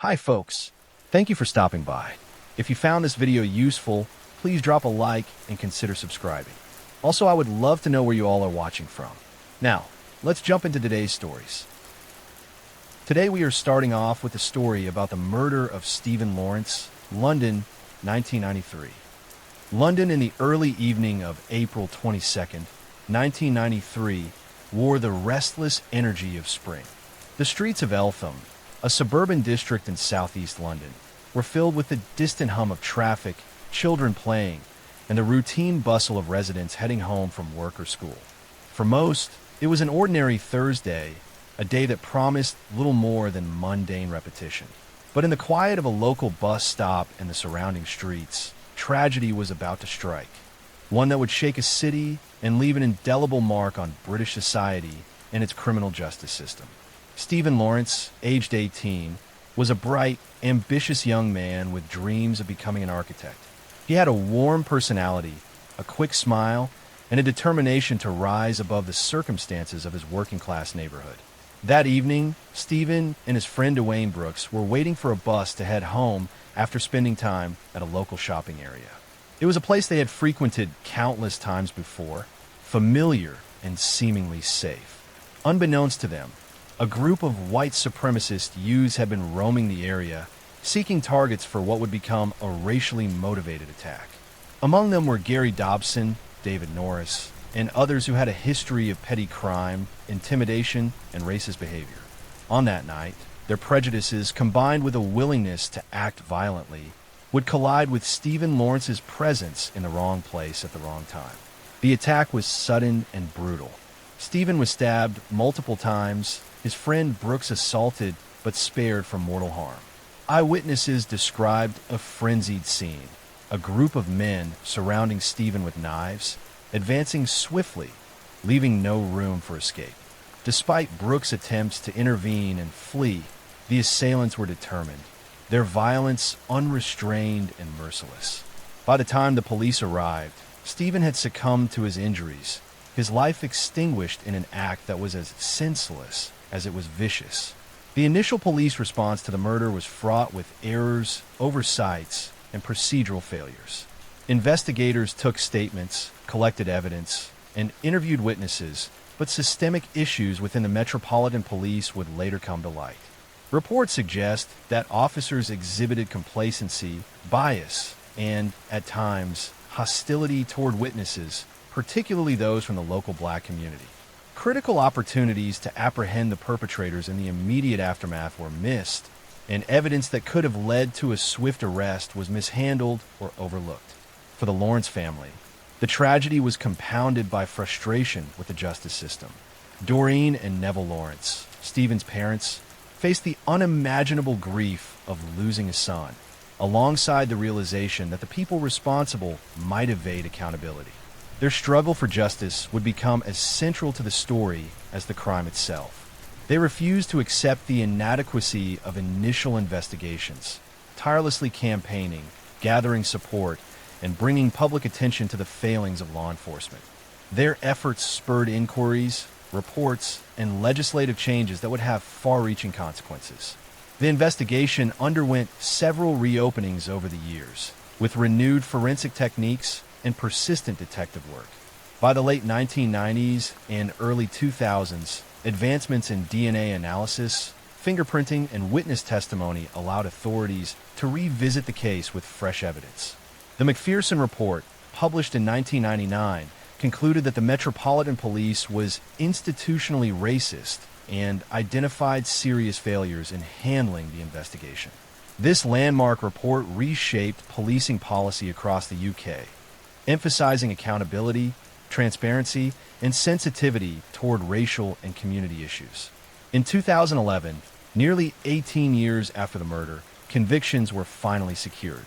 Hi folks, thank you for stopping by. If you found this video useful, please drop a like and consider subscribing. Also, I would love to know where you all are watching from. Now, let's jump into today's stories. Today we are starting off with a story about the murder of Stephen Lawrence, London, 1993. London in the early evening of April 22nd, 1993, wore the restless energy of spring. The streets of Eltham, a suburban district in southeast London, were filled with the distant hum of traffic, children playing, and the routine bustle of residents heading home from work or school. For most, it was an ordinary Thursday, a day that promised little more than mundane repetition. But in the quiet of a local bus stop and the surrounding streets, tragedy was about to strike. One that would shake a city and leave an indelible mark on British society and its criminal justice system. Stephen Lawrence, aged 18, was a bright, ambitious young man with dreams of becoming an architect. He had a warm personality, a quick smile, and a determination to rise above the circumstances of his working-class neighborhood. That evening, Stephen and his friend Dwayne Brooks were waiting for a bus to head home after spending time at a local shopping area. It was a place they had frequented countless times before, familiar and seemingly safe. Unbeknownst to them, a group of white supremacist youths had been roaming the area, seeking targets for what would become a racially motivated attack. Among them were Gary Dobson, David Norris, and others who had a history of petty crime, intimidation, and racist behavior. On that night, their prejudices, combined with a willingness to act violently, would collide with Stephen Lawrence's presence in the wrong place at the wrong time. The attack was sudden and brutal. Stephen was stabbed multiple times, his friend Brooks assaulted but spared from mortal harm. Eyewitnesses described a frenzied scene, a group of men surrounding Stephen with knives, advancing swiftly, leaving no room for escape. Despite Brooks' attempts to intervene and flee, the assailants were determined, their violence unrestrained and merciless. By the time the police arrived, Stephen had succumbed to his injuries, his life extinguished in an act that was as senseless as it was vicious. The initial police response to the murder was fraught with errors, oversights, and procedural failures. Investigators took statements, collected evidence, and interviewed witnesses, but systemic issues within the Metropolitan Police would later come to light. Reports suggest that officers exhibited complacency, bias, and, at times, hostility toward witnesses, particularly those from the local black community. Critical opportunities to apprehend the perpetrators in the immediate aftermath were missed, and evidence that could have led to a swift arrest was mishandled or overlooked. For the Lawrence family, the tragedy was compounded by frustration with the justice system. Doreen and Neville Lawrence, Stephen's parents, faced the unimaginable grief of losing a son, alongside the realization that the people responsible might evade accountability. Their struggle for justice would become as central to the story as the crime itself. They refused to accept the inadequacy of initial investigations, tirelessly campaigning, gathering support, and bringing public attention to the failings of law enforcement. Their efforts spurred inquiries, reports, and legislative changes that would have far-reaching consequences. The investigation underwent several reopenings over the years, with renewed forensic techniques and persistent detective work. By the late 1990s and early 2000s, advancements in DNA analysis, fingerprinting, and witness testimony allowed authorities to revisit the case with fresh evidence. The McPherson Report, published in 1999, concluded that the Metropolitan Police was institutionally racist and identified serious failures in handling the investigation. This landmark report reshaped policing policy across the UK, emphasizing accountability, transparency, and sensitivity toward racial and community issues. In 2011, nearly 18 years after the murder, convictions were finally secured.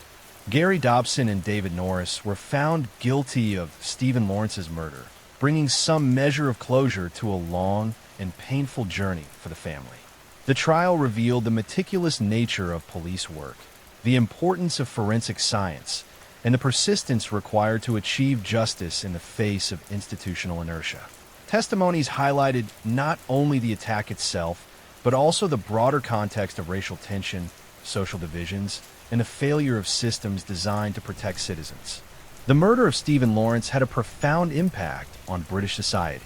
Gary Dobson and David Norris were found guilty of Stephen Lawrence's murder, bringing some measure of closure to a long and painful journey for the family. The trial revealed the meticulous nature of police work, the importance of forensic science, and the persistence required to achieve justice in the face of institutional inertia. Testimonies highlighted not only the attack itself, but also the broader context of racial tension, social divisions, and the failure of systems designed to protect citizens. The murder of Stephen Lawrence had a profound impact on British society.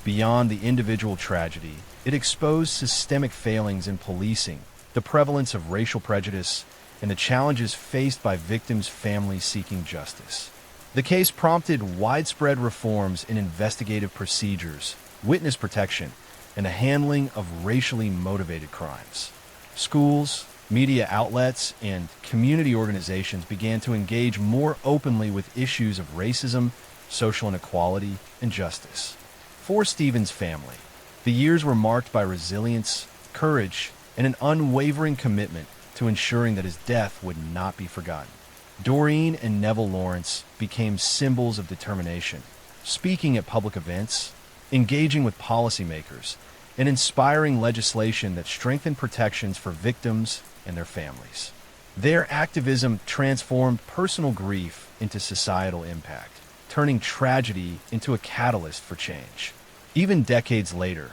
Beyond the individual tragedy, it exposed systemic failings in policing, the prevalence of racial prejudice, and the challenges faced by victims' families seeking justice. The case prompted widespread reforms in investigative procedures, witness protection, and the handling of racially motivated crimes. Schools, media outlets, and community organizations began to engage more openly with issues of racism, social inequality, and justice. For Stephen's family, the years were marked by resilience, courage, and an unwavering commitment to ensuring that his death would not be forgotten. Doreen and Neville Lawrence became symbols of determination, speaking at public events, engaging with policymakers, and inspiring legislation that strengthened protections for victims and their families. Their activism transformed personal grief into societal impact, turning tragedy into a catalyst for change. Even decades later,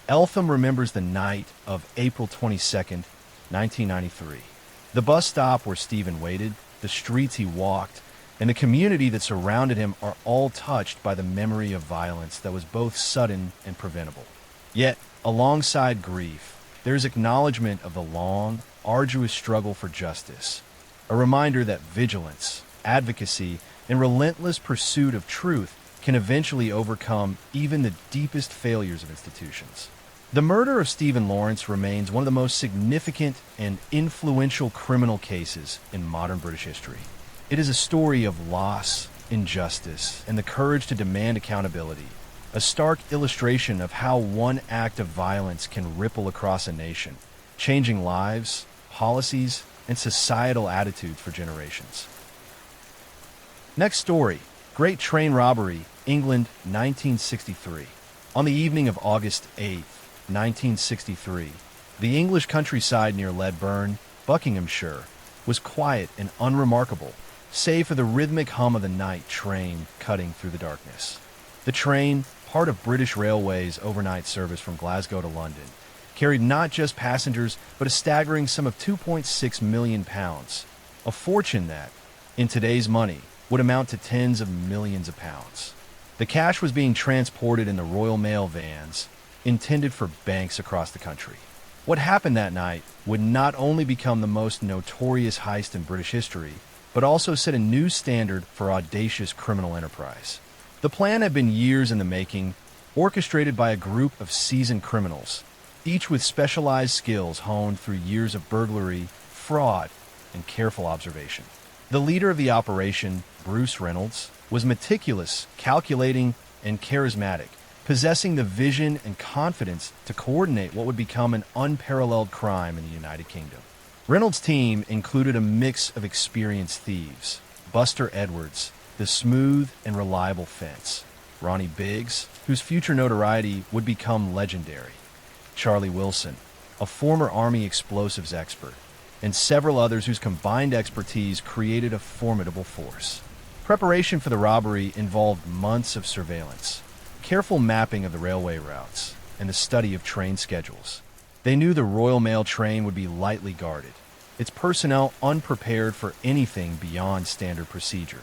Eltham remembers the night of April 22, 1993. The bus stop where Stephen waited, the streets he walked, and the community that surrounded him are all touched by the memory of violence that was both sudden and preventable. Yet, alongside grief, there's acknowledgement of the long, arduous struggle for justice, a reminder that vigilance, advocacy, and relentless pursuit of truth can eventually overcome even the deepest failures of institutions. The murder of Stephen Lawrence remains one of the most significant and influential criminal cases in modern British history. It is a story of loss, injustice, and the courage to demand accountability, a stark illustration of how one act of violence can ripple across a nation, changing lives, policies, and societal attitudes for generations. Next story, Great Train Robbery, England, 1963. On the evening of August 8, 1963, the English countryside near Ledburn, Buckinghamshire, was quiet and unremarkable, save for the rhythmic hum of the night train cutting through the darkness. The train, part of British Railways' overnight service from Glasgow to London, carried not just passengers, but a staggering sum of £2.6 million, a fortune that, in today's money, would amount to tens of millions of pounds. The cash was being transported in the Royal Mail vans, intended for banks across the country. What happened that night would not only become the most notorious heist in British history, but also set a new standard for audacious criminal enterprise. The plan had been years in the making, orchestrated by a group of seasoned criminals, each with specialized skills honed through years of burglary, fraud, and careful observation. The leader of the operation, Bruce Reynolds, was meticulous, calculating, and charismatic, possessing the vision and confidence to coordinate what would become an unparalleled crime in the United Kingdom. Reynolds' team included a mix of experienced thieves: Buster Edwards, the smooth and reliable fence; Ronnie Biggs, whose future notoriety would become legendary; Charlie Wilson, a former Army explosives expert; and several others whose combined expertise created a formidable force. Preparation for the robbery involved months of surveillance, careful mapping of the railway routes, and the study of train schedules. They knew the Royal Mail train would be lightly guarded, its personnel unprepared for anything beyond standard procedure.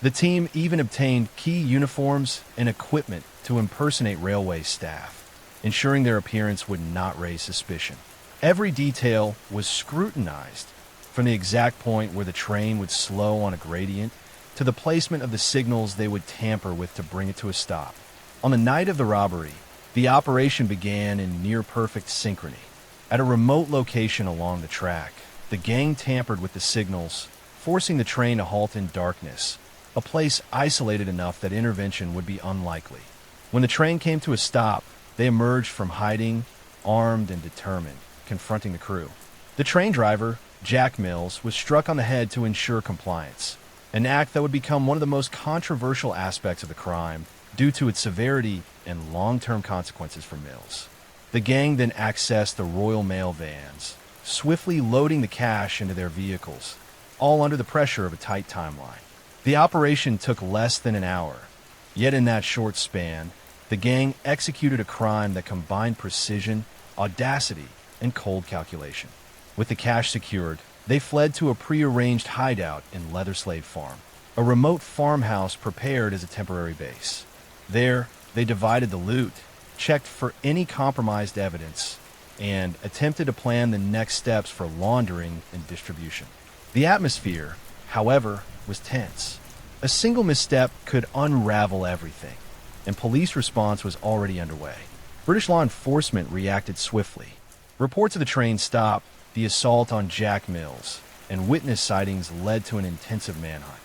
The team even obtained key uniforms and equipment to impersonate railway staff, ensuring their appearance would not raise suspicion. Every detail was scrutinized, from the exact point where the train would slow on a gradient to the placement of the signals they would tamper with to bring it to a stop. On the night of the robbery, the operation began in near-perfect synchrony. At a remote location along the track, the gang tampered with the signals, forcing the train to halt in darkness, a place isolated enough that intervention would be unlikely. When the train came to a stop, they emerged from hiding, armed and determined, confronting the crew. The train driver, Jack Mills, was struck on the head to ensure compliance, an act that would become one of the most controversial aspects of the crime due to its severity and long-term consequences for Mills. The gang then accessed the Royal Mail vans, swiftly loading the cash into their vehicles, all under the pressure of a tight timeline. The operation took less than an hour, yet in that short span, the gang executed a crime that combined precision, audacity, and cold calculation. With the cash secured, They fled to a prearranged hideout in Leather Slave Farm, a remote farmhouse prepared as a temporary base. There, they divided the loot, checked for any compromised evidence, and attempted to plan the next steps for laundering and distribution. The atmosphere, however, was tense. A single misstep could unravel everything, and police response was already underway. British law enforcement reacted swiftly. Reports of the train stop, the assault on Jack Mills, and witness sightings led to an intensive manhunt.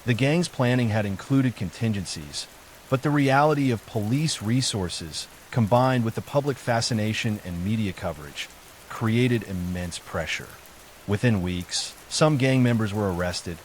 The gang's planning had included contingencies, but the reality of police resources, combined with the public fascination and media coverage, created immense pressure. Within weeks, some gang members were arrested,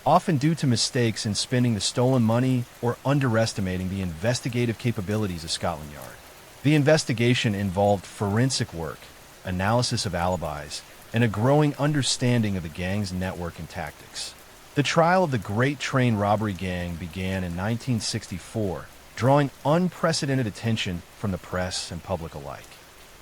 often due to mistakes in spending the stolen money or underestimating the investigative capabilities of Scotland Yard. The investigation involved forensic work, analysis of alibis, and a growing understanding of the gang's network and tactics. The trial of the Great Train Robbery Gang began in 1964, drawing unprecedented attention from the press and public alike.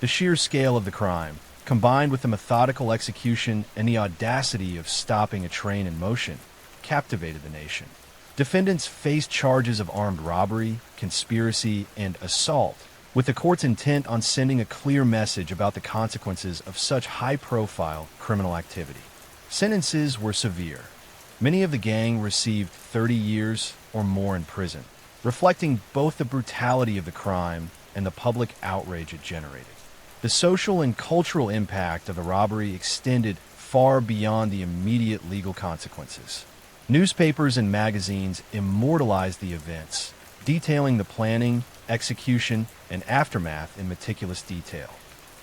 The sheer scale of the crime, combined with the methodical execution and the audacity of stopping a train in motion, captivated the nation. Defendants faced charges of armed robbery, conspiracy, and assault, with the court's intent on sending a clear message about the consequences of such high-profile criminal activity. Sentences were severe. Many of the gang received 30 years or more in prison, reflecting both the brutality of the crime and the public outrage it generated. The social and cultural impact of the robbery extended far beyond the immediate legal consequences. Newspapers and magazines immortalized the events, detailing the planning, execution, and aftermath in meticulous detail.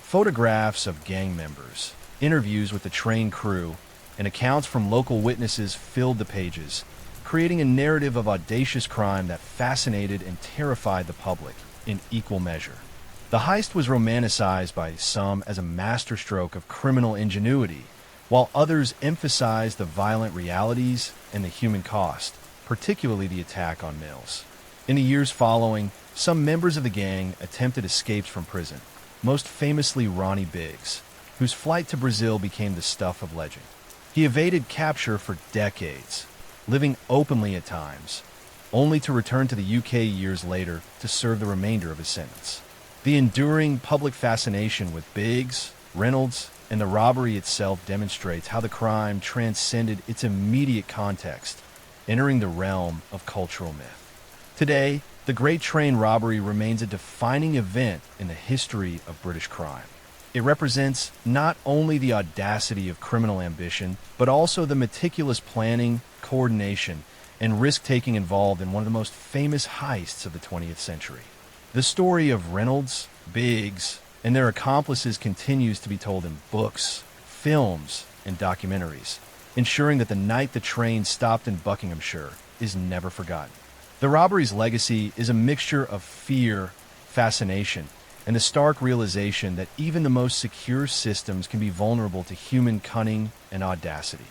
Photographs of gang members, interviews with the train crew, and accounts from local witnesses filled the pages, creating a narrative of audacious crime that fascinated and terrified the public in equal measure. The heist was romanticized by some as a masterstroke of criminal ingenuity, while others emphasized the violent realities and the human cost, particularly the attack on Mills. In the years following, some members of the gang attempted escapes from prison, most famously Ronnie Biggs, whose flight to Brazil became the stuff of legend. He evaded capture for decades, living openly at times, only to return to the UK years later to serve the remainder of his sentence. The enduring public fascination with Biggs, Reynolds, and the robbery itself demonstrates how the crime transcended its immediate context, entering the realm of cultural myth. Today, the Great Train Robbery remains a defining event in the history of British crime. It represents not only the audacity of criminal ambition, but also the meticulous planning, coordination, and risk-taking involved in one of the most famous heists of the 20th century. The story of Reynolds, Biggs, and their accomplices continues to be told in books, films, and documentaries, ensuring that the night the train stopped in Buckinghamshire is never forgotten. The robbery's legacy is a mixture of fear, fascination, and the stark realization that even the most secure systems can be vulnerable to human cunning and audacity.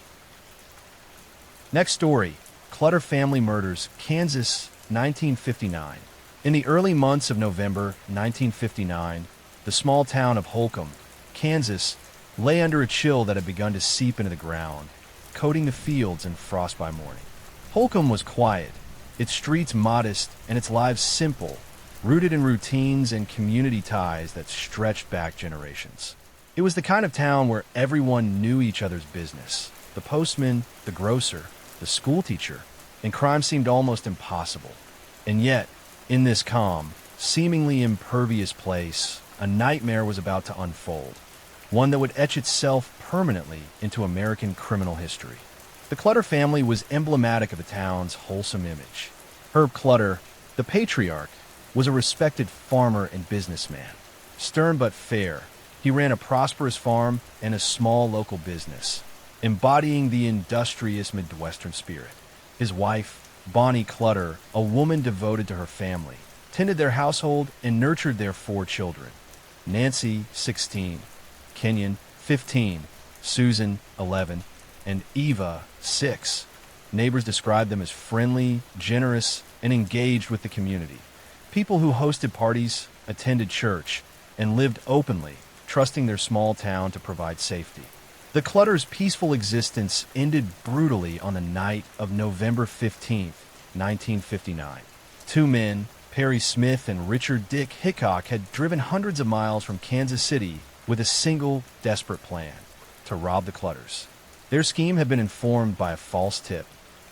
Next story, Clutter Family Murders, Kansas, 1959. In the early months of November 1959, the small town of Holcomb, Kansas, lay under a chill that had begun to seep into the ground, coating the fields in frost by morning. Holcomb was quiet, its streets modest, and its lives simple, rooted in routines and community ties that stretched back generations. It was the kind of town where everyone knew each other's business, the postman, the grocer, the schoolteacher, and crime seemed almost impossible. And yet, in this calm, seemingly impervious place, a nightmare was about to unfold, one that would etch itself permanently into American criminal history. The Clutter family was emblematic of the town's wholesome image. Herb Clutter, the patriarch, was a respected farmer and businessman. Stern but fair, he ran a prosperous farm and a small local business, embodying the industrious Midwestern spirit. His wife, Bonnie Clutter, a woman devoted to her family, tended their household and nurtured their 4 children. Nancy, 16, Kenyon, 15, Susan, 11, and Eva, 6. Neighbors described them as friendly, generous, and engaged with the community. People who hosted parties, attended church, and lived openly, trusting their small town to provide safety. The Clutter's peaceful existence ended brutally on the night of November 15th, 1959. Two men, Perry Smith and Richard Dick Hickok, had driven hundreds of miles from Kansas City with a single desperate plan: to rob the Clutters. Their scheme had been informed by a false tip.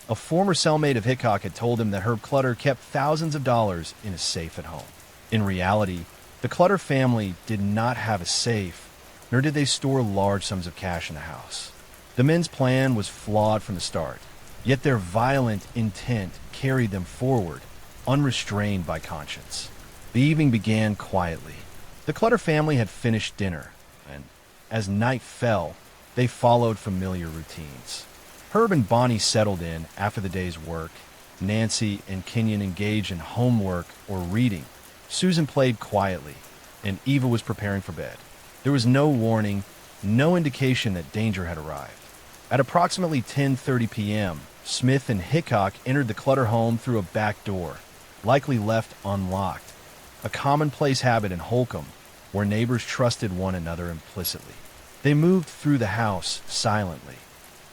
A former cellmate of Hickok had told him that Herb Clutter kept thousands of dollars in a safe at home. In reality, the Clutter family did not have a safe, nor did they store large sums of cash in the house. The men's plan was flawed from the start, yet their violent intent carried them forward, unrestrained by conscience. The evening began quietly. The Clutter family had finished dinner, and as night fell, they followed familiar routines. Herb and Bonnie settled in after the day's work. Nancy and Kenyon engaged in homework or reading. Susan played quietly, and Eva was preparing for bed. There was no warning, no indication that danger had arrived. At approximately 10:30 p.m., Smith and Hickok entered the Clutter home through a back door, likely left unlocked, a commonplace habit in Holcomb, where neighbors trusted one another implicitly. They moved through the house silently,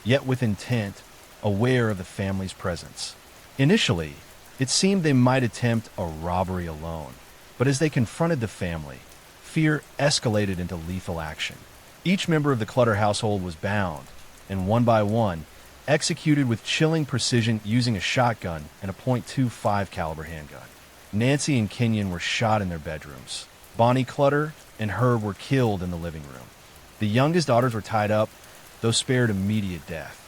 yet with intent, aware of the family's presence. Initially, it seemed they might attempt a robbery alone, but as they confronted the family, fear escalated into lethal action. Each member of the Clutter household was bound, and one by one, executed with chilling precision using a shotgun and a .25 caliber handgun. Nancy and Kenyon were shot in their bedrooms. Bonnie Clutter and Herb were killed in the living room. The youngest daughters were tied up, though spared immediate death.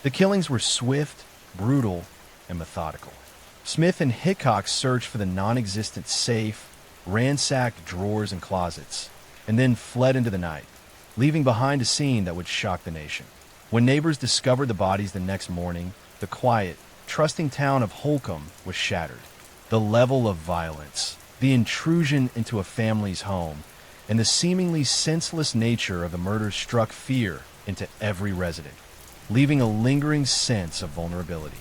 The killings were swift, brutal, and methodical. Smith and Hickok searched for the non-existent safe, ransacked drawers and closets, and then fled into the night, leaving behind a scene that would shock the nation. When neighbors discovered the bodies the next morning, the quiet, trusting town of Holcomb was shattered. The level of violence, the intrusion into a family's home, and the seemingly senseless nature of the murder struck fear into every resident, leaving a lingering sense of vulnerability.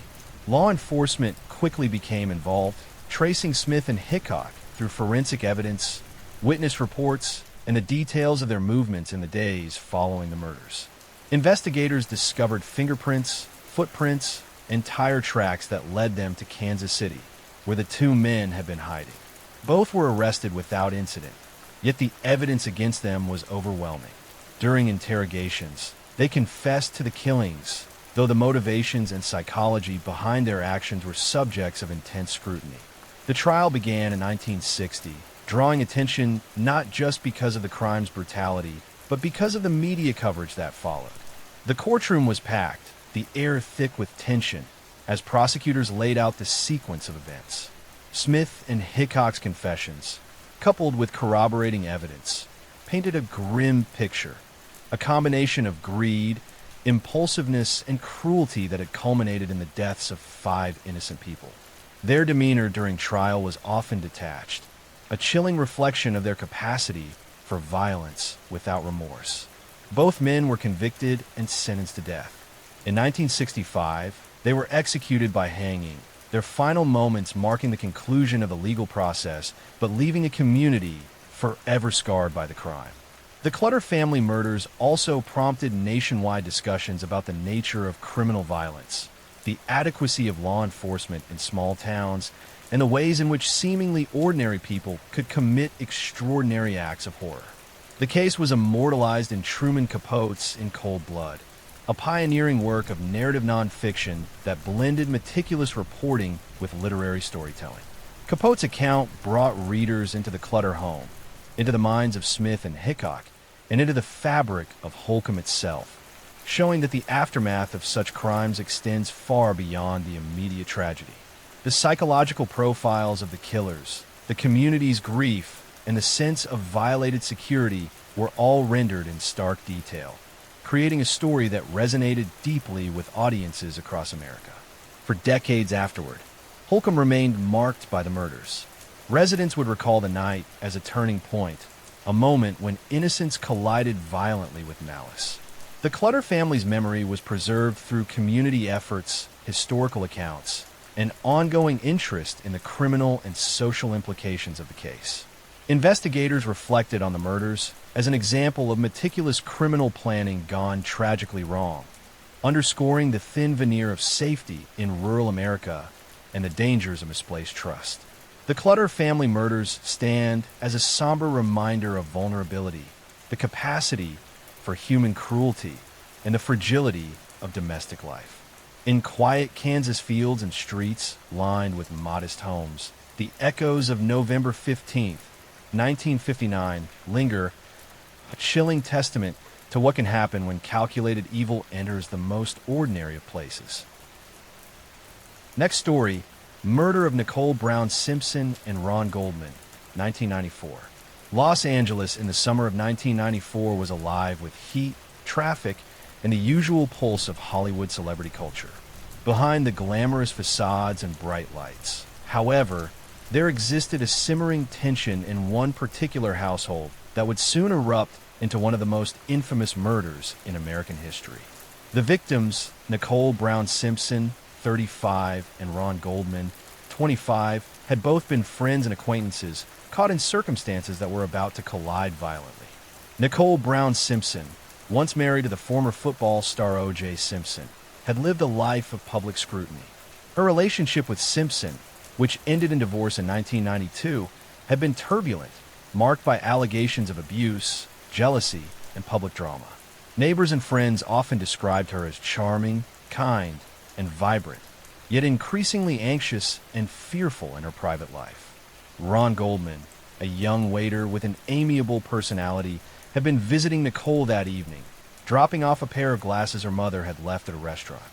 Law enforcement quickly became involved, tracing Smith and Hickok through forensic evidence, witness reports, and the details of their movements in the days following the murders. Investigators discovered fingerprints, footprints, and tire tracks that led them to Kansas City, where the two men had been hiding. Both were arrested without incident, yet the evidence against them was overwhelming. During interrogations, they confessed to the killings, though the motivations and psychology behind their actions were subjects of intense scrutiny. The trial began in 1960, drawing attention not just because of the crime's brutality, but because of the media coverage that followed. The courtroom was packed, the air thick with tension, as prosecutors laid out the sequence of events. Smith and Hickok's confessions, coupled with corroborating evidence, painted a grim picture, a combination of greed, impulsiveness, and cruelty that had culminated in the deaths of 5 innocent people. Their demeanor during trial was often detached, a chilling reflection of their capacity for violence without remorse. Both men were convicted and sentenced to death. In 1965, they were executed by hanging, their final moments marking the conclusion of the legal process, but leaving a community forever scarred by the crime. The Clutter family murders also prompted nationwide discussions about the nature of criminal violence, the adequacy of law enforcement in small towns, and the ways in which seemingly ordinary people could commit extraordinary acts of horror. The case was immortalized in Truman Capote's In Cold Blood, a pioneering work of narrative nonfiction that blended meticulous reporting with literary storytelling. Capote's account brought readers into the Clutter home, into the minds of Smith and Hickok, and into the fabric of Holcomb itself, showing that the aftermath of such crimes extends far beyond the immediate tragedy. The psychological profiles of the killers, the community's grief, and the sense of violated security were all rendered in stark detail, creating a story that resonated deeply with audiences across America. For decades afterward, Holcomb remained marked by the murders. Residents would recall the night as a turning point, a moment when innocence collided violently with malice. The Clutter family's memory was preserved through community efforts, historical accounts, and ongoing interest in the criminal and social implications of the case. Investigators reflected on the murders as an example of meticulous criminal planning gone tragically wrong, underscoring the thin veneer of safety in rural America and the dangers of misplaced trust. The Clutter family murders stand as a somber reminder of vulnerability, the capacity for human cruelty, and the fragility of domestic life. In quiet Kansas fields and streets lined with modest homes, the echoes of November 15th, 1959 linger, a chilling testament to what can happen when calculated evil enters the most ordinary of places. Next story, murder of Nicole Brown Simpson and Ron Goldman, 1994. Los Angeles in the summer of 1994 was alive with heat, traffic, and the usual pulse of Hollywood celebrity culture. Behind the glamorous facades and bright lights, however, there existed a simmering tension in one particular household that would soon erupt into one of the most infamous murders in American history. The victims, Nicole Brown Simpson, 35, and Ron Goldman, 25, had both been friends and acquaintances caught in circumstances that were about to collide violently. Nicole Brown Simpson, once married to the former football star O.J. Simpson, had lived a life of public scrutiny. Her relationship with Simpson, which ended in divorce in 1992, had been turbulent, marked by allegations of abuse, jealousy, and public drama. Neighbors and friends often described her as charming, kind, and vibrant, yet increasingly anxious and fearful in her private life. Ron Goldman, a young waiter with an amiable personality, had been visiting Nicole that evening, dropping off a pair of glasses her mother had left at a restaurant.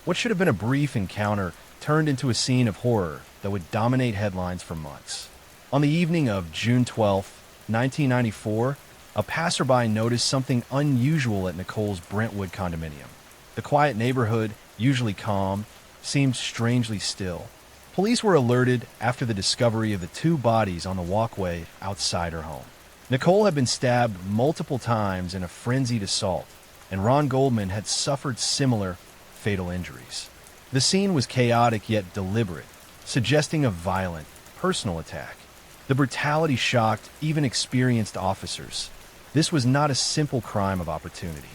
What should have been a brief encounter turned into a scene of horror that would dominate headlines for months. On the evening of June 12, 1994, a passerby noticed something unusual at Nicole's Brentwood condominium. The quiet neighborhood, usually calm, seemed strangely still. Police were alerted after the discovery of the two bodies on the walkway outside her home. Nicole had been stabbed multiple times in a frenzied assault, and Ron Goldman had suffered similar fatal injuries. The scene was chaotic yet deliberate, suggesting a violent, personal attack. The brutality shocked even experienced officers. This was not a simple crime of opportunity.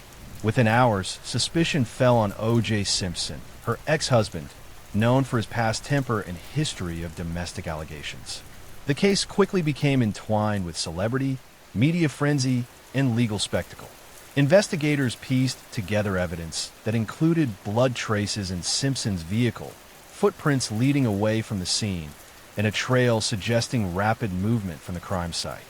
Within hours, suspicion fell on O.J. Simpson, her ex-husband, known for his past temper and history of domestic allegations. The case quickly became entwined with celebrity, media frenzy, and legal spectacle. Investigators pieced together evidence that included blood traces in Simpson's vehicle, footprints leading away from the scene, and a trail suggesting rapid movement from the crime site.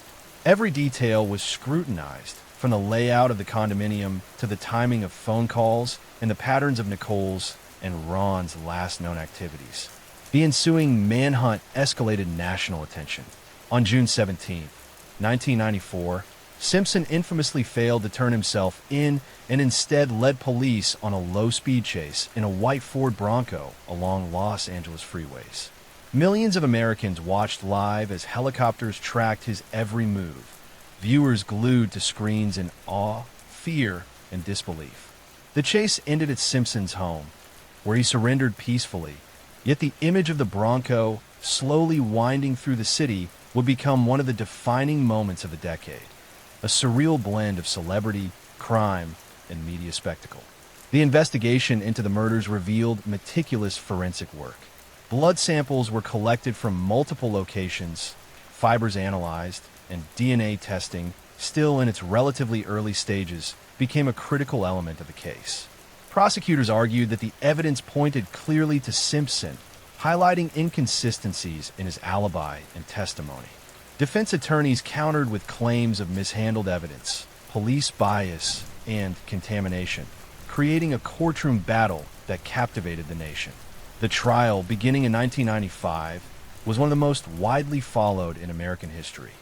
Every detail was scrutinized, from the layout of the condominium to the timing of phone calls and the patterns of Nicole's and Ron's last known activities. The ensuing manhunt escalated national attention. On June 17, 1994, Simpson infamously failed to turn himself in and instead led police on a low-speed chase in a white Ford Bronco along Los Angeles freeways. Millions of Americans watched live as helicopters tracked his every move, viewers glued to screens in awe, fear, and disbelief. The chase ended at Simpson's home, where he surrendered peacefully, yet the image of the Bronco slowly winding through the city would become one of the defining moments of the decade. A surreal blend of celebrity, crime, and media spectacle. The investigation into the murders revealed meticulous forensic work. Blood samples were collected from multiple locations, fibers analyzed, and DNA testing, still in its relatively early stages, became a critical element of the case. Prosecutors argued that the evidence pointed clearly to Simpson, highlighting inconsistencies in his alibi and testimony. Defense attorneys countered with claims of mishandled evidence, police bias, and contamination, creating a courtroom battle that captivated the nation. The trial, beginning in 1995, was one of the most widely followed in American history.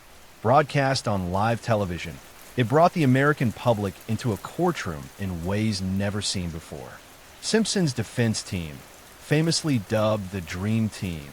Broadcast on live television, it brought the American public into a courtroom in ways never seen before. Simpson's defense team, famously dubbed the Dream Team,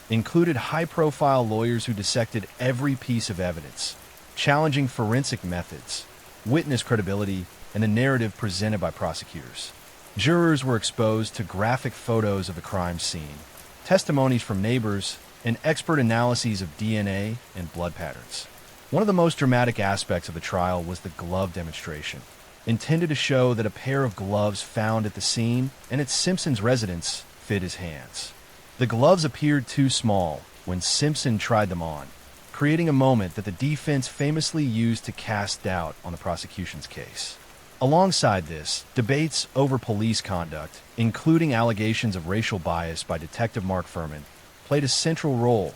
included high-profile lawyers who dissected every piece of evidence, challenging forensic methods, witness credibility, and the narrative presented by prosecutors. Jurors were exposed to graphic photos of the crime scene, testimonies from neighbors, and expert analyses of DNA and blood patterns. One of the most dramatic aspects of the trial was the glove demonstration, intended to show that a pair of gloves found at the scene and at Simpson's residence fit his hands. The gloves appeared too small when Simpson tried them on, creating a moment that the defense famously used to cast doubt on the prosecution's case. Alongside this, debates over police conduct, including allegations of racial bias by Detective Mark Furman, played a central role,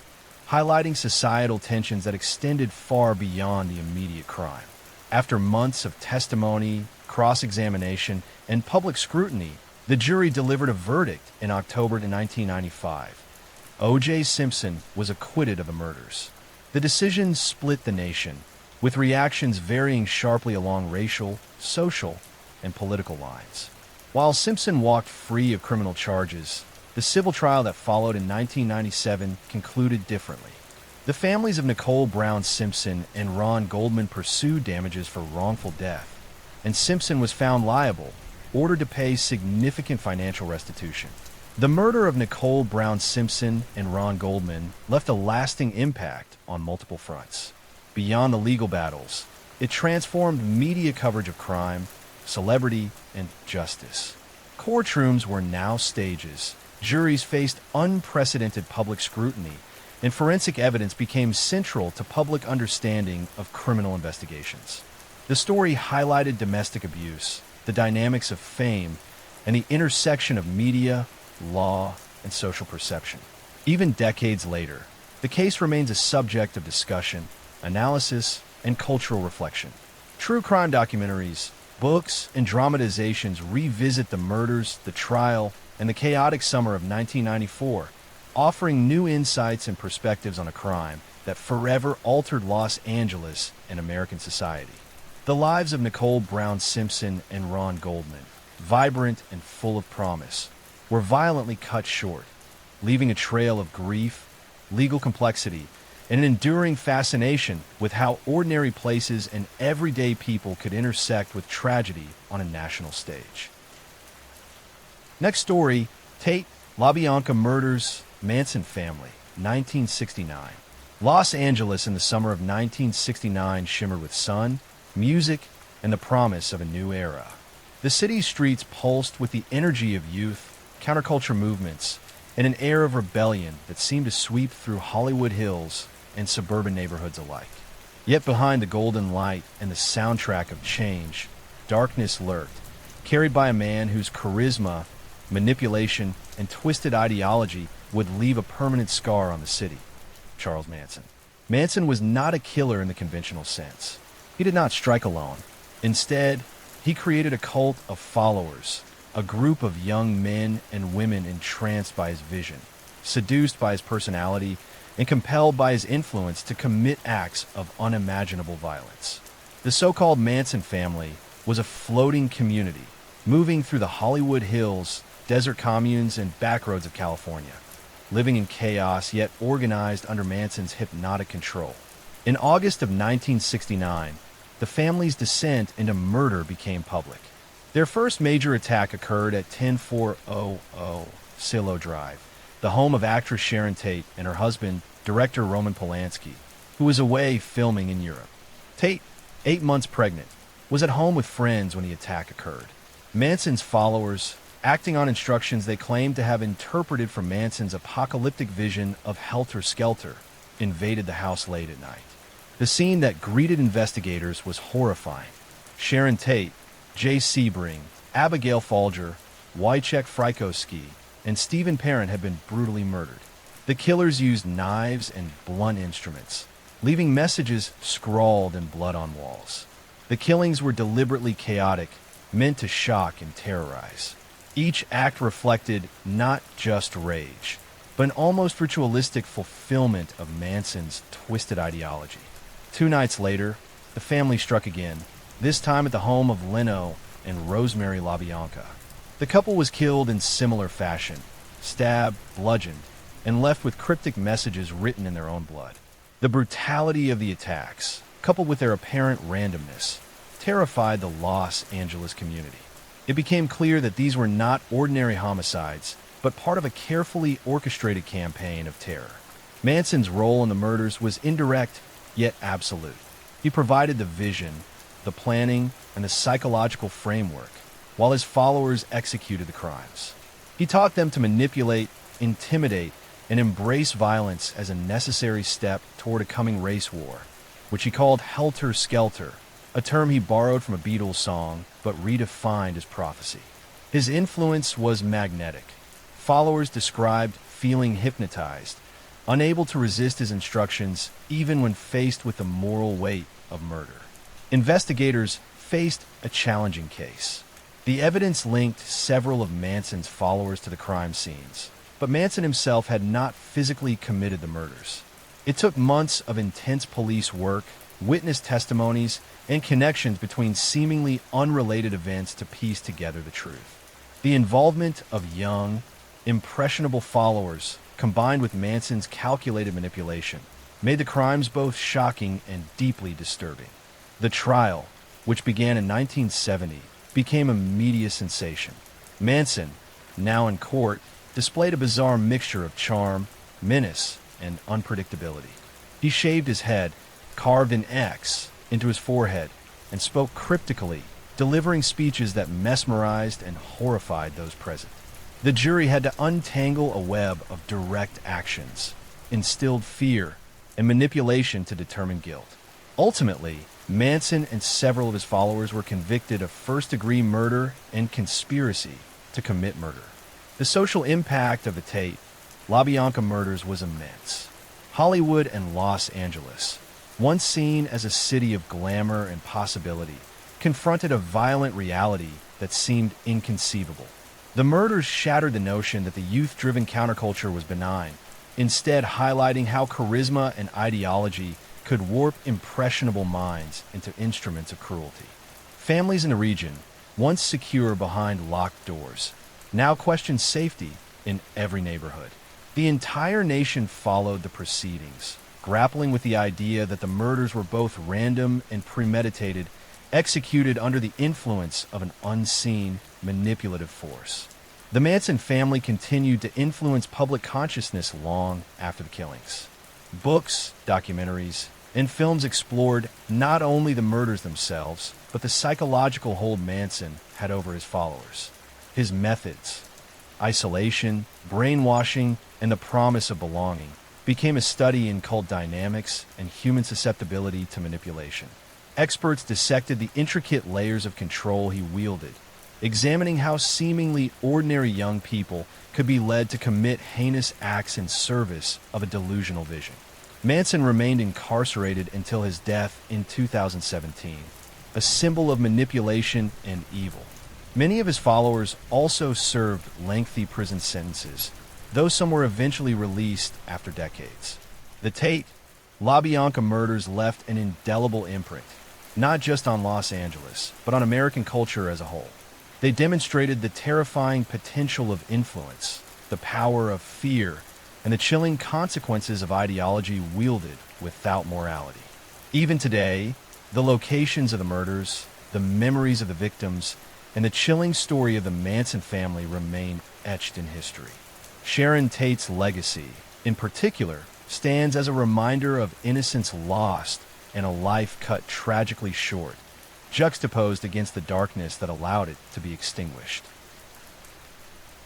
highlighting societal tensions that extended far beyond the immediate crime. After months of testimony, cross-examination, and public scrutiny, the jury delivered a verdict in October 1995. O.J. Simpson was acquitted of the murders. The decision split the nation, with reactions varying sharply along racial, social, and political lines. While Simpson walked free of criminal charges, the civil trial that followed in 1997 concluded differently. The families of Nicole Brown Simpson and Ron Goldman pursued damages for wrongful death, and Simpson was found liable, ordered to pay significant financial restitution. The murder of Nicole Brown Simpson and Ron Goldman left a lasting impact on multiple fronts. Beyond the legal battles, it transformed media coverage of crime, celebrity, and justice. Courtrooms were now stages, juries faced unprecedented public scrutiny, and forensic evidence became central to public understanding of criminal investigations. The story highlighted domestic abuse, the dynamics of fame, and the intersection of media, law, and social perception. Even decades later, the case remains a subject of discussion, analysis, and cultural reflection. True crime documentaries, books, and dramatizations revisit the murders, the trial, and the chaotic summer of 1994, offering new insights and perspectives on a crime that forever altered Los Angeles and American society. The lives of Nicole Brown Simpson and Ron Goldman, vibrant and full of promise, were violently cut short, leaving a trail of grief, legal complexity, and an enduring fascination with how ordinary places and everyday people could intersect with tragedy on a national stage. Next story, Tate LaBianca murders Manson family, 1969. Los Angeles in the summer of 1969 shimmered with sun, music, and the promise of a new era. The city's streets pulsed with the energy of youth, counterculture movements, and an air of rebellion that seemed to sweep through Hollywood Hills and suburban neighborhoods alike. Yet behind the golden light and the soundtrack of change, darkness lurked, carried by a man whose charisma, manipulation, and twisted ideology would leave a permanent scar on the city: Charles Manson. Manson was not a killer in the conventional sense. He did not strike alone. Instead, he created a cult of followers, a group of young men and women entranced by his vision, seduced by his personality, and compelled by his influence to commit acts of unimaginable violence. The so-called Manson family was a floating community, moving through the Hollywood Hills, desert communes, and backroads of California, living in chaos yet organized under Manson's hypnotic control. In August of 1969, the family's descent into murder became public. Their first major attack occurred at 10400 Silo Drive, the home of actress Sharon Tate and her husband, director Roman Polanski, who was away filming in Europe. Tate, 8 months pregnant, was at home with friends when the attack occurred. Manson's followers, acting on instructions they claimed to have interpreted from Manson's apocalyptic vision of helter-skelter, invaded the house late at night. The scene that greeted investigators was horrifying. Sharon Tate, Jay Sebring, Abigail Folger, Wojciech Frykowski, and Stephen Parent had been brutally murdered. The killers used knives and blunt instruments, leaving messages scrawled in blood on walls. The killings were deliberately chaotic, meant to shock and terrorize. Each act reflected not just rage, but an almost ritualistic fulfillment of Manson's twisted ideology. 2 nights later, the family struck again, this time at the home of Leno and Rosemary LaBianca. The couple was killed in similar fashion, stabbed, bludgeoned, and left with cryptic messages written in their own blood. The brutality of the attacks, coupled with their apparent randomness, terrified the Los Angeles community. It became clear that these were not ordinary homicides, but part of a carefully orchestrated campaign of terror. Manson's role in the murders was indirect, yet absolute. He provided the vision, the planning, and the psychological framework, while his followers executed the crimes. He taught them to manipulate, intimidate, and embrace violence as a necessary step toward a coming race war, which he called helter-skelter, a term he borrowed from a Beatles song but redefined as prophecy. His influence was magnetic. Followers described feeling hypnotized, unable to resist his instructions even when faced with the moral weight of murder. Investigators faced a challenging case. The evidence linked several of Manson's followers to the crime scenes, but Manson himself had not physically committed the murders. It took months of intense police work, witness testimonies, and connections between seemingly unrelated events to piece together the truth. The involvement of young, impressionable followers, combined with Manson's calculated manipulation, made the crimes both shocking and deeply disturbing. The trial, which began in 1970, became a media sensation. Manson, now in court, displayed a bizarre mixture of charm, menace, and unpredictability. He shaved his head, carved an X into his forehead, and spoke cryptically, delivering speeches that mesmerized and horrified those present. The jury had to untangle a web of direct actions, instilled fear, and manipulation to determine guilt. Ultimately, Manson and several of his followers were convicted of first-degree murder and conspiracy to commit murder. The social impact of the Tate LaBianca murders was immense. Hollywood and Los Angeles, once seen as a city of glamour and possibility, confronted a violent reality that seemed inconceivable. The murders shattered the notion that the youth-driven counterculture was benign, instead highlighting how charisma and ideology could warp impressionable minds into instruments of cruelty. Families in the region, once secure behind locked doors, now questioned safety in every neighborhood. The entire nation followed the proceedings, grappling with the idea that the murders were both random and premeditated, executed under the influence of an unseen, manipulative force. The Manson family continued to influence public consciousness long after the killings. Books, documentaries, and films explored not only the murders themselves, but the psychological hold Manson had over his followers. His methods, isolation, brainwashing, and the promise of belonging, became a study in cult dynamics and human susceptibility to manipulation. Experts dissected the intricate layers of control he wielded, examining how seemingly ordinary young people could be led to commit heinous acts in service of a delusional vision. Manson remained incarcerated until his death in 2017, a symbol of manipulation and evil. Many of his followers also served lengthy prison sentences, though some were eventually released after decades. The Tate LaBianca murders left an indelible imprint, not just on Los Angeles, but on American culture as a whole. They demonstrated the terrifying potential of influence, the power of fear, and the chilling consequences of ideology wielded without morality. Even today, the locations of the murders, the memories of the victims, and the chilling story of the Manson family remain etched in history. Sharon Tate's legacy, in particular, stands as a reminder of innocence lost and a life cut tragically short, juxtaposed against the darkness that allowed it to be extinguished.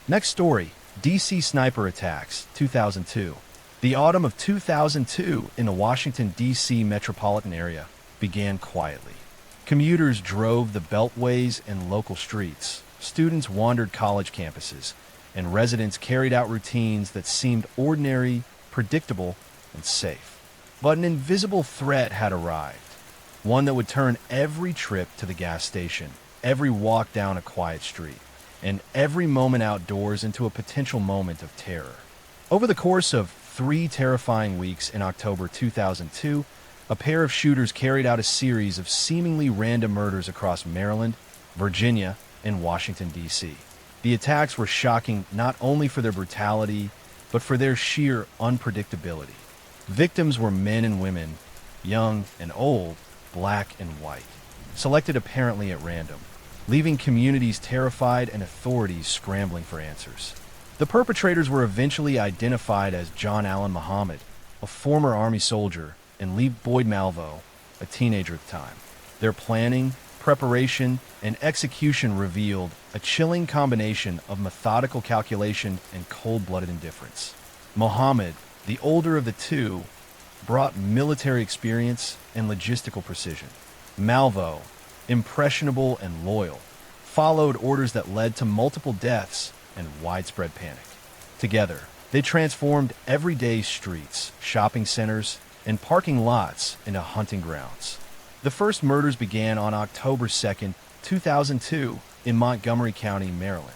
Next story, DC sniper attacks, 2002. The autumn of 2002 in the Washington, D.C. metropolitan area began quietly. Commuters drove the beltways and local streets, students wandered college campuses, and residents carried out routines that seemed ordinary, predictable, and safe. But an invisible threat had arrived, one that would turn every trip to the gas station, every walk down a quiet street, and every moment outdoors into a potential moment of terror. Over the course of 3 terrifying weeks in October 2002, a pair of shooters carried out a series of seemingly random murders across Maryland, Virginia, and Washington, D.C. The attacks were shocking not only for their brutality, but for their sheer unpredictability. Victims were men and women, young and old, black and white, selected apparently at random, leaving communities terrified and authorities scrambling for answers. The perpetrators were eventually identified as John Allen Muhammad, a former Army soldier, and Lee Boyd Malvo, a teenager at the time. Their planning, preparation, and execution revealed a chilling combination of methodical calculation and cold-blooded indifference. Mohammed, the older of the two, brought military experience and logistical precision. Malvo, impressionable and loyal, followed orders that led to multiple deaths and widespread panic. Together, they transformed everyday streets, shopping centers, and parking lots into hunting grounds. The first murders began on October 2nd, 2002, in Montgomery County, Maryland.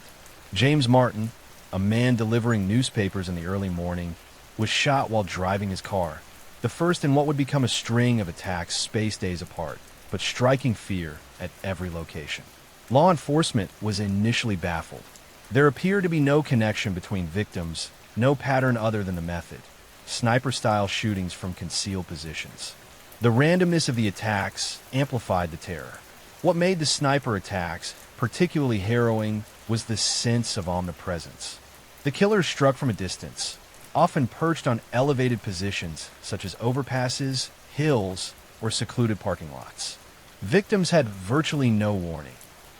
James Martin, a man delivering newspapers in the early morning, was shot while driving his car, the first in what would become a string of attacks spaced days apart, but striking fear at every location. Law enforcement was initially baffled. There appeared to be no connection between victims, no pattern other than the method, sniper-style shootings from concealed positions. The randomness of the attacks amplified the terror. What made the sniper attacks particularly harrowing was the sense of omnipresence. The killers struck from a distance, often perched on elevated positions such as overpasses, hills, or secluded parking lots. Victims had virtually no warning.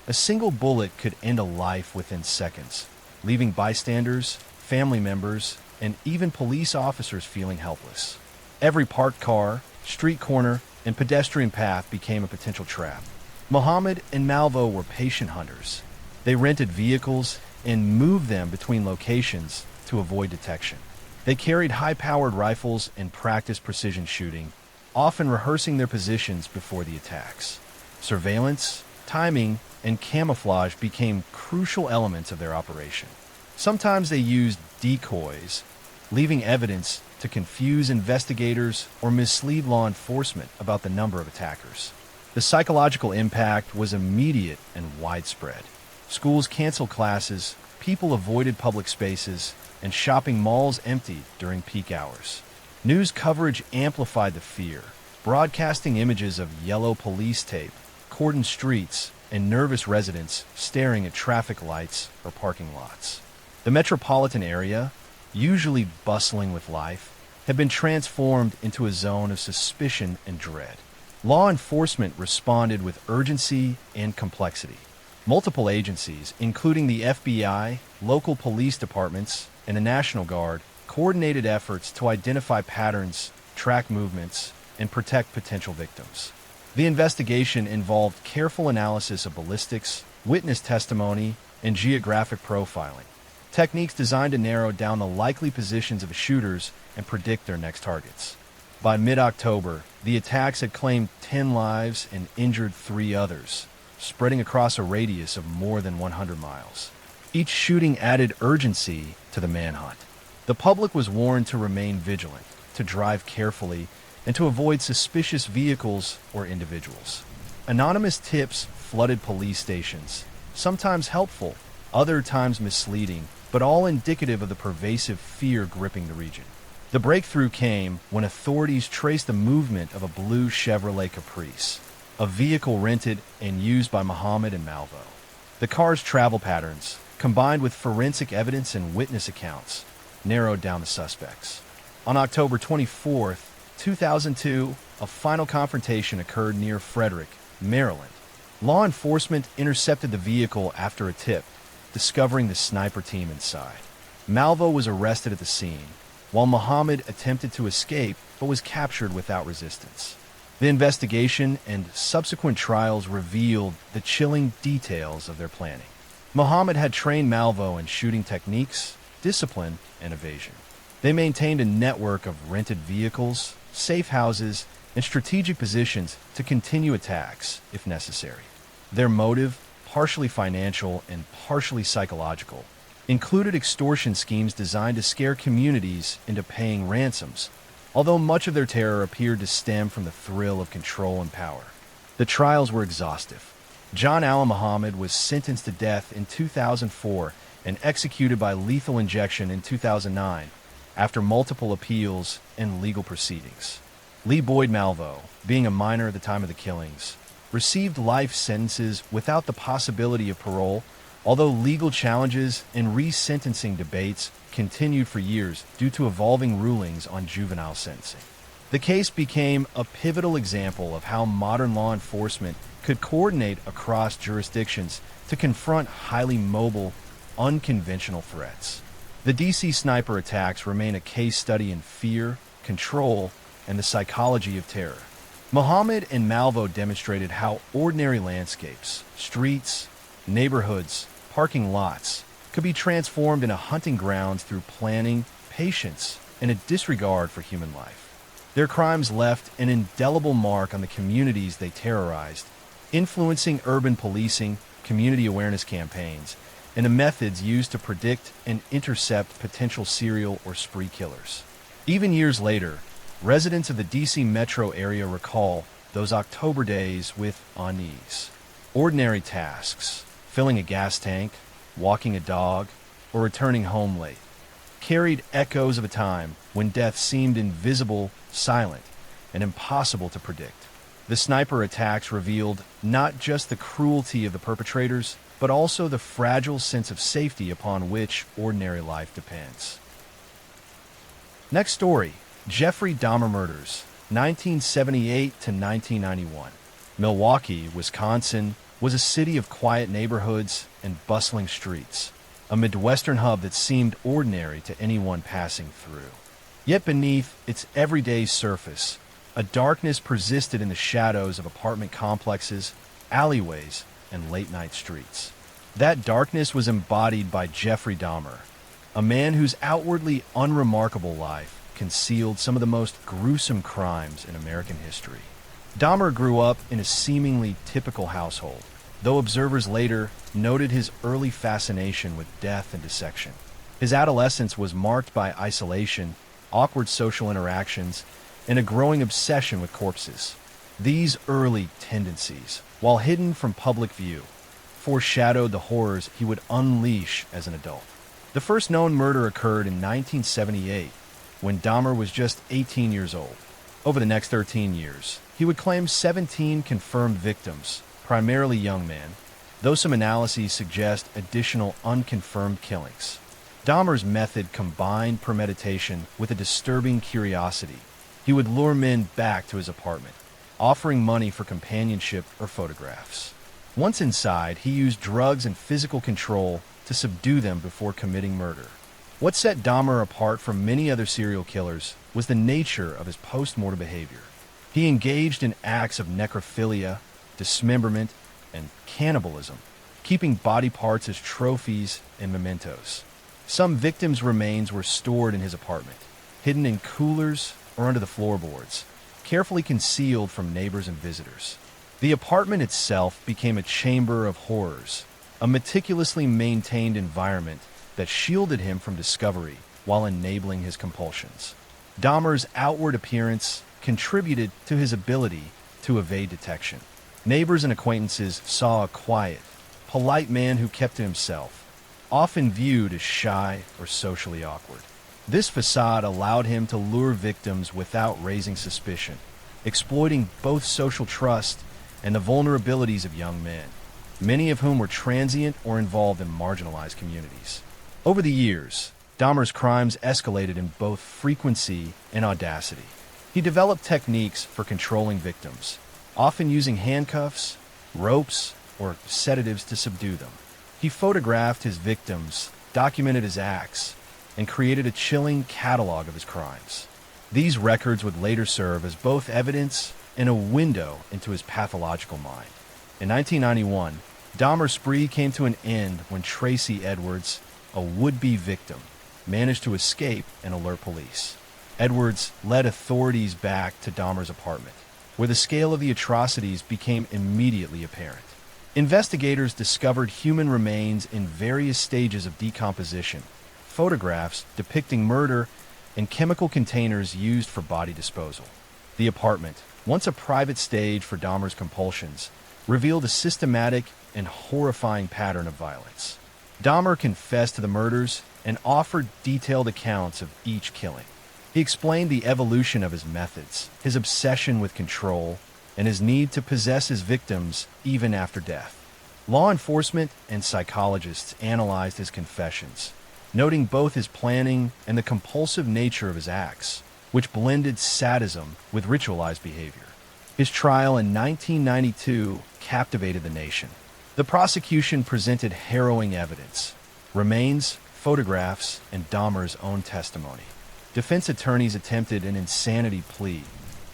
A single bullet could end a life within seconds, leaving bystanders, family members, and even police officers feeling helpless. Every parked car, street corner, and pedestrian path became a potential trap. Mohammed and Malvo were patient hunters. They rented vehicles and moved them between locations to avoid detection. They carried high-powered rifles and practiced precision shooting, often rehearsing their positions before the attacks. Surveillance, timing, and camouflage became crucial elements of their operation. Sometimes they used decoys, leaving evidence to confuse investigators or mislead law enforcement about the number of attackers. The psychological impact was immediate and widespread. Schools canceled classes, people avoided public spaces, and shopping malls emptied during peak hours. News coverage amplified the fear, broadcasting images of yellow police tape, cordoned streets, and nervous residents staring at traffic lights or parking lots. The metropolitan area, usually bustling with life, had been transformed into a zone of suspicion and dread. Law enforcement responded with urgency and complexity. Multiple agencies, including the FBI, local police departments, and the National Guard, coordinated efforts to identify patterns, track movements, and protect potential victims. The investigation involved careful analysis of ballistics, witness testimony, and geographic profiling, techniques designed to narrow down the likely positions of shooters and predict their next targets. By mid-October, the attacks had claimed 10 lives and injured 3 others, spreading across a radius of more than 100 miles. Each shooting added urgency to the manhunt. The public was warned to remain vigilant, to drive carefully, and to avoid suspicious vehicles or individuals. Anonymous tips flooded police stations, sometimes helpful, other times misleading, but all indicative of the pervasive fear gripping the region. The breakthrough came when authorities traced the movement of a blue Chevrolet Caprice, a vehicle rented and used by Mohammed and Malvo. The car's travel patterns, combined with forensic evidence and witness accounts, narrowed down the suspects. On October 24, 2002, a final confrontation occurred near Frederick, Maryland. Law enforcement intercepted the vehicle after a tip, discovering the sniper team inside. Malvo was arrested at the scene, while Mohammed attempted to escape but was captured without resistance. The investigation and subsequent trials revealed the chilling details of their planning. Mohammed had trained Malvo in shooting techniques, discipline, and evasion. They maintained a network of rented vehicles, safe houses, and strategic positions to continue attacks if necessary. Their motive, partially financial and partially psychological, included extortion schemes designed to scare communities into paying ransoms, although much of their terror appeared to stem from the thrill of control and power. The trials were exhaustive. John Allen Muhammad was sentenced to death in 2004 and executed by lethal injection in 2009 after multiple appeals and legal proceedings. Lee Boyd Malvo, being a minor at the time of the killings, received life sentences without the possibility of parole, although legal challenges and resentencing debates continued for years due to evolving rulings on juvenile sentencing. The case became a pivotal example of how modern law enforcement could coordinate across jurisdictions to confront highly mobile, unconventional threats. The DC sniper attacks remain a case study in fear, control, and the psychology of terror. Mohammed and Malvo demonstrated how ordinary landscapes, streets, neighborhoods, parking lots could be transformed into hunting grounds through planning, patience, and a disregard for human life. Their crimes left an indelible mark on the communities they terrorized, influencing urban policing, community awareness campaigns, and the methods used to predict and intercept potential serial or spree killers. Even years later, residents of the DC metro area recall those October days with unease. Ordinary tasks, filling a gas tank, walking a dog, or returning home late, carried echoes of a time when death seemed invisible, silent, and impossible to predict. The sniper attacks revealed not just the cruelty of the perpetrators, but also the fragile sense of safety upon which ordinary life depends. Next story, Jeffrey Dahmer murders, 1978 to 1991. Milwaukee, Wisconsin, was a city of quiet neighborhoods and bustling streets, a Midwestern hub that seemed ordinary to anyone passing through. Yet beneath its everyday surface, a darkness persisted in the shadows of apartment complexes, alleyways, and late-night streets. That darkness was embodied by Jeffrey Dahmer, a man whose outwardly unremarkable life concealed some of the most gruesome crimes in American history. Dahmer grew up in a seemingly typical household, though observers later noted his early fascination with death and dissection. His adolescence was marked by isolation, awkward social interactions, and a growing obsession with corpses. These early tendencies, while hidden from public view, foreshadowed the horrors he would unleash as an adult. The first known murder occurred in 1978, when Dahmer was just 18 years old. Over the next 13 years, he would claim 17 confirmed victims, primarily young men, though some analyses suggest additional unconfirmed killings. Dahmer's method combined premeditation with a disturbing curiosity. He would lure men back to his apartment, offering money for companionship or photographs. Once inside, he used drugs and physical control to subdue them before committing murder. What set Dahmer apart from many other serial killers was the nature of his post-mortem behavior. He engaged in acts of necrophilia, dismemberment, and cannibalism, keeping body parts as trophies and mementos. Some victims' remains were stored in his apartment, hidden in coolers or under the floorboards, carefully concealed from neighbors and visitors. The apartment itself became a chamber of horrors, a meticulously maintained environment that shielded him from discovery while enabling his compulsions. Dahmer's outward appearance contributed to his ability to evade detection. Neighbors and acquaintances saw a quiet, polite man who kept to himself, often viewed as shy or socially awkward. This facade allowed him to lure victims without raising suspicion, exploiting both social trust and the vulnerabilities of young men, many of whom were transient or involved in marginalized communities. Over the years, Dahmer's crimes escalated in both frequency and audacity. He developed techniques for controlling victims, often using handcuffs, ropes, or sedatives to subdue them. He photographed his victims, documented his acts, and created a chilling catalog of his crimes. These records would later serve as both evidence and a window into his pathological mind. In 1991, Dahmer's spree came to an end when Tracy Edwards, a would-be victim, managed to escape and alert police. Edwards led authorities back to Dahmer's apartment, where the scale of the atrocities became immediately apparent. Investigators discovered human remains in various stages of decomposition, photographs depicting murder, and chemical containers used for body disposal. The apartment, once a private stage for Dahmer's compulsions, revealed a systematic and horrifying pattern of violence. Dahmer confessed to the murders and offered detailed accounts of each killing. He explained the evolution of his methods, his obsession with control, and his need to possess his victims even after death. Law enforcement and psychologists analyzed his confessions, noting both his planning and the compulsive nature of his acts. which blended sadism with ritualized behavior. His trial in 1992 captivated the nation. The prosecution presented harrowing evidence: remains, photographs, and Dahmer's own testimony. Defense attorneys attempted an insanity plea,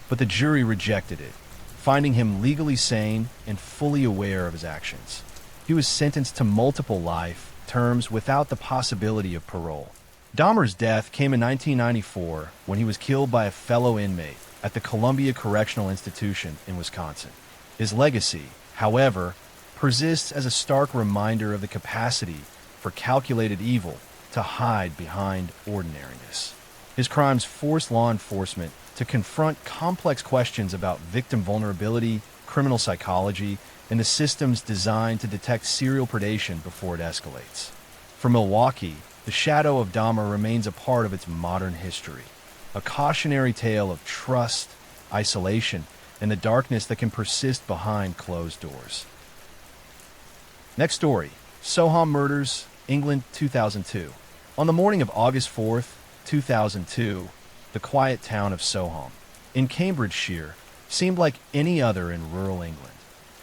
but the jury rejected it, finding him legally sane and fully aware of his actions. He was sentenced to multiple life terms without the possibility of parole. Dahmer's death came in 1994 when he was killed by a fellow inmate at the Columbia Correctional Institution in Wisconsin. His legacy, however, persists as a stark reminder of the capacity for calculated evil to hide behind ordinariness. His crimes forced law enforcement to confront complex questions about victim vulnerability, criminal psychology, and the systems designed to detect serial predation before it escalates. For Milwaukee, the shadow of Dahmer remains a part of its modern history, a cautionary tale of trust, isolation, and the darkness that can persist behind closed doors. Next story: Soham murders, England, 2002. On the morning of August 4th, 2002, the quiet town of Soham, in Cambridgeshire, seemed like any other in rural England.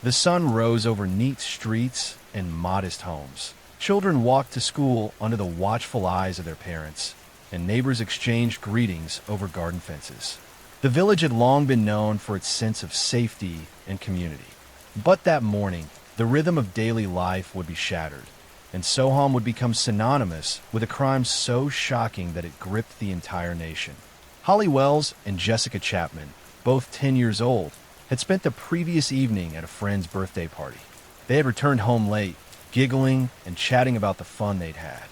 The sun rose over neat streets and modest homes. Children walked to school under the watchful eyes of their parents, and neighbors exchanged greetings over garden fences. The village had long been known for its sense of safety and community. But that morning, the rhythm of daily life would be shattered, and Soham would become synonymous with a crime so shocking that it gripped the entire nation. Holly Wells and Jessica Chapman, both 10 years old, had spent the previous evening at a friend's birthday party. They had returned home late, giggling and chatting about the fun they'd had.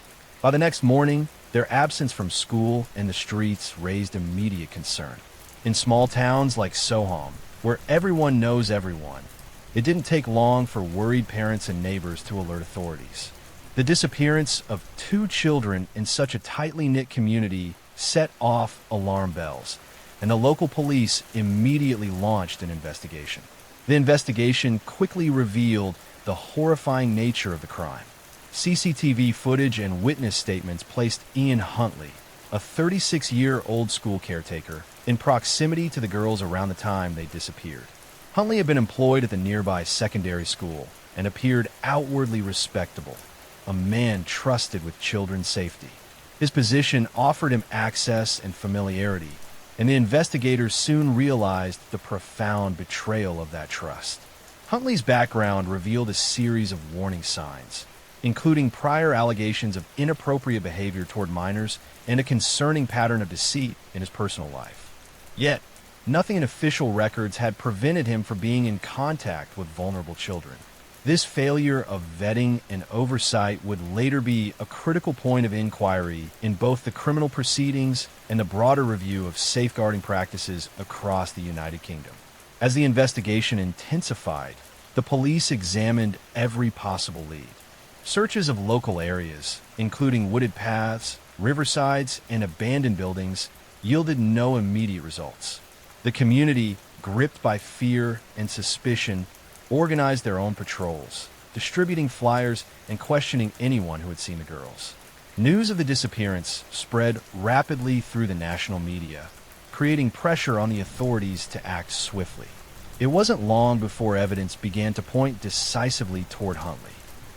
By the next morning, their absence from school and the streets raised immediate concern. In small towns like Soham, where everyone knows everyone, it didn't take long for worried parents and neighbors to alert authorities. The disappearance of 2 children in such a tightly knit community set off alarm bells, and the local police immediately launched an investigation. The investigation quickly revealed the horrifying nature of the crime. CCTV footage and witness statements placed Ian Huntley, a 36-year-old school caretaker, in proximity to the girls around the time they disappeared. Huntley had been employed at the nearby secondary school and appeared outwardly respectable, a man trusted with children's safety. His position offered him access and familiarity, and the investigators soon realized the profound betrayal of that trust. Huntley's background revealed a series of warning signs, including prior allegations of inappropriate behavior toward minors and a concerning pattern of deceit in his personal life. Yet, nothing in official records had prevented him from being in contact with vulnerable children. This failure of vetting and oversight would later be a critical point of inquiry in both the criminal proceedings and the broader review of safeguarding practices across the United Kingdom. As the investigation intensified, the police examined every possible lead. Searches of local areas, including wooded paths, riversides, and abandoned buildings, yielded no immediate results. The community, gripped by fear and suspicion, organized their own patrols, distributing flyers and questioning anyone who had seen the girls. News of the disappearance spread rapidly through the national media, creating pressure on the authorities to act swiftly. It wasn't long before evidence began to point decisively toward Huntley.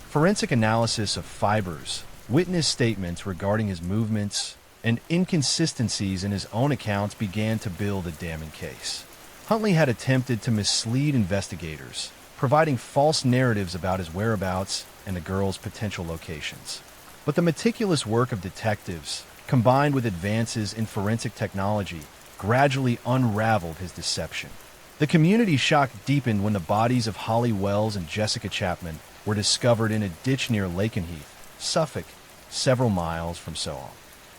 Forensic analysis of fibers, witness statements regarding his movements, and inconsistencies in his own accounts began to build a damning case. Huntley had attempted to mislead investigators, providing false narratives about his whereabouts and the girls' potential locations. But the meticulous work of detectives, combined with advances in forensic technology, gradually unraveled his deception. The community shock deepened when the bodies of Holly Wells and Jessica Chapman were discovered in a ditch near Lakenheath, Suffolk, several miles from Soham.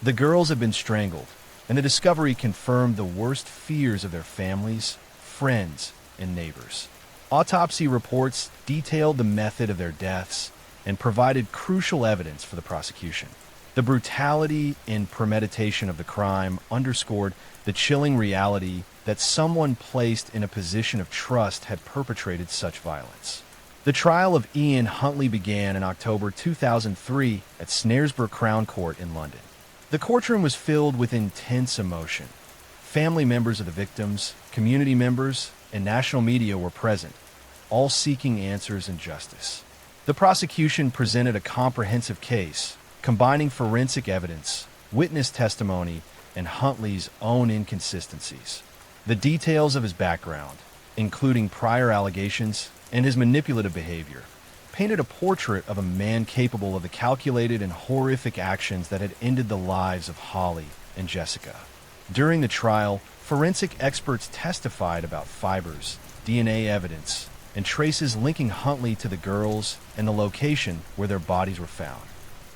The girls had been strangled, and the discovery confirmed the worst fears of their families, friends, and neighbors. Autopsy reports detailed the method of their deaths and provided crucial evidence for the prosecution. The brutality and premeditation of the crime underscored the chilling reality that someone placed in a position of trust had perpetrated such violence. The trial of Ian Huntley began in October 2003 at Snaresborough Crown Court in London. The courtroom was filled with intense emotion. Family members of the victims, community members, and national media were present, all seeking answers and justice. The prosecution presented a comprehensive case, combining forensic evidence, witness testimony, and Huntley's own inconsistencies. The details of his background, including prior allegations and his manipulative behavior, painted a portrait of a man capable of the calculated and horrific actions that had ended the lives of Holly and Jessica. During the trial, forensic experts testified about fibers, DNA evidence, and traces linking Huntley to the girls and the location where their bodies were found.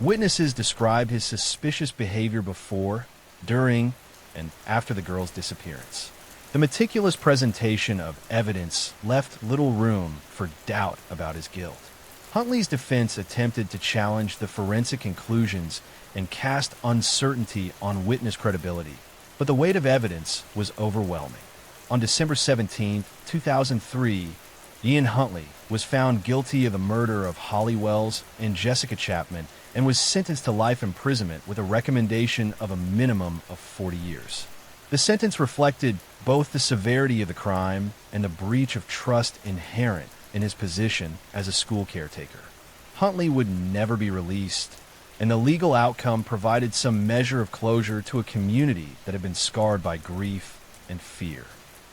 Witnesses described his suspicious behavior before, during, and after the girls' disappearance. The meticulous presentation of evidence left little room for doubt about his guilt. Huntley's defense attempted to challenge the forensic conclusions and cast uncertainty on witness credibility, but the weight of evidence was overwhelming. On December 17, 2003, Ian Huntley was found guilty of the murder of Holly Wells and Jessica Chapman and was sentenced to life imprisonment with a recommendation of a minimum of 40 years. The sentence reflected both the severity of the crime and the breach of trust inherent in his position as a school caretaker. Huntley would never be released, and the legal outcome provided some measure of closure to a community that had been scarred by grief and fear.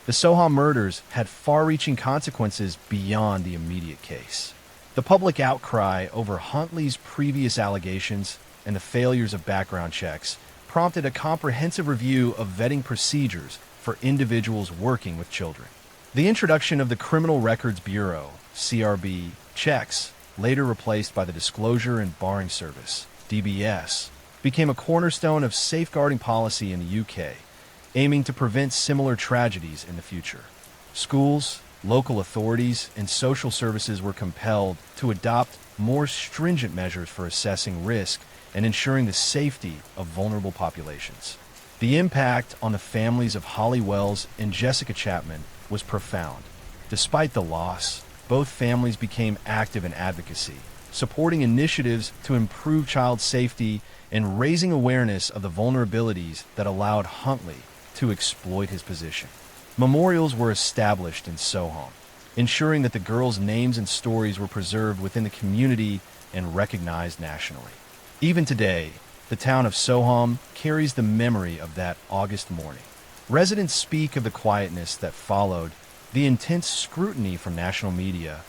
The Soham murders had far-reaching consequences beyond the immediate case. The public outcry over Huntley's previous allegations and the failures of background checks prompted a comprehensive review of vetting procedures for individuals working with children. The introduction of the Criminal Records Bureau, CRB, checks, later replaced by the Disclosure and Barring Service, DBS, became a cornerstone of safeguarding policy in the UK, aiming to prevent similar tragedies in the future. Schools, local authorities, and social services were compelled to adopt more stringent measures for assessing risk and ensuring the safety of vulnerable populations. The impact on the families of Holly Wells and Jessica Chapman was profound. Despite the loss, both families became active in advocacy, supporting initiatives to improve child safety and raising awareness of the vulnerabilities that allowed Huntley to exploit his position. Memorials were established in Soham, ensuring that the girls' names and stories were preserved within the community and recognized nationally. Even today, the town of Soham carries the memory of that August morning. Residents speak of the quietness that followed, the intense scrutiny from national media,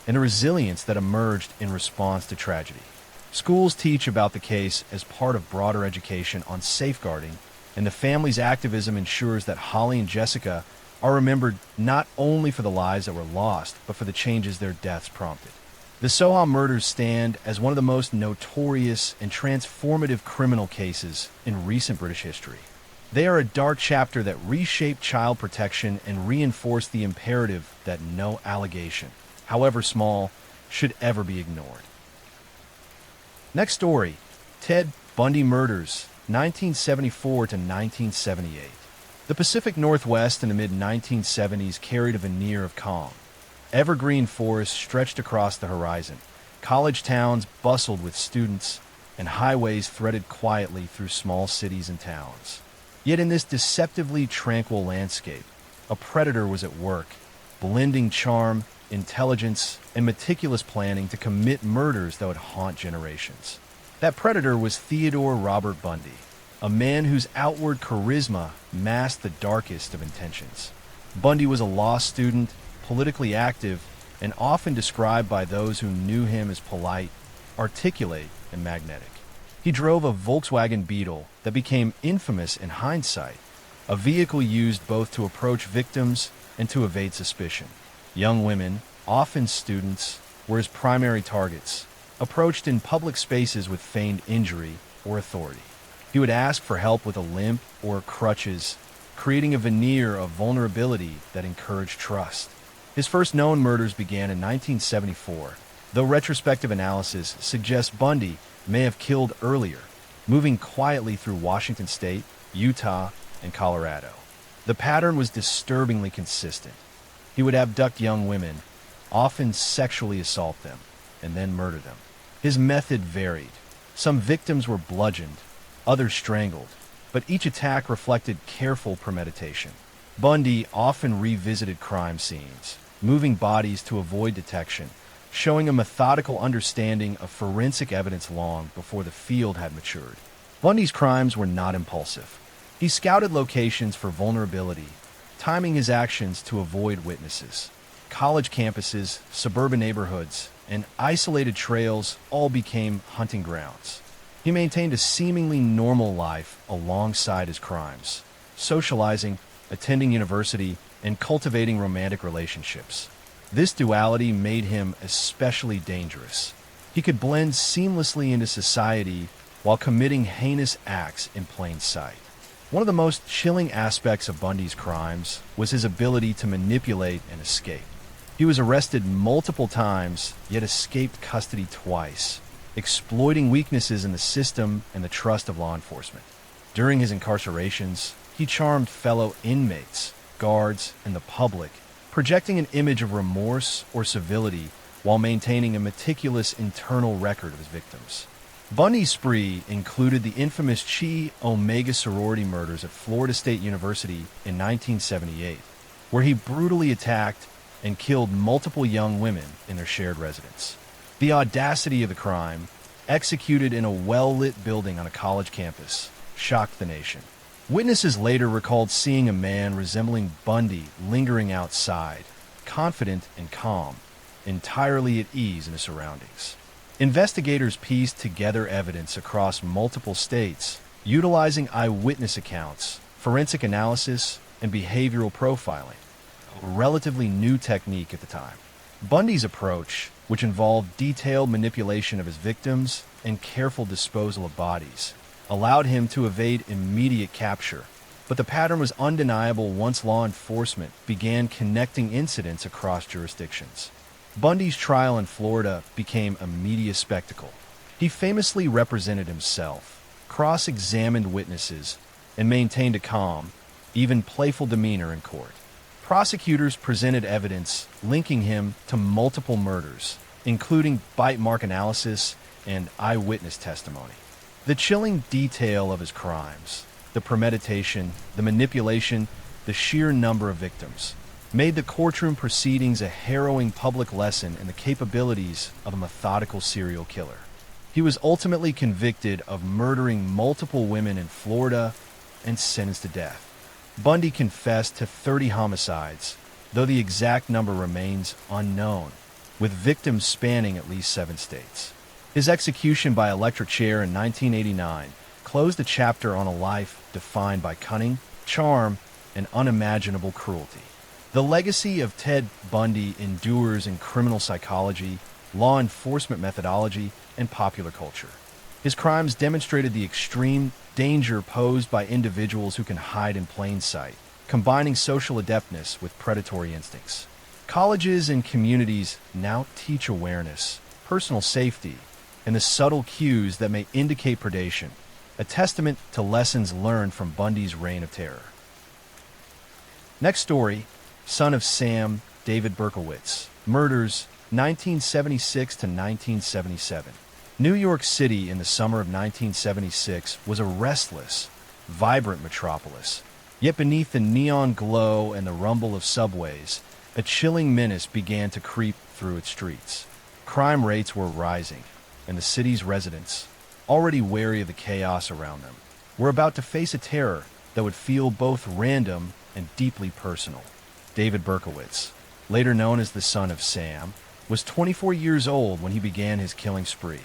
and a resilience that emerged in response to tragedy. Schools teach about the case as part of broader education on safeguarding, and the family's activism ensures that Holly and Jessica are remembered not only for the lives that were lost, but for the changes their deaths prompted. The Soham murders stand as one of the most notorious and transformative criminal cases in recent British history. They are a dark chapter that reshaped child protection and reinforced the imperative that no allegation, however small, should ever be ignored. Next story, Ted Bundy murders, 1974 to 1978. The Pacific Northwest in the mid-1970s carried a veneer of calm. Evergreen forests stretched across the horizon, college towns bustled with students, and highways threaded quietly through small cities and towns. Yet in this deceptively tranquil landscape, a predator was at work, blending charm, intelligence, and meticulous planning to commit murders that would haunt generations. That predator was Theodore Robert Bundy, a man whose outward charisma masked the darkest of intentions. Bundy was a law student, politically active, and often described by those who knew him as polite, articulate, and magnetic. He drove a Volkswagen Beetle that became infamous in hindsight, a vehicle used both to approach victims and to evade suspicion. Young women, often students, were his primary targets, approached in public spaces with feigned injury or authority. He would ask for help with a limp or crutches, creating a veneer of vulnerability that encouraged trust. His first known murders began in 1974, though retrospective analysis suggests Bundy may have killed earlier, moving quietly through Washington State, Utah, and Colorado. The pattern was disturbingly consistent. He would abduct young women, often sexually assault them, and then murder them. His method varied. Some victims were bludgeoned, others strangled, but each attack reflected careful premeditation. Bundy often revisited crime scenes, moving bodies to avoid detection, showing a methodical understanding of forensic evidence long before the field had matured. Bundy's crimes were not impulsive. He scouted locations for vulnerability, timing his actions to avoid witnesses. College campuses, suburban neighborhoods, and isolated trails all became hunting grounds. He maintained a seemingly normal life alongside his crimes, socializing, attending university, and cultivating romantic relationships. This duality made him especially dangerous. He could blend seamlessly into society while committing heinous acts in plain sight. One of the most chilling aspects of Bundy's crimes was his ability to manipulate and escape. He was arrested multiple times, yet escaped custody twice, exploiting weaknesses in the system and the trust of law enforcement. During his incarcerations, he charmed fellow inmates, guards, and the public, projecting an image of remorse or civility while maintaining a meticulous internal record of his victims. Bundy's spree included the infamous Chi Omega sorority murders at Florida State University in 1978, where he brutally attacked and killed multiple young women in their shared residence. The audacity of the crime, executed in a well-lit building on a college campus, shocked the nation. Witnesses later recalled seeing a man resembling Bundy lingering outside, confident and calm, entirely at ease in his surroundings. Investigators pieced together evidence across multiple states, utilizing eyewitness accounts, forensic analysis, and behavioral profiling, a relatively new technique at the time. Bundy's approach, which involved detailed manipulation of his victims and careful disposal of bodies, allowed him to evade immediate capture. But the pattern was undeniable once law enforcement began connecting incidents across jurisdictions. Bundy's trial in Florida became a media spectacle. He famously represented himself, cross-examined witnesses, and maintained a calm, even playful demeanor in court. Prosecutors presented evidence linking him to multiple murders, including bite mark analysis and eyewitness testimony. The chilling detail of his crimes, the premeditation, the manipulation, the sheer number of victims, made the courtroom proceedings a harrowing public lesson in the capabilities of a methodical serial killer. He was ultimately convicted of murdering multiple women in Florida and sentenced to death. Bundy confessed to 30 homicides, though the exact number remains unknown, with victims spanning at least 7 states. His execution by electric chair in 1989 closed a chapter on a life defined by cunning, charm, and unimaginable cruelty. The legacy of Ted Bundy endures in criminal psychology, law enforcement methodology, and popular culture. His crimes demonstrated the extreme danger posed by individuals who can hide in plain sight, combining social adeptness with predatory instincts. Colleges and communities now teach awareness, personal safety, and the subtle cues that may indicate predation, a testament to lessons learned from Bundy's reign of terror. Next story, son of Sam, David Berkowitz, murders 1976 to 1977. New York City in the summer of 1976 was a restless, vibrant metropolis. Yet beneath the neon glow and the rumble of subways, a chilling menace began to creep through its streets. Crime rates were rising, and the city's residents, already wary of the chaos around them, were about to face a terror that would feel both random and deeply personal. David Berkowitz, later known as the son of Sam, was 24 years old when he began his killing spree.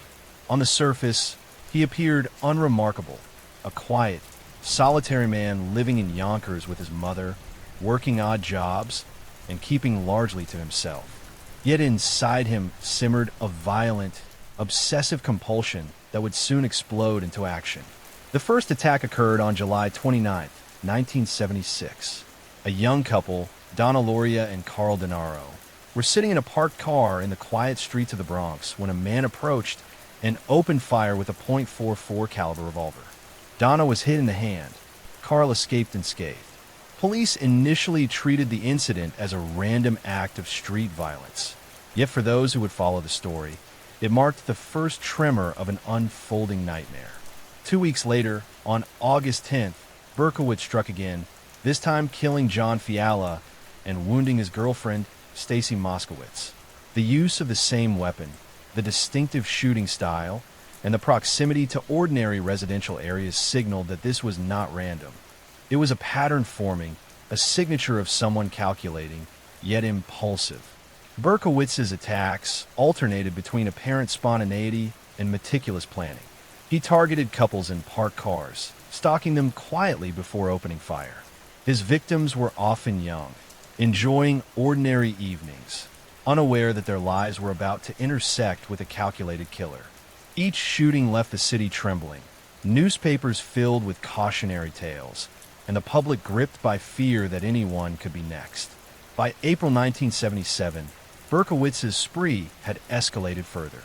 On the surface, he appeared unremarkable, a quiet, solitary man living in Yonkers with his mother, working odd jobs, and keeping largely to himself. Yet inside him simmered a violent, obsessive compulsion that would soon explode into action. The first attack occurred on July 29, 1976. A young couple, Donna Loria and Carl Denaro, were sitting in a parked car in the quiet streets of the Bronx when a man approached and opened fire with a .44 caliber revolver. Donna was hit in the hand. Carl escaped unscathed. Police initially treated the incident as a random act of street violence. Yet for those who would follow the story, it marked the first tremor of an unfolding nightmare. 2 weeks later, on August 10th, Berkowitz struck again, this time killing John Fiala and wounding his girlfriend, Stacy Moskowitz. The use of the same weapon, the distinctive shooting style, and the proximity to ordinary residential areas signaled that this was not random. It was a pattern forming, a signature of someone calculating, yet impulsive. Berkowitz's attacks alternated between apparent spontaneity and meticulous planning. He targeted couples in parked cars, stalking them quietly before opening fire. His victims were often young, enjoying ordinary evenings, unaware that their lives were about to intersect with a calculated killer. Each shooting left the city trembling, newspapers filled with cautionary tales, and the public gripped by fear that anyone could be next. By April 1977, Berkowitz's spree had escalated further.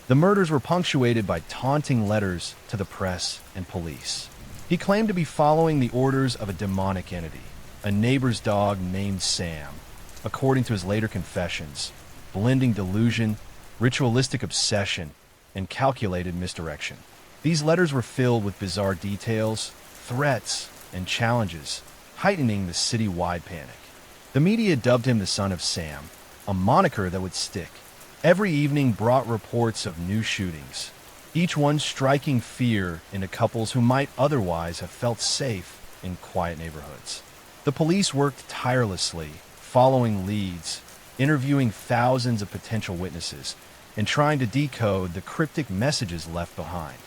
The murders were punctuated by taunting letters to the press and police. He claimed to be following the orders of a demonic entity, a neighbor's dog named Sam, according to his later confessions, blending delusion, ritualistic obsession, and calculated misdirection. These letters were filled with bizarre details, threats, and challenges, heightening the city-wide panic. The media dubbed him the Son of Sam, a moniker that would stick. Every evening brought reports of new shootings, each one striking fear into couples who might otherwise have felt safe in quiet neighborhoods. The police worked tirelessly, following leads, interviewing thousands of potential witnesses, and trying to decode the cryptic messages left behind.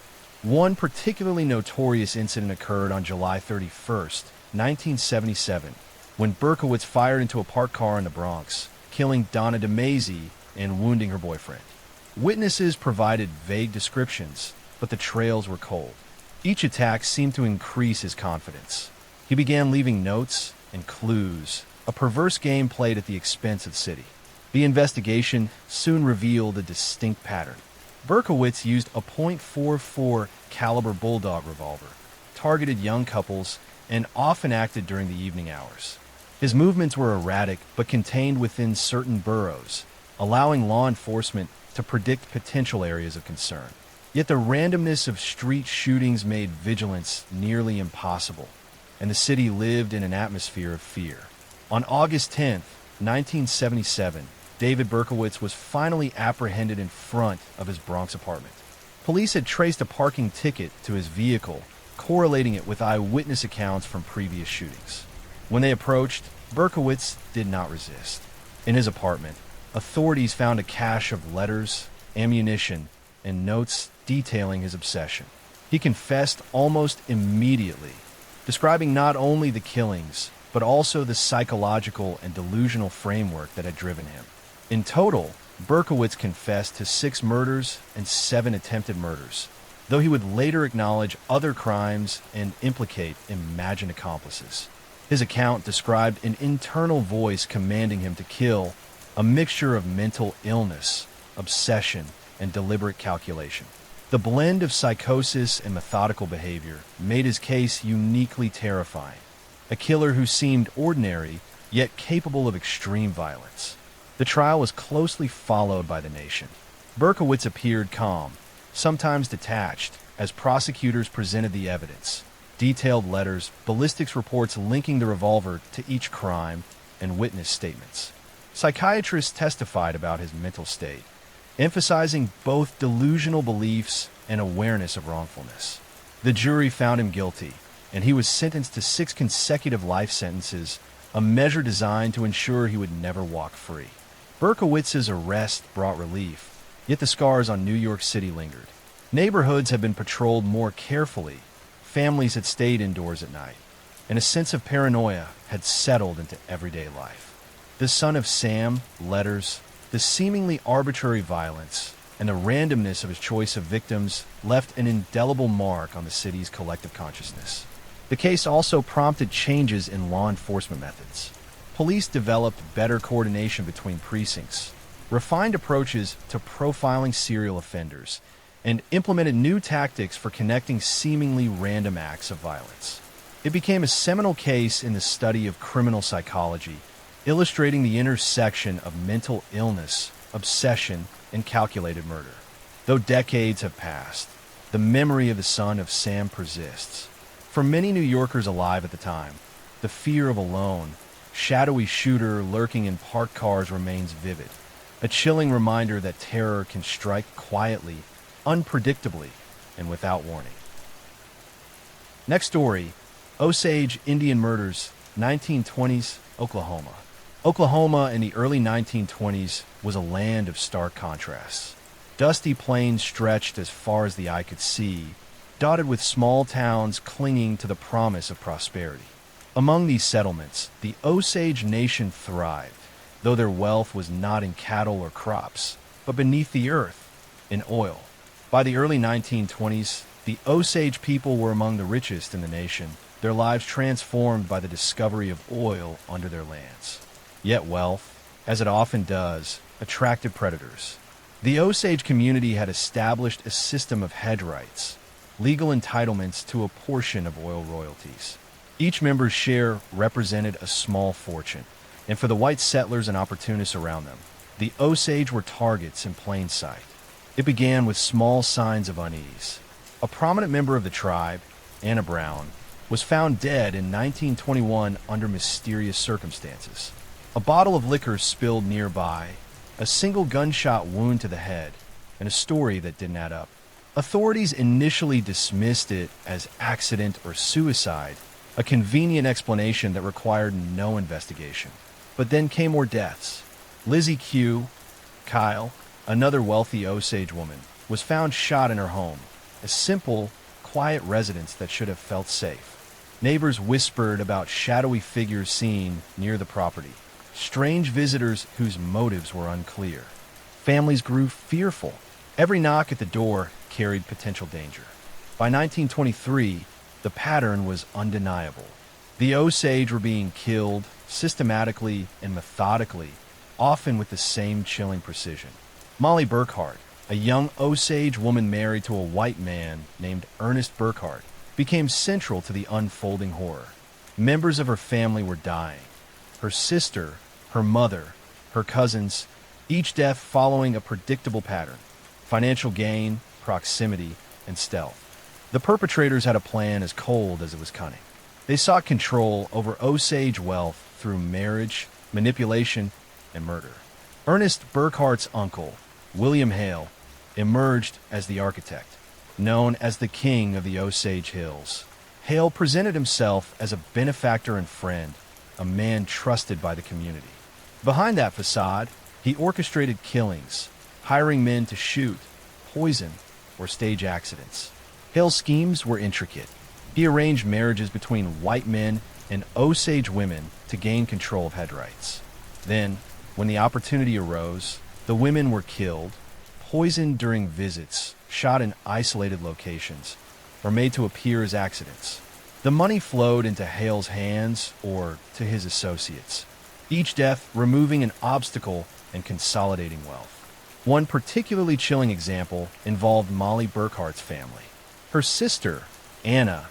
One particularly notorious incident occurred on July 31st, 1977, when Berkowitz fired into a parked car in the Bronx, killing Donna DeMazy and wounding her boyfriend. Witnesses provided vague descriptions, but the trails were cold. Each attack seemed to increase his confidence. He began leaving notes and clues, a perverse game played at the expense of the city. The investigation soon revealed a distinct pattern. Berkowitz used a .44 caliber bulldog revolver, targeted young couples, and often acted during the evening hours. His movements were erratic but contained within certain boroughs, allowing law enforcement to predict potential areas of concern. Yet the randomness of street shootings made vigilance nearly impossible, and the city lived in an atmosphere of fear. On August 10, 1977, David Berkowitz was finally apprehended in front of his Bronx apartment. Police had traced a parking ticket to his vehicle, correlating it with eyewitness accounts from previous shootings. When they approached, Berkowitz did not resist. In his apartment, authorities found a cache of letters, ammunition, and notes detailing his obsession. He confessed almost immediately, describing not only the killings, but also the psychological and delusional framework that had driven him. In total, Berkowitz confessed to 6 murders and 7 attempted murders, though he would later acknowledge other crimes and implicate imagined accomplices. His account described an internal voice commanding him to kill, a mixture of mental illness, obsession, and deliberate calculation. The blend of psychosis and methodical behavior made his case uniquely terrifying. A killer who seemed ordinary, yet capable of extreme violence. The trial was closely followed by the nation. Berkowitz appeared calm, sometimes detached, as prosecutors presented the evidence. Detailed letters, ballistics reports linking the revolver to each crime, and witness statements. Psychiatrists testified about his mental state, emphasizing both delusional beliefs and awareness of wrongfulness. The jury found him guilty, and he was sentenced to 6 consecutive life sentences, a measure designed to ensure he would never walk free. Berkowitz's arrest brought relief, yet the scars on New York City lingered. Neighborhoods had been patrolled more carefully, families had stayed indoors at night, and a sense of paranoia had settled into everyday life. The Son of Sam, letters, the seemingly arbitrary violence, and the randomness of his choice of victims left an indelible mark on the city's collective consciousness. The case also prompted changes in law enforcement methods. Police developed better coordination between precincts, refined approaches to profiling serial offenders, and implemented new tactics for connecting seemingly random acts of violence. It became a seminal case in the study of criminal psychology, illustrating the intersection of mental illness, obsession, and calculated murder. Though decades have passed, the memory of the son of Sam persists. For many New Yorkers alive at the time, the fear of a lone, shadowy shooter lurking in parked cars remains vivid, a chilling reminder that terror can strike quietly, unpredictably, and without warning. Next story, Osage Indian murders, 1920s, Oklahoma. Oklahoma in the early 1920s was a land of stark contrasts. Dusty plains stretched as far as the eye could see, dotted with small towns clinging to the promise of prosperity. Among these settlements, the Osage Nation thrived, though their wealth was not in cattle or crops, but beneath the earth, in oil. By the early 1920s, the Osage people were among the richest in the nation, their lives transformed by the discovery of oil under their lands. Yet wealth, as it often does, attracted predators. The Osage community had established a system of head rights, legal entitlements to a portion of oil royalties. Each member's share represented a small fortune, and for the white settlers and opportunists around them, the Osage were targets in plain sight. It began with small signs of unease. A prominent member of the tribe, Anna Brown, was found dead in 1921 under mysterious circumstances. A bottle of liquor spilled nearby, a single gunshot wound to the head, and a story that didn't add up. Authorities initially dismissed it as accident or suicide, a convenient explanation that required no investigation. But then came more deaths. Lizzie Q. Kyle, another wealthy Osage woman, was found shot in her home, a simple, quiet residence that should have felt safe. Neighbors whispered about shadowy figures seen near the property, strange visitors whose motives were unclear. Families grew fearful. Every knock at the door carried potential danger. By 1923, the pattern was undeniable. The Osage were being killed systematically and methodically, often with the same chilling precision. Molly Burkhart, a young Osage woman married to a white man named Ernest Burkhart, became central to the unfolding horror. Members of her family were dying. Her sister, her mother, her cousins, each death following a predictable pattern: financial gain, proximity, and stealth. The perpetrators had a plan as cold as it was cunning. They sought control over Osage wealth through marriage, manipulation, and murder. Ernest Burkhart's uncle, William Hale, emerged as the architect, known as the King of the Osage Hills. Hale presented himself as a benefactor and friend, a man trusted by the community. Behind that facade, he orchestrated killings, hiring men to shoot, poison, or stage accidents. Hale's schemes were intricate. He arranged marriages between white men and Osage women to gain control of head rights. Then, when the opportunity arose, the women were killed, poisoned during visits, shot in isolated locations, or made to appear as accidents. The money flowed into Hale's hands or to his associates, each death removing an obstacle and consolidating wealth. One particularly chilling example involved Molly Burkhart's family. Her sister, Anna,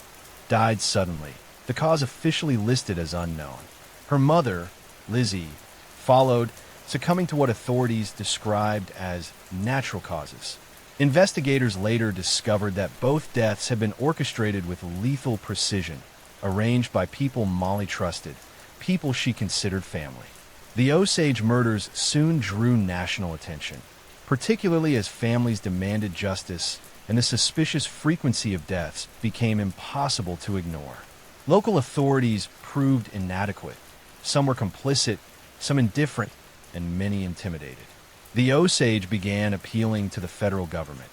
died suddenly, the cause officially listed as unknown. Her mother, Lizzie, followed, succumbing to what authorities described as natural causes. Investigators later discovered that both deaths had been orchestrated with lethal precision, arranged by people Molly trusted, people she considered family. The Osage murders soon drew national attention, particularly as families demanded justice and the suspicious frequency of deaths became impossible to ignore. Local authorities proved inadequate. Some were complicit, some indifferent, and many intimidated. The Osage began appealing to the federal government,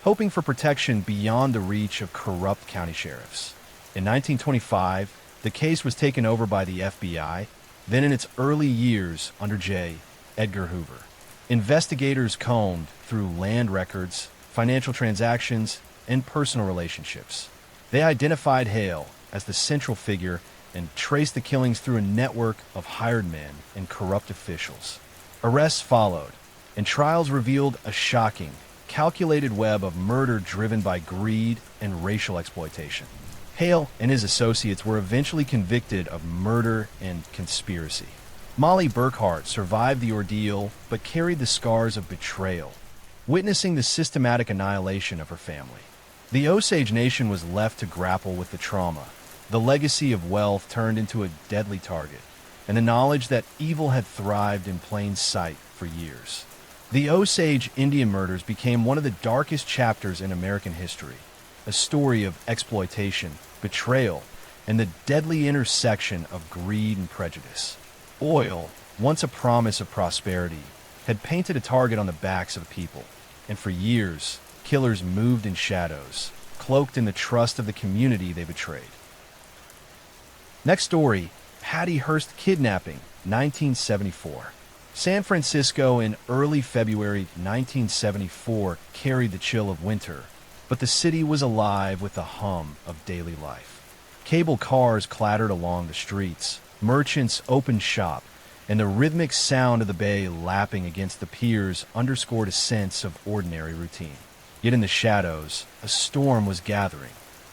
hoping for protection beyond the reach of corrupt county sheriffs. In 1925, the case was taken over by the FBI, then in its early years under J. Edgar Hoover. Investigators combed through land records, financial transactions, and personal relationships. They identified Hale as the central figure and traced the killings through a network of hired men and corrupt officials. Arrests followed, and trials revealed a shocking, calculated web of murder driven by greed and racial exploitation. Hale and his associates were eventually convicted of murder and conspiracy. Molly Burkhart survived the ordeal but carried the scars of betrayal, witnessing the systematic annihilation of her family. The Osage Nation was left to grapple with the trauma, the legacy of wealth turned into a deadly target, and the knowledge that evil had thrived in plain sight for years. The Osage Indian murders became one of the darkest chapters in American history, a story of exploitation, betrayal, and the deadly intersection of greed and prejudice. Oil, once a promise of prosperity, had painted a target on the backs of the people, and for years, killers moved in shadows, cloaked in the trust of the community they betrayed. Next story, Patty Hearst kidnapping, 1974. San Francisco in early February 1974 carried the chill of winter, but the city was alive with the hum of daily life. Cable cars clattered along the streets, merchants opened shop, and the rhythmic sound of the bay lapping against the piers underscored a sense of ordinary routine. Yet in the shadows, a storm was gathering,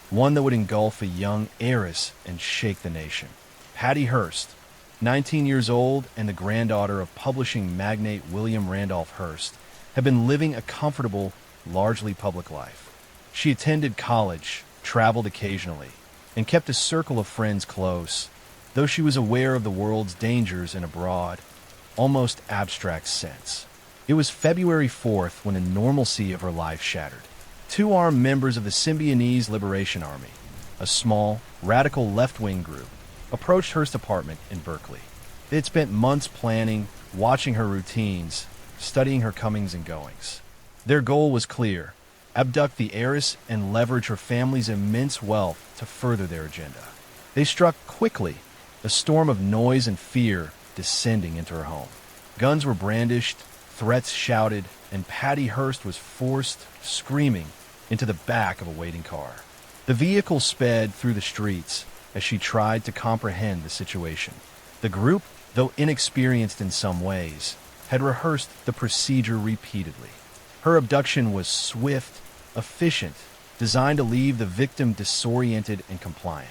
one that would engulf a young heiress and shake the nation. Patty Hearst, 19 years old and the granddaughter of publishing magnate William Randolph Hearst, had been living a comfortable, largely public life. She attended college, traveled occasionally, and kept a circle of friends close, though she was aware of the world's dangers in a broad, almost abstract sense. It was February 4th when the normalcy of her life shattered. Two armed members of the Symbionese Liberation Army, a small, radical left-wing group, approached Hearst's apartment in Berkeley. They had spent months planning, watching her routines, studying her comings and goings. Their goal was clear: abduct the heiress and leverage her family's immense wealth to further their agenda. They struck quickly, a storm of noise and fear descending into her home. Guns were brandished, threats shouted, and Patty Hearst was forced, screaming, into the back of a waiting car. The vehicle sped through the streets as she tried to comprehend the situation. The group, though inexperienced in some ways, had rehearsed the procedure repeatedly. Her abduction was swift, efficient, designed to leave the victim disoriented and compliant.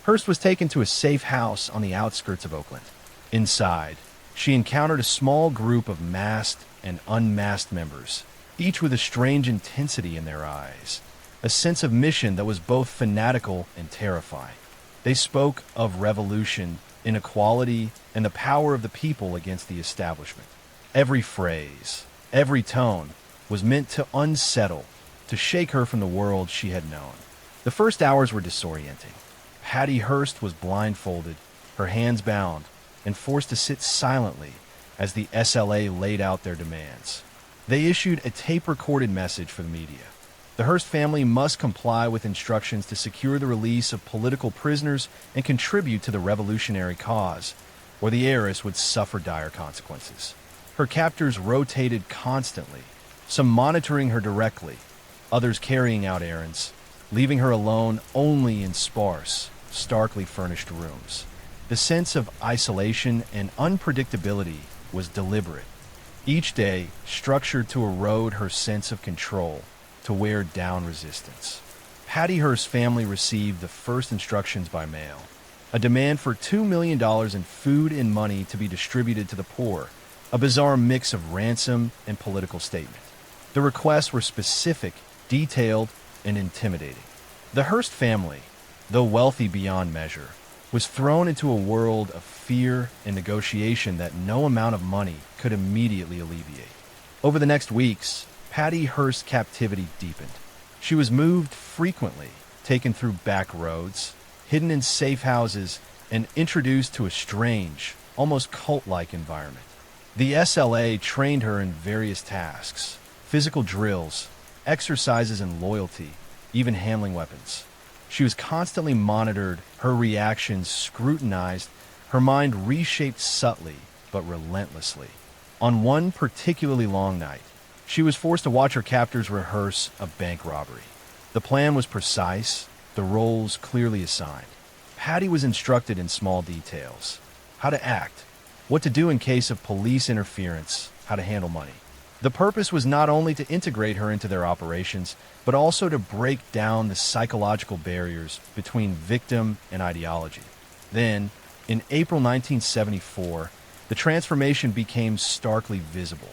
Hearst was taken to a safe house on the outskirts of Oakland. Inside, she encountered a small group of masked and unmasked members, each with a strange intensity in their eyes, a sense of mission that was both fanatical and terrifying. They spoke of revolution, inequality, and the power of the people against the establishment. Every phrase, every tone, was meant to unsettle, to shake her from the world she had known. The first hours were disorienting. Patty Hearst was blindfolded, her hands bound, and forced to sit silently as the SLA laid out their demands. They issued a tape-recorded message for the media. The Hearst family must comply with instructions to secure the release of political prisoners and contribute to the revolutionary cause, or the heiress would suffer dire consequences. Her captors rotated constantly, some monitoring her directly, others carrying out errands, leaving her alone only in sparse, starkly furnished rooms. The sense of isolation and unpredictability was deliberate, each day structured to erode her sense of control, to wear down resistance. Patty Hearst's family received the first instructions by mail, a demand for $2 million in food and money to be distributed to the poor, a bizarre mix of ransom and political statement. The requests were specific, detailed, and intimidating. The Hearst family, though wealthy beyond measure, was thrown into a world of fear and negotiation that no amount of money could immediately alleviate. Over the next weeks, Patty Hearst's captivity deepened. She was moved frequently, taken through back roads, hidden in safe houses, and introduced to a strange, almost cult-like environment. The SLA trained her in various tasks: physical drills, exercises in loyalty, even handling weapons. She was constantly monitored, her reactions scrutinized, her mind reshaped subtly but relentlessly. On one particularly long night, she was forced to watch her captors rehearse a bank robbery. The plan was precise, the roles clearly assigned. Patty was instructed in small details: how to act, what to do in case of police interference, how to handle money. The purpose was not only to integrate her into their operations, but also to break down the psychological barriers between victim and ideology. Then, in April 1974, the transformation became starkly visible.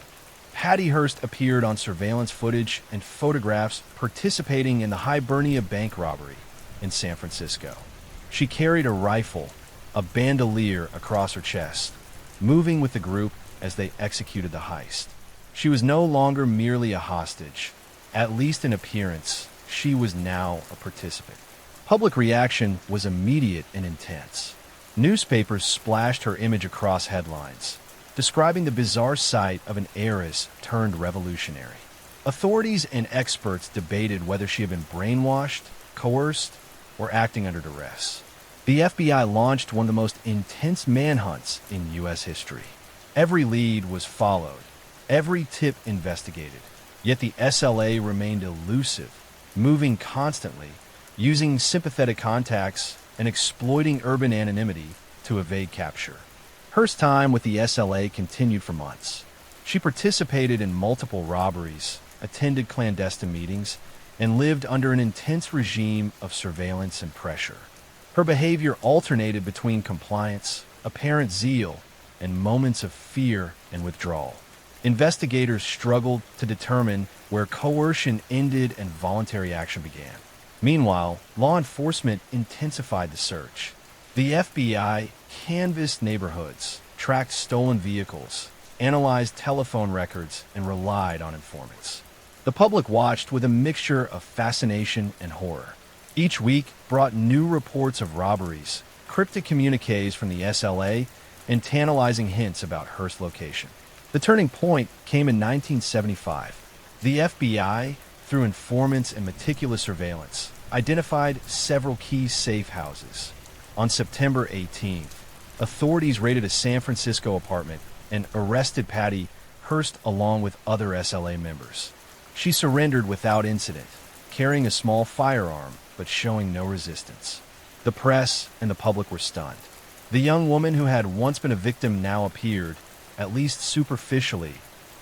Patty Hearst appeared on surveillance footage and photographs participating in the Hibernia bank robbery in San Francisco. She carried a rifle, a bandolier across her chest, moving with the group as they executed the heist. She was no longer merely a hostage. At least in appearance, she was now a participant. Public reaction was immediate and intense. Newspapers splashed her image across headlines, describing the bizarre sight of an heiress turned revolutionary. Authorities and experts debated whether she had been brainwashed, coerced, or acting under duress. The FBI launched one of the most intense manhunts in U.S. history. Every lead was followed, every tip investigated. Yet the SLA remained elusive, moving constantly, using sympathetic contacts and exploiting urban anonymity to evade capture. Hearst's time with the SLA continued for months. She participated in multiple robberies, attended clandestine meetings, and lived under an intense regime of surveillance and pressure. Her behavior alternated between compliance, apparent zeal, and moments of fear and withdrawal. Investigators struggled to determine where coercion ended and voluntary action began. Meanwhile, law enforcement intensified the search. The FBI canvassed neighborhoods, tracked stolen vehicles, analyzed telephone records, and relied on informants. The public watched with a mixture of fascination and horror. Each week brought new reports of robberies, cryptic communiques from the SLA, and tantalizing hints about Hearst's location. The turning point came in 1975. The FBI, through informants and meticulous surveillance, identified several key safe houses. On September 18th, authorities raided a San Francisco apartment and arrested Patty Hearst along with other SLA members. She surrendered without incident, carrying a small firearm but showing no resistance. The press and the public were stunned. The young woman who had once been a victim now appeared, at least superficially,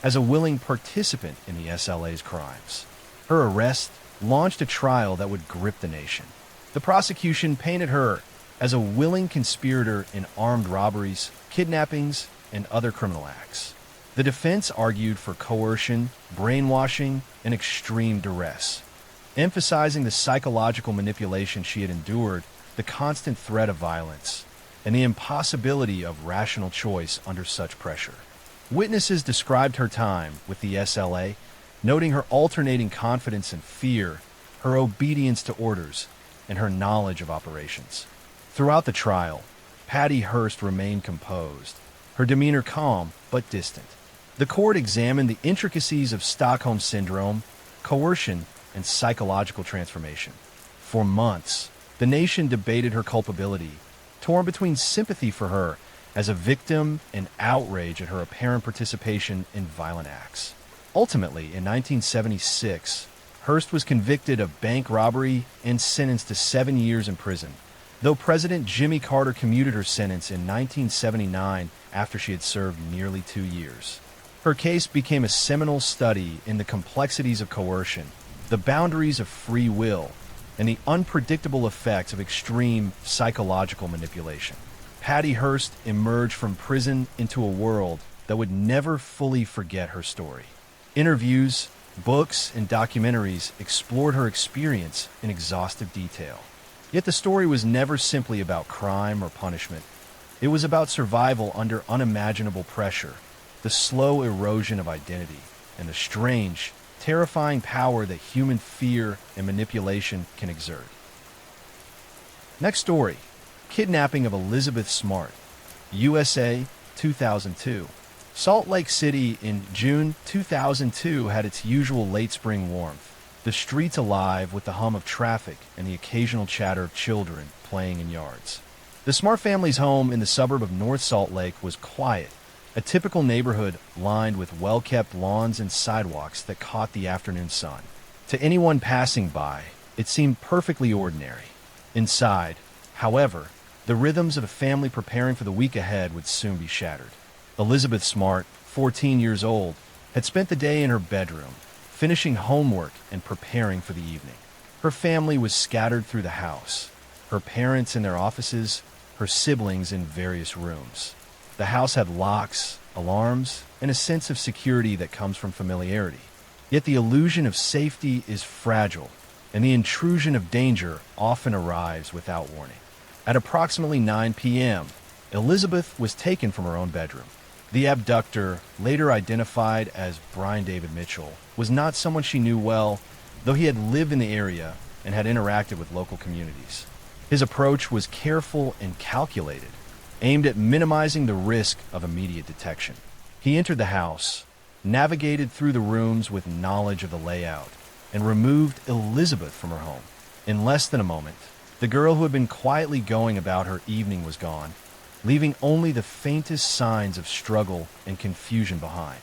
as a willing participant in the SLA's crimes. Her arrest launched a trial that would grip the nation. The prosecution painted her as a willing conspirator in armed robberies, kidnappings, and other criminal acts. The defense argued for coercion, brainwashing, and extreme duress, emphasizing the psychological manipulation she had endured, the constant threat of violence, and the impossibility of rational choice under such pressure. Witnesses described her time with the SLA, noting her alternating confidence and fear, her obedience to orders, and her knowledge of operations. Throughout the trial, Patty Hearst remained composed, her demeanor calm but distant. The court examined the intricacies of Stockholm Syndrome, coercion, and psychological transformation. For months, the nation debated her culpability, torn between sympathy for her as a victim and outrage at her apparent participation in violent acts. Ultimately, in 1976, Hearst was convicted of bank robbery and sentenced to 7 years in prison, though President Jimmy Carter commuted her sentence in 1979 after she had served nearly 2 years. Her case became a seminal study in the complexities of coercion, the boundaries of free will, and the unpredictable effects of extreme psychological manipulation. Patty Hearst emerged from prison into a world that would never fully forget her story. Interviews, books, and documentaries explored her experience in exhaustive detail. Yet the story was never simply about crime or punishment. It was about survival under unimaginable pressure, the slow erosion of identity, and the strange, terrifying power that human fear and manipulation can exert. Next story, kidnapping of Elizabeth Smart, USA, 2002. Salt Lake City in June 2002 had its usual late spring warmth, the streets alive with the hum of traffic and the occasional chatter of children playing in yards. The Smart family's home in the suburb of North Salt Lake was quiet, a typical neighborhood lined with well-kept lawns and sidewalks that caught the afternoon sun. To anyone passing by, it seemed perfectly ordinary. Inside, however, the rhythms of a family preparing for the week ahead would soon be shattered. Elizabeth Smart, 14 years old, had spent the day in her bedroom, finishing homework and preparing for the evening. Her family was scattered through the house, her parents in their offices, her siblings in various rooms. The house had locks, alarms, and a sense of security that comes from familiarity. Yet the illusion of safety is fragile, and the intrusion of danger often arrives without warning. At approximately 9 p.m., Elizabeth was taken from her own bedroom. The abductor, later identified as Brian David Mitchell, was not someone she knew well, though he had lived in the area and had interacted with local communities. His approach was careful and calculated, aimed at minimizing the risk of immediate detection. He entered the house, navigated through the rooms with knowledge of the layout, and removed Elizabeth from her home. In less than a moment, the girl who had been quietly going about her evening was gone, leaving only the faintest signs of struggle and confusion behind.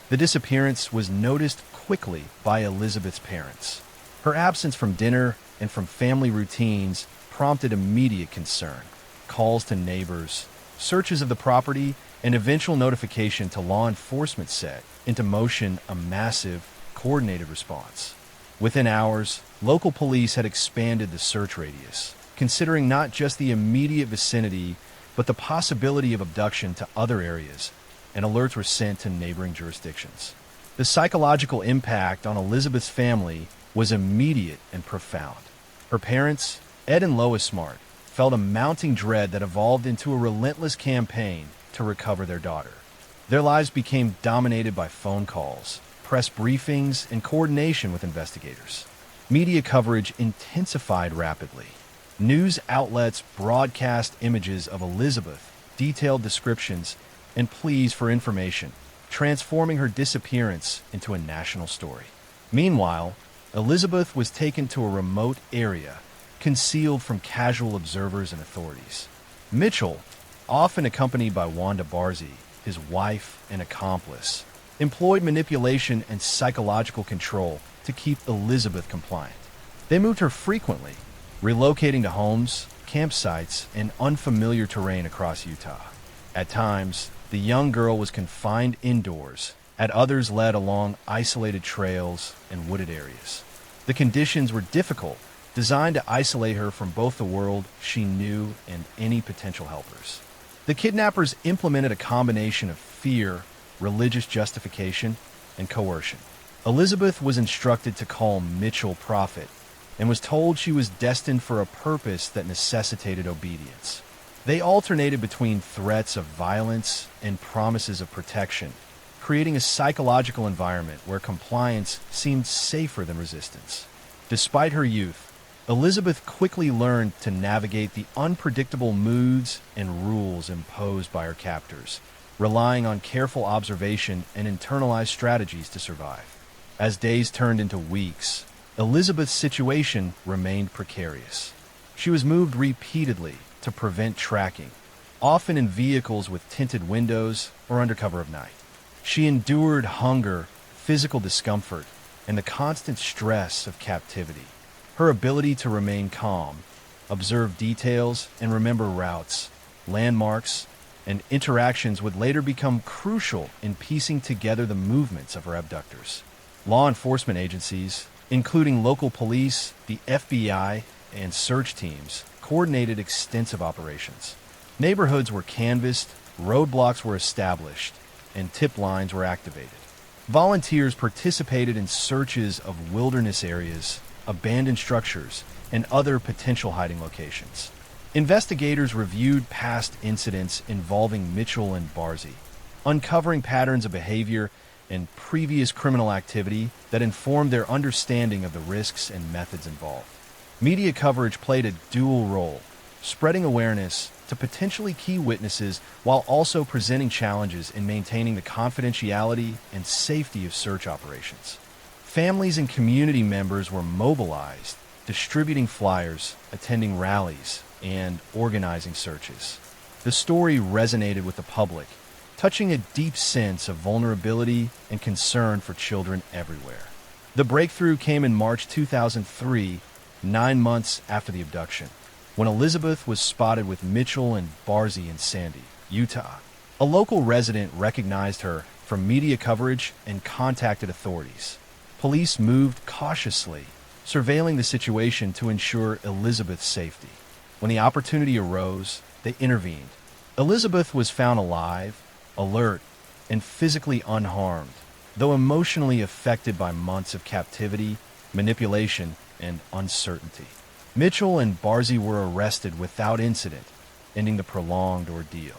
The disappearance was noticed quickly by Elizabeth's parents. Her absence from dinner and from family routines prompted immediate concern. Calls to neighbors, searches of the property, and eventual notification to law enforcement set into motion a massive, coordinated response. Within hours, local police had expanded the search radius, considering not just the immediate vicinity, but the possibility of abduction to other areas, and alerts were sent to neighboring jurisdictions. The psychological impact on Elizabeth's family was immediate and profound. Her parents, Ed and Lois Smart, felt a mounting dread that evolved into a relentless campaign to recover their daughter. Their lives became dominated by phone calls, press briefings, and coordination with investigators. Media coverage intensified rapidly. News outlets broadcast images of Elizabeth, detailed descriptions, and pleas for information, transforming her disappearance into a national story. Meanwhile, Elizabeth was taken to a remote area, concealed from casual observers and authorities. Mitchell, often accompanied by Wanda Barzee, his wife and accomplice, employed manipulation and psychological control to keep Elizabeth compliant. They moved her frequently, relocating to homes, campsites, and unfamiliar terrain across Utah. At times, the young girl was confined indoors, at others led along isolated trails and wooded areas. The conditions were difficult, designed to isolate her from both the world she knew and any potential helpers. The kidnappers implemented a combination of fear, religious justification, and coercion. Elizabeth was instructed to call Mitchell prophet and was told she was destined for a purpose that necessitated obedience. They alternated between threats of violence and promises of protection, creating a psychological environment where compliance seemed safer than resistance. Despite her youth, Elizabeth quickly learned to navigate the unpredictable moods and rules imposed by her captors, relying on careful observation and internalized strategies to survive. As days turned into weeks, Elizabeth's situation remained precarious. She was moved repeatedly to prevent tracking, often in vehicles with tinted windows or under cover of night. She endured hunger, physical discomfort, and the constant stress of captivity. Her ability to remain calm, observe details, and remember routes, landmarks, and interactions would later become crucial in piecing together the movements of her abductors. Law enforcement agencies, including local police, the FBI, and search teams, coordinated extensive operations. Neighborhoods were canvassed, roadblocks were established, and tip lines were activated. Volunteers participated in searches of wilderness areas, abandoned structures, and other potential hiding locations. Investigators reviewed past incidents involving Mitchell and Barzee, uncovering patterns of behavior and previous criminal activity that informed their understanding of the risks and methods involved. Media coverage played a dual role, spreading awareness to potentially key witnesses while also presenting challenges in maintaining the confidentiality and safety of search operations. Families and community members were mobilized, distributing flyers, attending rallies, and organizing searches. The story resonated with the public, touching a deep sense of vulnerability and concern for children everywhere. The breakthrough came in March 2003, 9 months after the abduction, when Elizabeth was spotted with Mitchell and Barzee in Sandy, Utah. A local resident recognized her from media coverage and contacted authorities. Police moved cautiously, surveilling the situation to ensure Elizabeth's safety. When the opportunity arose, they intervened. Elizabeth was found alive, alert, and physically unharmed, though emotionally affected by months of captivity, manipulation, and uncertainty. Mitchell and Barzy were arrested without incident, ending the prolonged ordeal.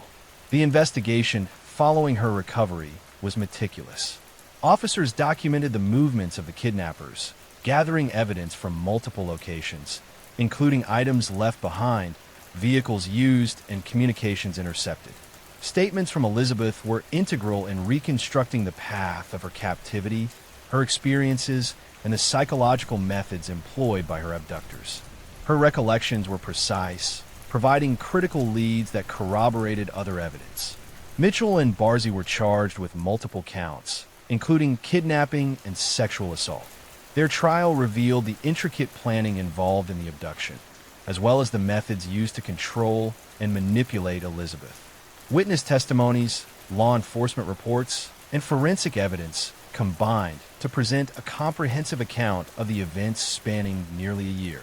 The investigation following her recovery was meticulous. Officers documented the movements of the kidnappers, gathering evidence from multiple locations, including items left behind, vehicles used, and communications intercepted. Statements from Elizabeth were integral in reconstructing the path of her captivity, her experiences, and the psychological methods employed by her abductors. Her recollections were precise, providing critical leads that corroborated other evidence. Mitchell and Barzy were charged with multiple counts, including kidnapping and sexual assault. Their trial revealed the intricate planning involved in the abduction, as well as the methods used to control and manipulate Elizabeth. Witness testimonies, law enforcement reports, and forensic evidence combined to present a comprehensive account of the events spanning nearly a year.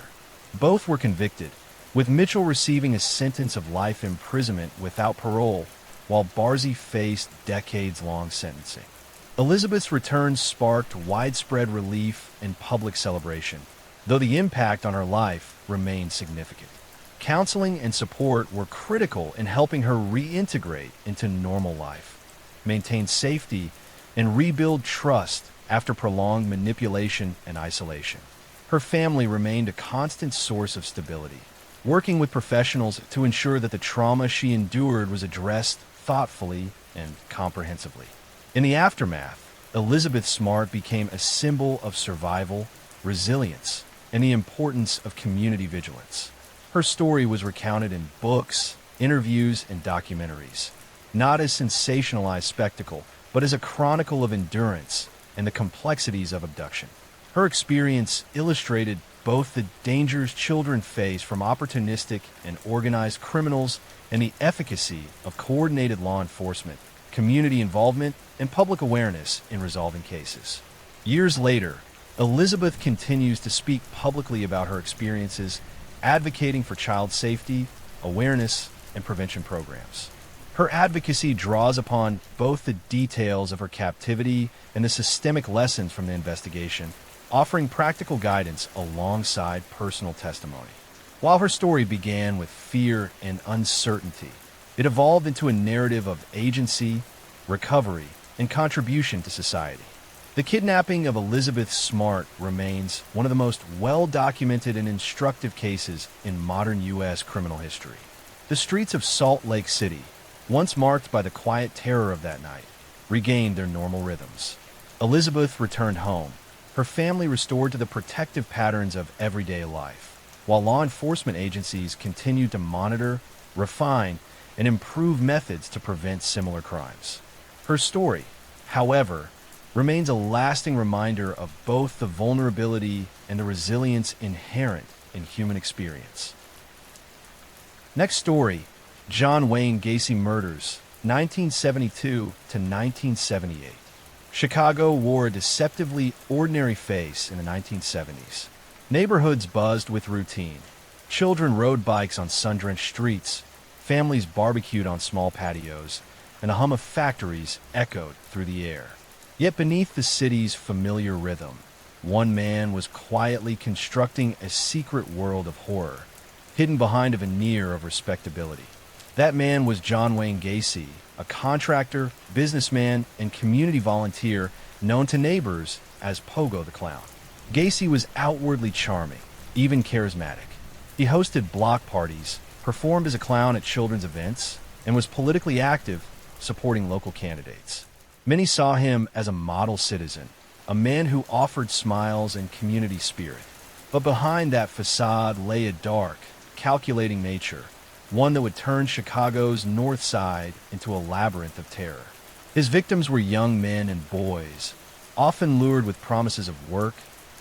Both were convicted, with Mitchell receiving a sentence of life imprisonment without parole, while Barzy faced decades-long sentencing. Elizabeth's return sparked widespread relief and public celebration, though the impact on her life remained significant. Counseling and support were critical in helping her reintegrate into normal life, maintain safety, and rebuild trust after prolonged manipulation and isolation. Her family remained a constant source of stability, working with professionals to ensure that the trauma she endured was addressed thoughtfully and comprehensively. In the aftermath, Elizabeth Smart became a symbol of survival, resilience, and the importance of community vigilance. Her story was recounted in books, interviews, and documentaries, not as sensationalized spectacle, but as a chronicle of endurance and the complexities of abduction. Her experience illustrated both the dangers children face from opportunistic and organized criminals and the efficacy of coordinated law enforcement, community involvement, and public awareness in resolving cases. Years later, Elizabeth continues to speak publicly about her experiences, advocating for child safety, awareness, and prevention programs. Her advocacy draws upon both the details of her captivity and the systemic lessons from the investigation, offering practical guidance alongside personal testimony. While her story began with fear and uncertainty, it evolved into a narrative of agency, recovery, and contribution to society. The kidnapping of Elizabeth Smart remains one of the most well-documented and instructive cases in modern U.S. criminal history. The streets of Salt Lake City, once marked by the quiet terror of that night, regained their normal rhythms. Elizabeth returned home, her family restored to the protective patterns of everyday life, while law enforcement agencies continued to monitor, refine, and improve methods to prevent similar crimes. Her story, however, remains a lasting reminder of both the vulnerability and the resilience inherent in human experience. Next story, John Wayne Gacy murders, 1972 to 1978. Chicago wore a deceptively ordinary face in the 1970s. Neighborhoods buzzed with routine. Children rode bikes on sun-drenched streets, families barbecued on small patios, and a hum of factories echoed through the air. Yet beneath the city's familiar rhythm, one man was quietly constructing a secret world of horror, hidden behind a veneer of respectability. That man was John Wayne Gacy, a contractor, businessman, and community volunteer known to neighbors as Pogo the Clown. Gacy was outwardly charming, even charismatic. He hosted block parties, performed as a clown at children's events, and was politically active, supporting local candidates. Many saw him as a model citizen, a man who offered smiles and community spirit. But behind that facade lay a dark, calculating nature, one that would turn Chicago's North Side into a labyrinth of terror. His victims were young men and boys, often lured with promises of work,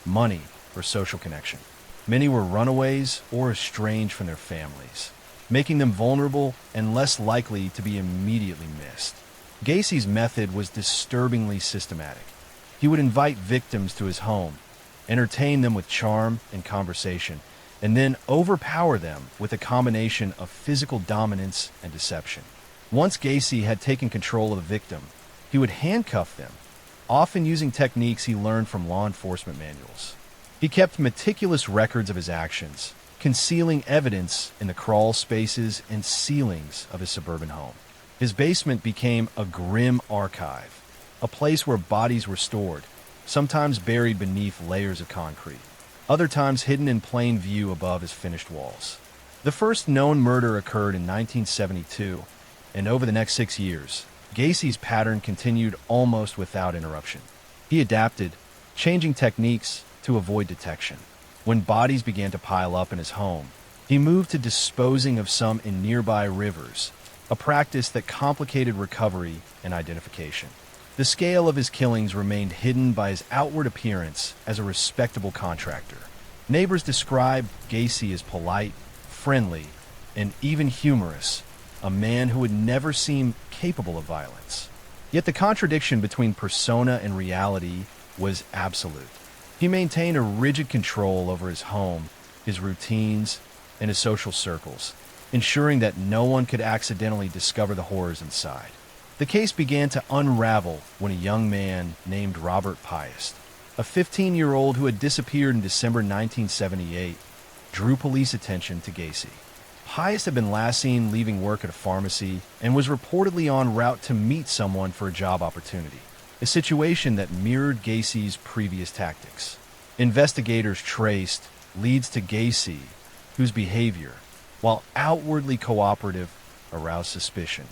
money, or social connection. Many were runaways or estranged from their families, making them vulnerable and less likely to be immediately missed. Gacy's method was disturbingly systematic. He would invite victims to his home, entertain them with charm and conversation, and then overpower them with a combination of physical dominance and deception. Once Gacy had taken control of the victim, He would handcuff them, often using techniques he learned from law enforcement manuals. He kept meticulous records of his actions, concealing evidence in the crawl spaces and ceilings of his suburban home. His basement became a grim archive, a place where bodies were stored, sometimes buried beneath layers of concrete, other times hidden in plain view above his finished walls. The first known murder occurred in 1972, and over the next 6 years, Gacy's pattern continued almost without interruption. He adapted, changing techniques to avoid detection. When bodies began to pile up in his home, he moved to disposing of some in nearby rivers, a practice that complicated recovery and identification. The scale of his killings remained hidden by his outward appearance as a respectable contractor. Neighbors described Gacy as polite, friendly, and even humorous, a man who would never seem capable of violence. Yet the contradiction between persona and reality was absolute. He maintained a rigid control over his home, his routines, and his social circles, ensuring that no one could accidentally discover the horrors inside. The case began to unravel when a young man named Robert Piest, a 15-year-old who had disappeared in December 1978, drew police attention to Gacy. Piest had been last seen leaving work at a pharmacy and was reportedly en route to meet someone for a job opportunity, a situation that mirrored Gacy's previous tactics. Investigators traced leads to Gacy, whose behavior, while outwardly cooperative, aroused suspicion.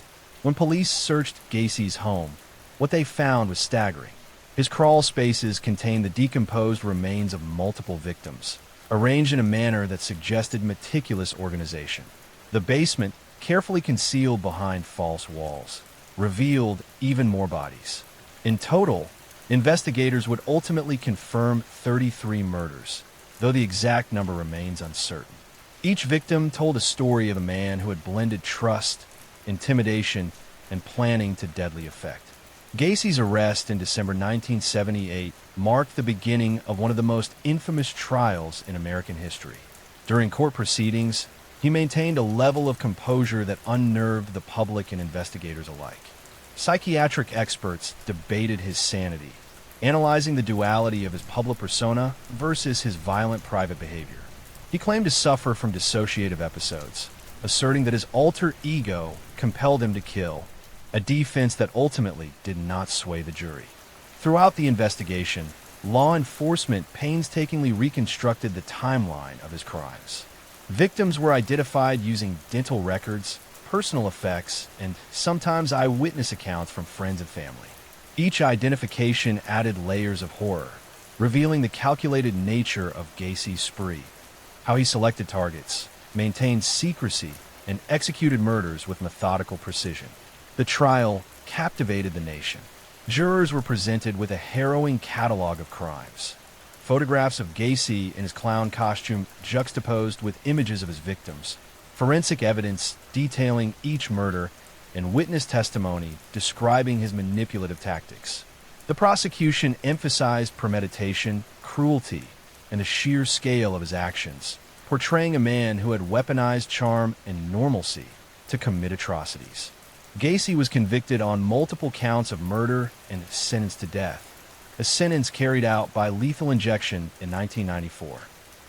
When police searched Gacy's home, what they found was staggering. His crawl spaces contained the decomposed remains of multiple victims, arranged in a manner that suggested meticulous organization. The basement, carefully concealed behind false walls, revealed even more bodies. In total, investigators would ultimately confirm 33 murders, though the exact number remains uncertain. Each victim told a story of a man who had blended trust, intimidation, and planning to deadly effect. Gacy's arrest in December 1978 marked the beginning of one of the most infamous trials in American history. During court proceedings, he maintained a level of composure that unnerved the public and investigators alike. Psychiatric experts debated his sanity, analyzing the duality of his public persona versus his violent private behavior. He claimed to suffer from dissociative episodes, asserting that his alter ego compelled him to kill, a defense that ultimately did not sway the jury. Throughout the investigation, law enforcement painstakingly reconstructed the timeline of his crimes. Victims were identified using dental records, personal effects, and sometimes eyewitness accounts from friends and family. Each identification added layers of horror, revealing the calculated nature of Gacy's spree, how he selected targets, maintained secrecy, and executed murders with methodical precision. The trial captivated the nation. Jurors were presented with a harrowing catalog of crimes. Photographs of Gacy in his clown costume juxtaposed with images of his victims, forensic evidence detailing each murder, and witness testimony describing his manipulative tactics. The prosecution emphasized premeditation, cruelty, and the sheer scale of his actions, portraying a man who had weaponized charm and normalcy to commit atrocities. Gacy was convicted on multiple counts of murder and sentenced to death, a sentence carried out by lethal injection in 1994.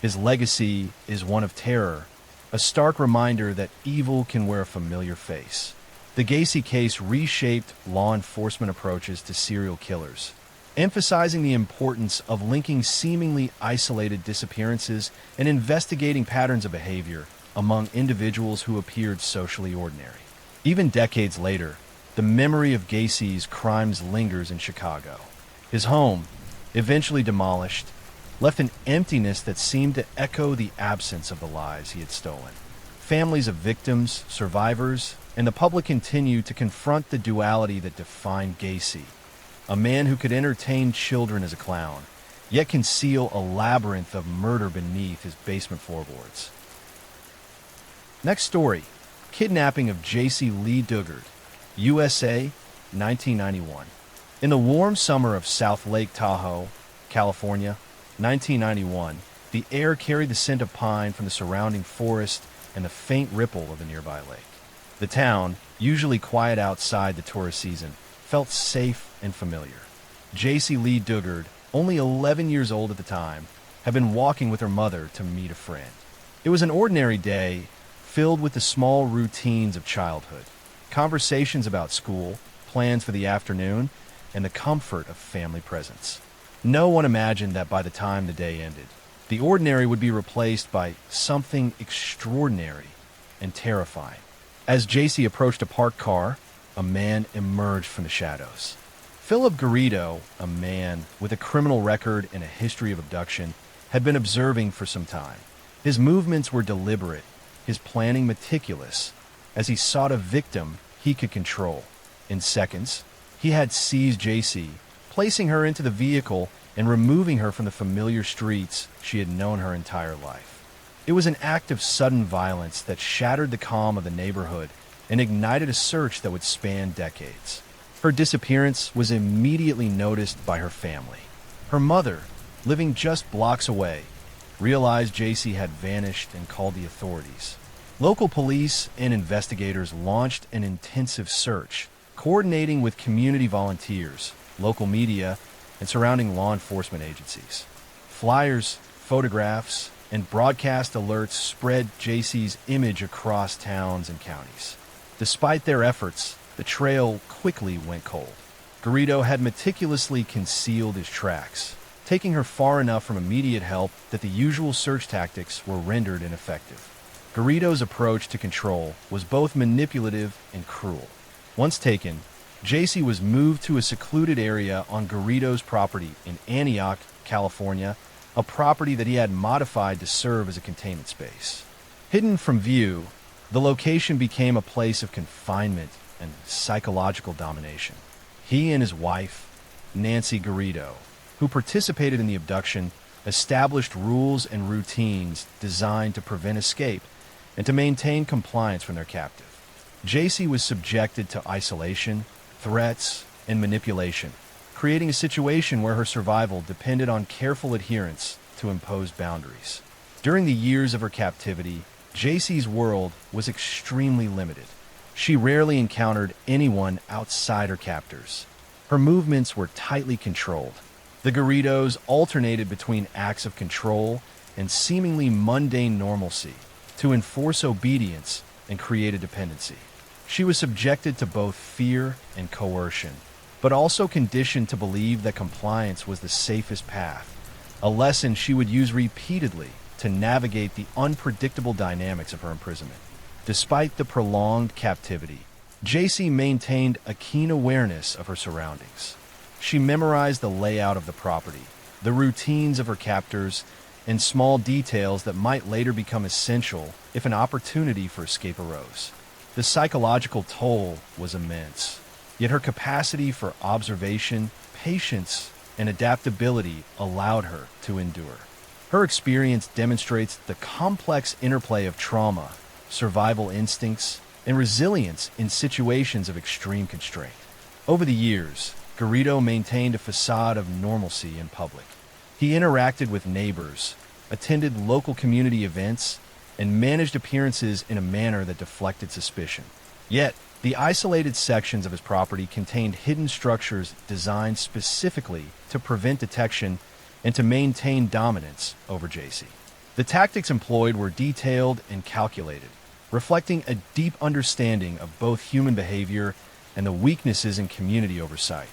His legacy is one of terror, a stark reminder that evil can wear a familiar face. The Gacy case reshaped law enforcement approaches to serial killers, emphasizing the importance of linking seemingly isolated disappearances and investigating patterns of behavior among individuals who appeared socially ordinary. Even decades later, the memory of Gacy's crimes lingers in Chicago. His home, eventually demolished, left an emptiness that seemed to echo the absence of the lives he had stolen. Families of victims, survivors, and the public continued to confront the duality that defined Gacy, a man who could entertain children as a clown, yet conceal a labyrinth of murder beneath his basement floorboards. Next story, kidnapping of J.C. Lee Dugard, USA, 1991. In the warm summer of South Lake Tahoe, California, 1991, the air carried the scent of pine from the surrounding forest and the faint ripple of the nearby lake. The town, usually quiet outside the tourist season, felt safe and familiar. JC Lee Dugard, only 11 years old at the time, had been walking with her mother to meet a friend. It was an ordinary day, filled with the small routines of childhood, conversations about school, plans for the afternoon, and the comfort of family presence. No one imagined that by the time the day ended, the ordinary would be replaced by something extraordinary and terrifying. As JC approached a parked car, a man emerged from the shadows. Philip Garrido, a man with a criminal record and a history of abduction, had been observing for some time. His movements were deliberate, his planning meticulous, as he sought a victim he could control. In seconds, he had seized JC, placing her into the vehicle and removing her from the familiar streets she had known her entire life. It was an act of sudden violence that shattered the calm of the neighborhood and ignited a search that would span decades. Her disappearance was immediately noticed by her family. Her mother, living just blocks away, realized JC had vanished and called the authorities. Local police and investigators launched an intensive search, coordinating with community volunteers, local media, and surrounding law enforcement agencies. Flyers, photographs, and broadcast alerts spread JC's image across towns and counties. Despite their efforts, the trail quickly went cold. Garrido had meticulously concealed his tracks, taking her far enough from immediate help that the usual search tactics were rendered ineffective. Garrido's approach to control was both manipulative and cruel. Once taken, JC was moved to a secluded area on Garrido's property in Antioch, California, a property that he had modified to serve as a containment space. Hidden from view, the location became a place of confinement and psychological domination. He and his wife, Nancy Garrido, who participated in the abduction, established rules and routines designed to prevent escape and to maintain compliance from their captive. JC was subjected to isolation, threats, and manipulation, creating a situation where her survival depended on careful adherence to imposed boundaries. During the years of her captivity, JC's world was extremely limited. She rarely encountered anyone outside her captors. Her movements were tightly controlled. The Garridos alternated between acts of control and seemingly mundane normalcy to enforce obedience and create a dependency. She was subjected to both fear and coercion, but also conditioned to believe that compliance was the safest path, a lesson she would use repeatedly to navigate the unpredictable dynamics of her imprisonment. Despite the prolonged captivity, JC maintained a keen awareness of her surroundings. She memorized the layout of the property, the routines of her captors, and small details that might later become essential if an opportunity for escape arose. The psychological toll was immense, yet her capacity for observation, patience, and adaptability allowed her to endure. Her experience demonstrates the complex interplay of trauma, survival instincts, and resilience in situations of extreme constraint. Over the years, Garrido maintained a facade of normalcy in public. He interacted with neighbors, attended local community events, and managed appearances in a manner that deflected suspicion. Yet, the isolated sections of his property contained hidden structures designed specifically to prevent detection and to maintain dominance over JC. The tactics employed were detailed and calculated, reflecting a deep understanding of both human behavior and the weaknesses in community oversight.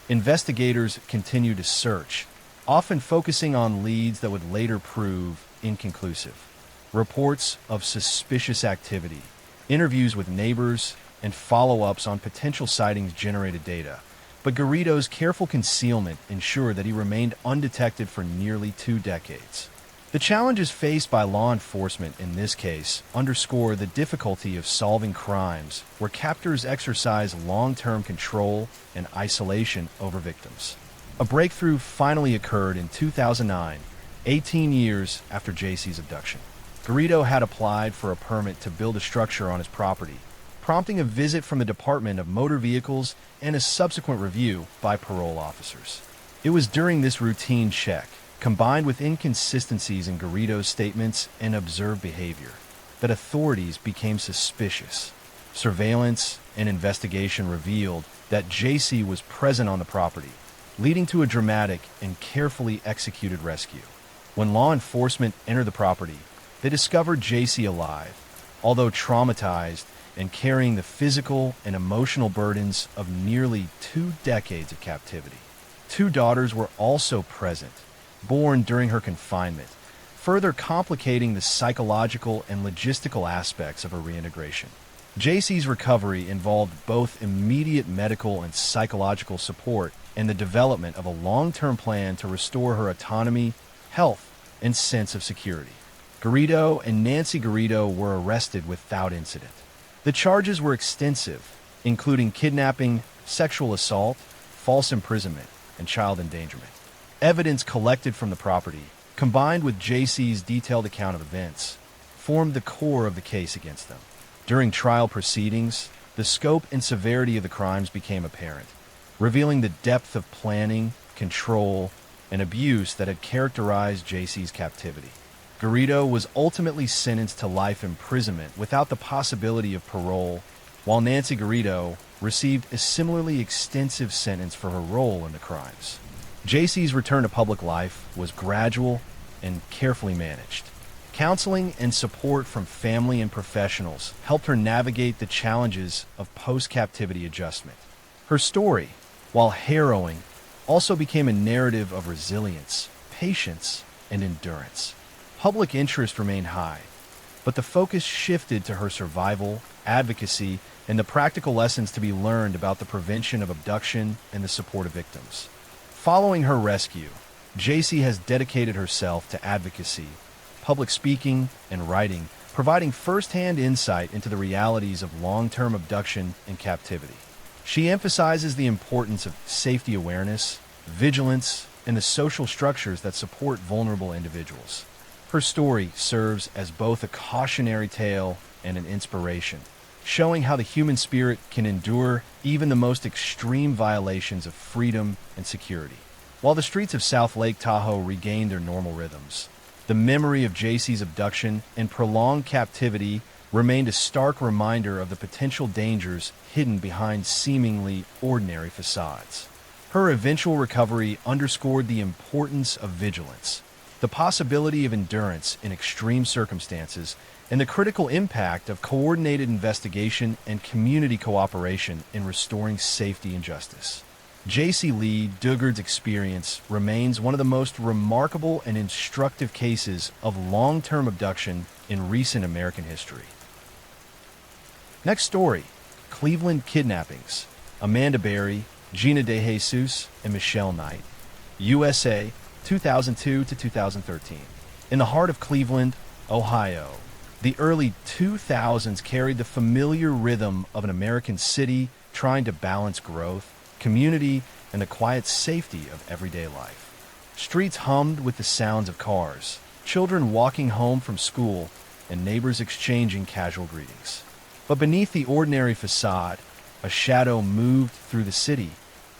Investigators continued to search, often focusing on leads that would later prove inconclusive. Reports of suspicious activity, interviews with neighbors, and follow-ups on potential sightings generated data, but Garrido's careful concealment ensured that he remained undetected for nearly 2 decades. The challenges faced by law enforcement in this case underscore the difficulty of solving crimes where captors exercise long-term control and isolation over victims. A breakthrough finally occurred in 2009, 18 years after JC's abduction. Garrido had applied for a permit to build a structure on his property, prompting a visit from the Department of Motor Vehicles and a subsequent review by parole officers. It was during this routine check, combined with inconsistencies in Garrido's statements and observed behavior, that authorities became suspicious. Surveillance and investigation revealed that JC was present on the property, leading to a dramatic and carefully executed rescue. When law enforcement entered the property, they discovered JC alive, although traumatized and carrying the physical and emotional burdens of nearly 2 decades of captivity. 2 daughters were also present, born during her confinement, further complicating the psychological and logistical aspects of her reintegration. JC's recovery involved both immediate medical and psychological support and the development of a long-term plan to restore her autonomy, health, and sense of security. Garrido and Nancy Garrido were arrested without incident. The charges were extensive, including kidnapping, sexual assault, false imprisonment, and child endangerment. Evidence collected from the property, combined with JC's detailed account of events, formed the core of the case against them. During trial proceedings, the scope and severity of the crimes became apparent, revealing the depth of planning, control, and abuse that had characterized JC's captivity. Garrido was ultimately sentenced to life imprisonment without the possibility of parole, while Nancy Garrido received a similarly extensive sentence for her role in the crimes. JC's return to public life was gradual and carefully managed. Counseling and support from family and professionals helped her navigate the challenges of post-captivity adjustment. Her story, while harrowing, also became a narrative of resilience, patience, and endurance. Public interest remained high, but the focus shifted to her survival, advocacy, and the practical lessons to be learned about the prevention of abduction and the support of victims. Following her rescue, JC has dedicated herself to advocacy, public speaking, and writing, providing first-hand insight into the realities of long-term abduction and captivity. She emphasizes the importance of safety awareness, vigilance, and the social structures that support vulnerable individuals. Her story serves as both a cautionary tale and an inspiration, showing how the human spirit can endure even the most extreme violations of freedom and security. While the streets of South Lake Tahoe regained their normal rhythms, the memory of JC's abduction and prolonged captivity remained a stark reminder of the potential dangers hidden behind seemingly ordinary facades. Her eventual recovery underscored the importance of vigilance, the possibility of endurance in extreme circumstances, and the critical impact of coordinated investigation and community cooperation in restoring safety and justice. J.C. Lee Dugard's experience remains one of the most remarkable and instructive cases of long-term abduction in recent American history. Next story, Cleveland Kidnappings. Amanda Berry, Gina DeJesus, and Michelle Knight. USA, 2002 to 2013. In the heart of Cleveland, Ohio, the early 2000s carried the familiar rhythm of an American city trying to balance growth, community, and the quiet safety of everyday life. Streets hummed with the sounds of cars, children walking home from school, and neighbors exchanging casual greetings. But beneath the ordinary facade, a shadow moved through the city,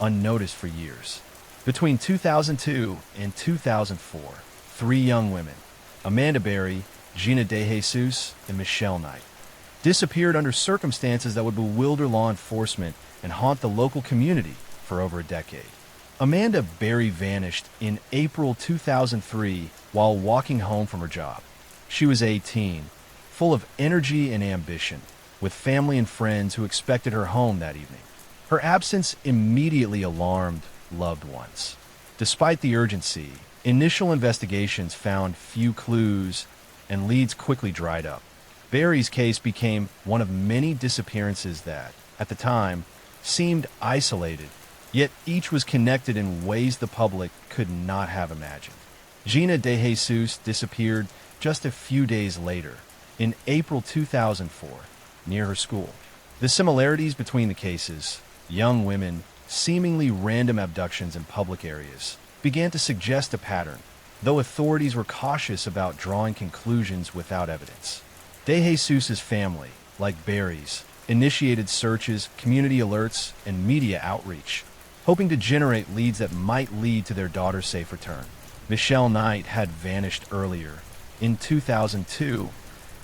unnoticed for years. Between 2002 and 2004, 3 young women, Amanda Berry, Gina DeJesus, and Michelle Knight, disappeared under circumstances that would bewilder law enforcement and haunt the local community for over a decade. Amanda Berry vanished in April 2003 while walking home from her job. She was 18, full of energy and ambition, with family and friends who expected her home that evening. Her absence immediately alarmed loved ones. Despite the urgency, initial investigations found few clues, and leads quickly dried up. Berry's case became one of many disappearances that, at the time, seemed isolated, yet each was connected in ways the public could not have imagined. Gina DeJesus disappeared just a few days later, in April 2004, near her school. The similarities between the cases, young women, seemingly random abductions in public areas, began to suggest a pattern, though authorities were cautious about drawing conclusions without evidence. DeJesus's family, like Berry's, initiated searches, community alerts, and media outreach, hoping to generate leads that might lead to their daughter's safe return. Michelle Knight had vanished earlier, in 2002,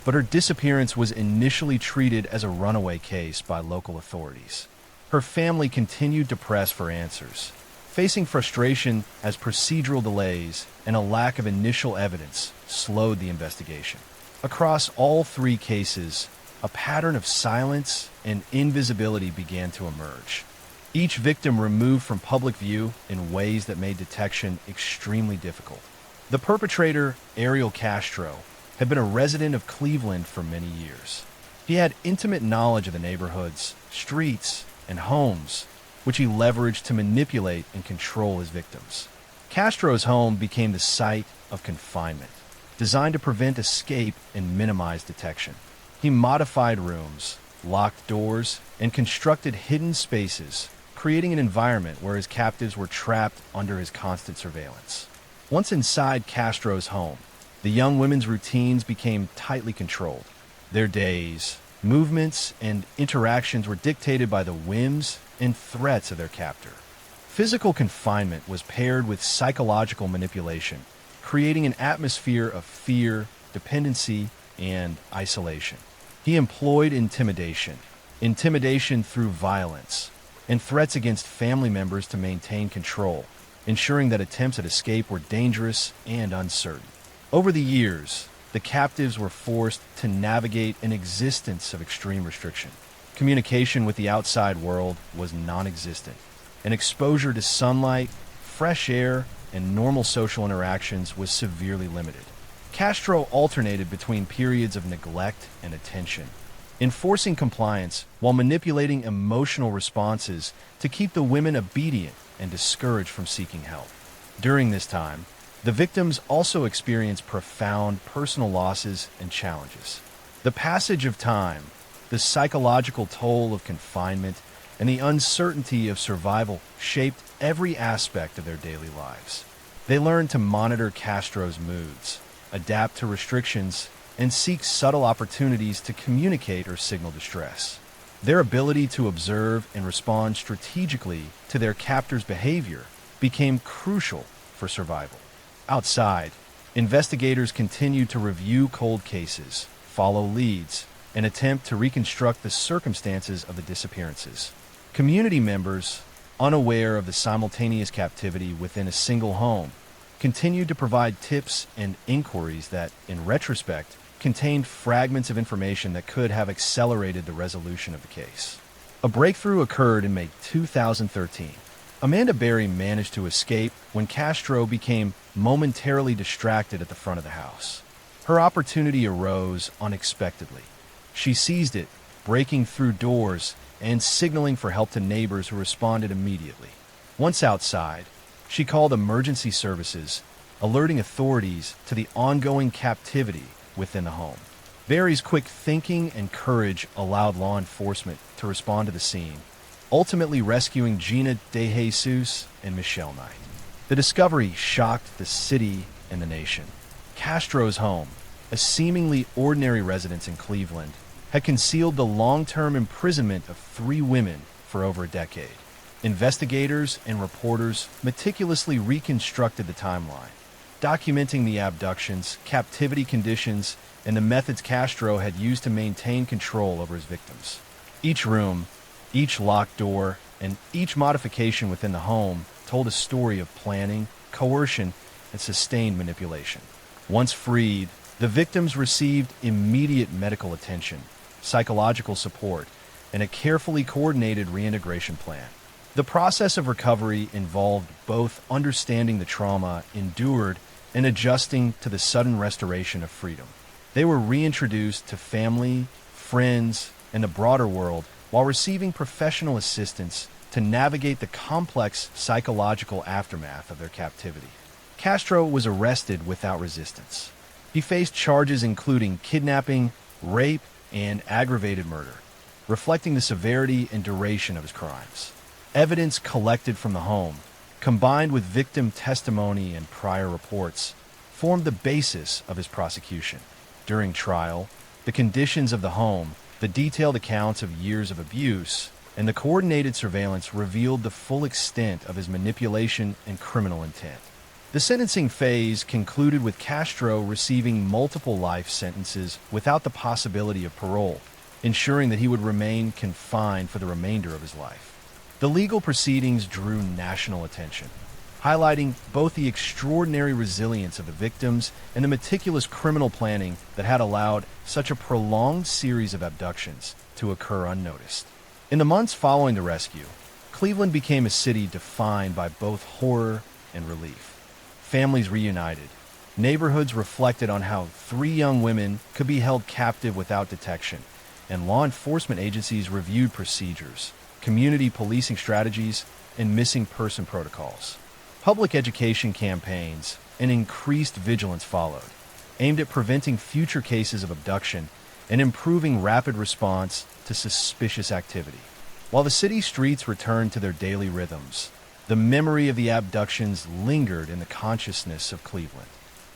but but her disappearance was initially treated as a runaway case by local authorities. Her family continued to press for answers, facing frustration as procedural delays and a lack of initial evidence slowed the investigation. Across all three cases, a pattern of silence and invisibility began to emerge. Each victim removed from public view in ways that made detection extremely difficult. The perpetrator, Ariel Castro, had been a resident of Cleveland for many years. He had intimate knowledge of the neighborhoods, streets, and homes, which he leveraged to manipulate and control his victims. Castro's home became the site of confinement, designed to prevent escape and minimize detection. He modified rooms, locked doors, and constructed hidden spaces, creating an environment where his captives were trapped under his constant surveillance. Once inside Castro's home, the young women's routines became tightly controlled. Their days, movements, and interactions were dictated by the whims and threats of their captor. Physical confinement was paired with psychological manipulation, creating an atmosphere of fear, dependency, and isolation. He employed intimidation through violence, and threats against family members to maintain control, ensuring that attempts at escape were dangerous and uncertain. Over the years, the captives were forced to navigate an existence of extreme restriction. Communication with the outside world was non-existent, and exposure to sunlight, fresh air, and normal social interactions was severely limited. Castro alternated between periods of neglect and attention, enforcing compliance while manipulating emotional responses to keep the women obedient and discouraged from seeking help. During this time, the victims also experienced profound personal losses and challenges. The passage of time, the psychological toll of confinement, and the uncertainty of survival shaped every aspect of their daily lives. They learned to monitor Castro's moods, adapt to restrictions, and seek subtle opportunities to communicate or signal distress. Their ability to observe and respond strategically to their captor's behavior became crucial for survival. Outside, investigators continued to review cold cases, follow leads, and attempt to reconstruct the circumstances of the disappearances. Community members, unaware of the simultaneous captivity within a single home, continued to provide tips and inquiries that, in retrospect, contained fragments of information that could have accelerated the resolution of the case. A breakthrough occurred in May 2013. Amanda Berry managed to escape when Castro became momentarily distracted at the front of the house. Her opportunity arose unexpectedly. She seized it, breaking through doors and signaling for help to neighbors who responded immediately. Once outside, she called emergency services, alerting authorities to the ongoing captivity within the home. Berry's quick thinking and courage allowed law enforcement to respond to the scene, ultimately rescuing Gina De Jesus and Michelle Knight. The discovery shocked the city and the nation. Castro's home, a seemingly ordinary residence in Cleveland, had concealed the long-term imprisonment of 3 women for over a decade. Investigators and reporters meticulously reconstructed the timeline, documenting the abductions, captivity conditions, and the methods Castro had used to maintain control over his victims. Each room, each locked door, and each modification within the home told a story of planning, coercion, and sustained manipulation. Once freed, the victims received immediate medical attention, psychological support, and a carefully coordinated reintegration plan. The process of recovery involved both understanding the trauma endured and adjusting to the sudden restoration of freedom. They were reintroduced to family, friends, and the broader world while receiving professional assistance to navigate the complex psychological aftermath of their captivity. Castro was arrested without resistance. He faced charges including kidnapping, rape, and aggravated murder, reflecting the severity and duration of his crimes. Evidence collected from the home, combined with victim testimony and prior reports, formed the basis of his prosecution. During trial, the conditions of the home, the detailed accounts of years of abuse, and the coordinated surveillance revealed the full extent of his manipulation and criminal intent. The sentencing phase concluded with Castro receiving multiple life sentences without the possibility of parole, ensuring that he would remain confined for the remainder of his life. The legal proceedings drew national attention, highlighting both the extraordinary resilience of the victims and the meticulous criminal planning that had allowed such a prolonged series of abductions to occur unnoticed. In the months following the rescue, Cleveland became a city defined by both horror and relief. Families reunited. Neighborhoods reflected on how 3 young women could be held captive without detection, and law enforcement agencies reviewed procedures, community policing strategies, and missing person protocols. Public education campaigns and increased vigilance followed, aimed at preventing future cases of abduction and improving rapid response to suspicious activity. While the city streets returned to their daily rhythms, the memory of the abductions lingered in the consciousness of Cleveland.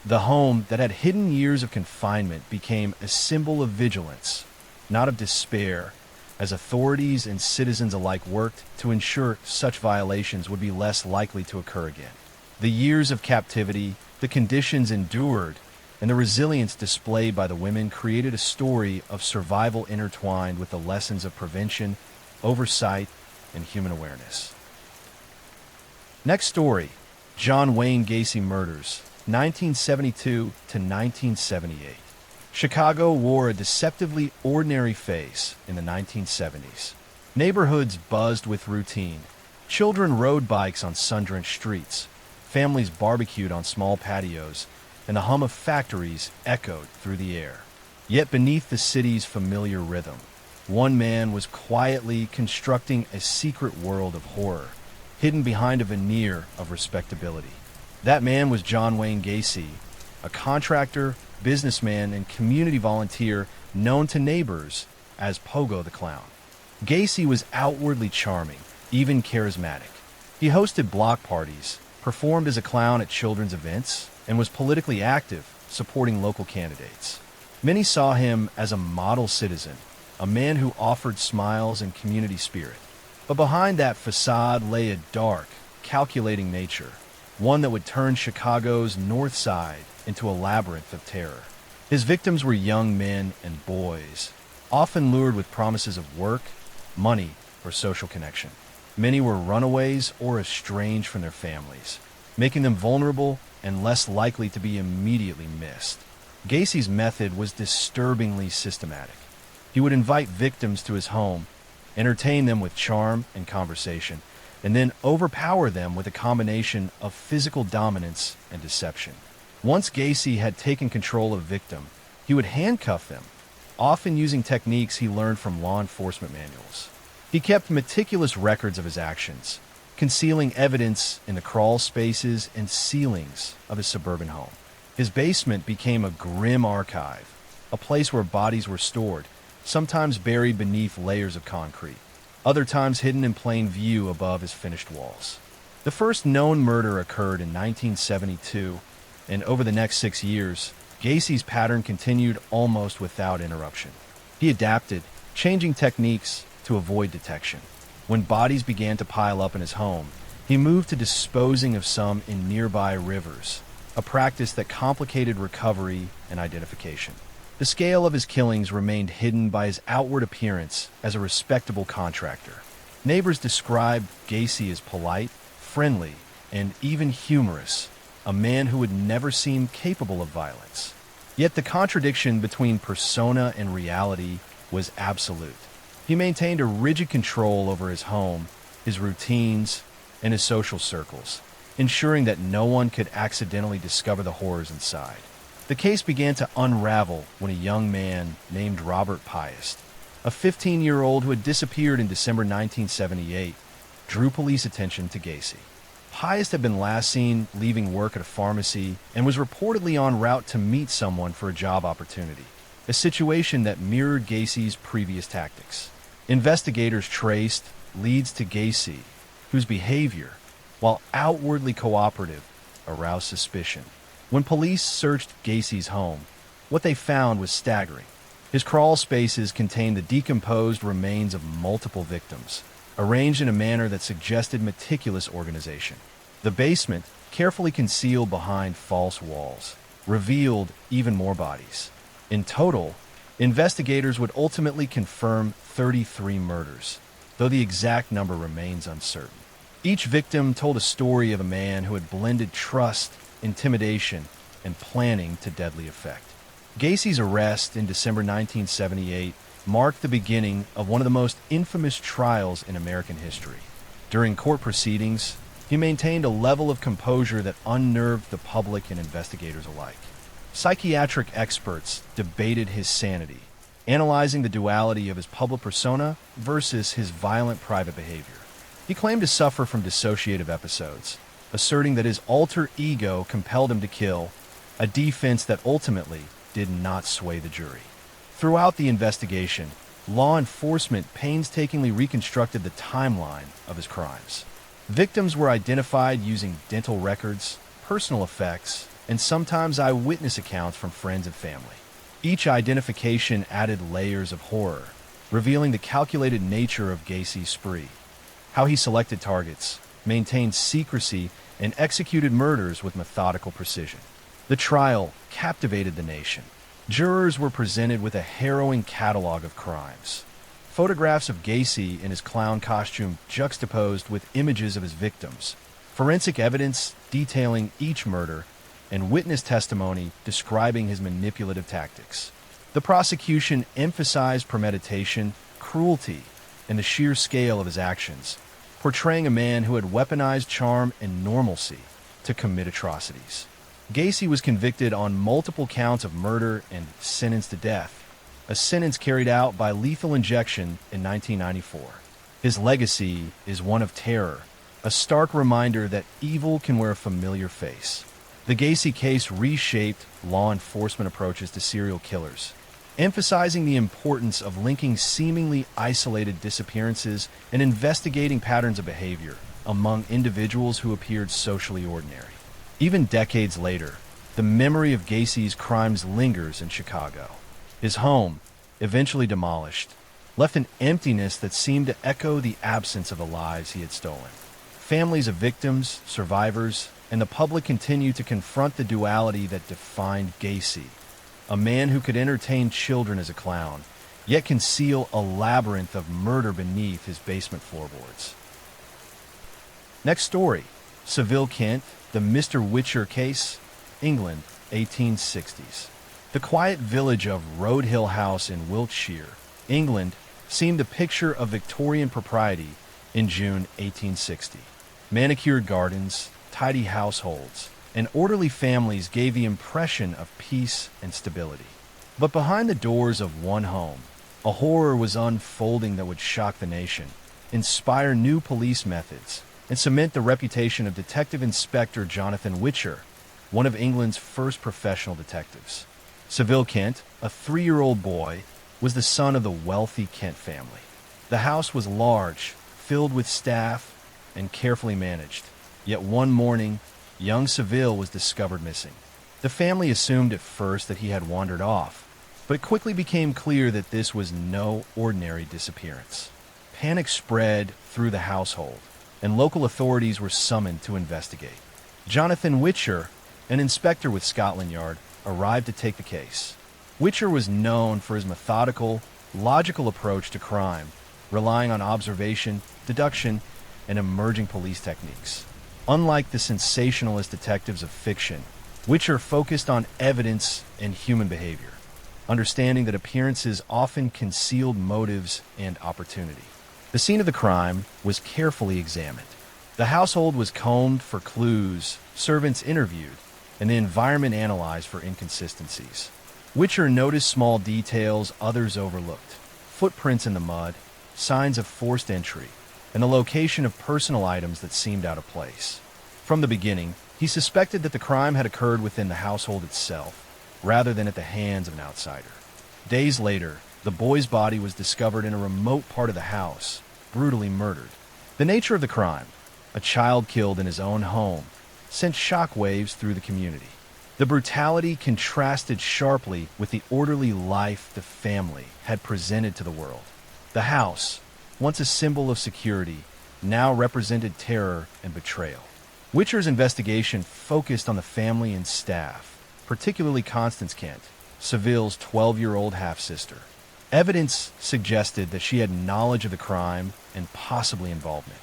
The home that had hidden years of confinement became a symbol of vigilance, not of despair, as authorities and citizens alike worked to ensure such violations would be less likely to occur again. The years of captivity, the conditions endured, and the resilience displayed by the women created a story of survival intertwined with the lessons of prevention, oversight, and human awareness. Next story, John Wayne Gacy murders, 1972 to 1978. Chicago wore a deceptively ordinary face in the 1970s. Neighborhoods buzzed with routine. Children rode bikes on sun-drenched streets. Families barbecued on small patios, and the hum of factories echoed through the air. Yet beneath the city's familiar rhythm, one man was quietly constructing a secret world of horror, hidden behind a veneer of respectability. That man was John Wayne Gacy, a contractor, businessman, and community volunteer known to neighbors as Pogo the Clown. Gacy was outwardly charming, even charismatic. He hosted block parties, performed as a clown at children's events, and was politically active, supporting local candidates. Many saw him as a model citizen, a man who offered smiles and community spirit. But behind that facade lay a dark, calculating nature, one that would turn Chicago's North Side into a labyrinth of terror. His victims were young men and boys, often lured with promises of work, money, or social connection. Many were runaways or estranged from their families, making them vulnerable and less likely to be immediately missed. Gacy's method was disturbingly systematic. He would invite victims to his home, entertain them with charm and conversation, and then overpower them with a combination of physical dominance and deception. Once Gacy had taken control of a victim, he would handcuff them, often using techniques he learned from law enforcement manuals. He kept meticulous records of his actions, concealing evidence in the crawl spaces and ceilings of his suburban home. His basement became a grim archive, a place where bodies were stored, sometimes buried beneath layers of concrete, other times hidden in plain view above his finished walls. The first known murder occurred in 1972, and over the next 6 years, Gacy's pattern continued almost without interruption. He adapted, changing techniques to avoid detection. When bodies began to pile up in his home, he moved to disposing of some in nearby rivers, a practice that complicated recovery and identification. The scale of his killings remained hidden by his outward appearance as a respectable contractor. Neighbors described Gacy as polite, friendly, and even humorous, a man who would never seem capable of violence. Yet the contradiction between persona and reality was absolute. He maintained a rigid control over his home, his routines, and his social circles, ensuring that no one could accidentally discover the horrors inside. The case began to unravel when a young man named Robert Piest, a 15-year-old who had disappeared in December 1978, drew police attention to Gacy. Piest had been last seen leaving work at a pharmacy and was reportedly en route to meet someone for a job opportunity, a situation that mirrored Gacy's previous tactics. Investigators traced leads to Gacy, whose behavior, while outwardly cooperative, aroused suspicion. When police searched Gacy's home, what they found was staggering. His crawl spaces contained the decomposed remains of multiple victims, arranged in a manner that suggested meticulous organization. The basement, carefully concealed behind false walls, revealed even more bodies. In total, investigators would ultimately confirm 33 murders, though the exact number remains uncertain. Each victim told a story of a man who had blended trust, intimidation, and planning to deadly effect. Gacy's arrest in December 1978 marked the beginning of one of the most infamous trials in American history. During court proceedings, he maintained a level of composure that unnerved the public and investigators alike. Psychiatric experts debated his sanity, analyzing the duality of his public persona versus his violent private behavior. He claimed to suffer from dissociative episodes, asserting that his alter ego compelled him to kill, a defense that ultimately did not sway the jury. Throughout the investigation, law enforcement painstakingly reconstructed the timeline of his crimes. Victims were identified using dental records, personal effects, and sometimes eyewitness accounts from friends and family. Each identification added layers of horror, revealing the calculated nature of Gacy's spree. How he selected targets, maintained secrecy, and executed murders with methodical precision. The trial captivated the nation. Jurors were presented with a harrowing catalog of crimes. Photographs of Gacy in his clown costume juxtaposed with images of his victims, forensic evidence detailing each murder, and witness testimony describing his manipulative tactics. The prosecution emphasized premeditation, cruelty, and the sheer scale of his actions, portraying a man who had weaponized charm and normalcy to commit atrocities. Gacy was convicted on multiple counts of murder and sentenced to death, a sentence carried out by lethal injection in 1994. His legacy is one of terror, a stark reminder that evil can wear a familiar face. The Gacy case reshaped law enforcement approaches to serial killers, emphasizing the importance of linking seemingly isolated disappearances and investigating patterns of behavior among individuals who appeared socially ordinary. Even decades later, the memory of Gacy's crimes lingers in Chicago. His home, eventually demolished, left an emptiness that seemed to echo the absence of the lives he had stolen. Families of victims, survivors, and the public continue to confront the duality that defined Gacy, a man who could entertain children as a clown, yet conceal a labyrinth of murder beneath his basement floorboards. Next story, Seville, Kent, the Mr. Witcher case, England, 1860s. The quiet village of Road Hill House in Wiltshire, England, seemed a picture of Victorian propriety in June 1860. Manicured gardens, tidy households, and orderly families gave the impression of peace and stability. But behind the doors of one home, a horror was unfolding that would shock the nation, inspire new police methods, and cement the reputation of Detective Inspector Jonathan Witcher, one of England's first professional detectives. Seville, Kent, a 3-year-old boy, was the son of the wealthy Kent family. The house was large, filled with staff, and carefully managed. Yet one morning, young Seville was discovered missing. The family assumed at first that he had wandered off, but it quickly became clear that this was no ordinary disappearance. Panic spread through the household, and local authorities were summoned to investigate. Jonathan Witcher, an inspector with Scotland Yard, arrived to take the case. Witcher was known for his methodical, logical approach to crime, relying on observation, deduction, and emerging police techniques. Unlike the sensationalist detectives of fiction, Witcher focused on evidence and human behavior, understanding that appearances often concealed motives and opportunity. The scene of the crime was carefully examined. The household was combed for clues, servants interviewed, and the environment analyzed for inconsistencies. Witcher noticed small details others overlooked: footprints in the mud, signs of forced entry, and the location of personal items that seemed out of place. From the beginning, he suspected that the crime had occurred within the household itself, rather than at the hands of an outsider. Days later, the boy's body was discovered in a remote part of the house, brutally murdered. The nature of the crime, a child killed in his own home, sent shockwaves through the community. The brutality contrasted sharply with the orderly life the family had presented to the world. The house, once a symbol of security, now represented terror and betrayal. Witcher's investigation focused on the family and staff, particularly Constance Kent, Seville's 12-year-old half-sister. Evidence suggested that she had knowledge of the crime and possibly involvement.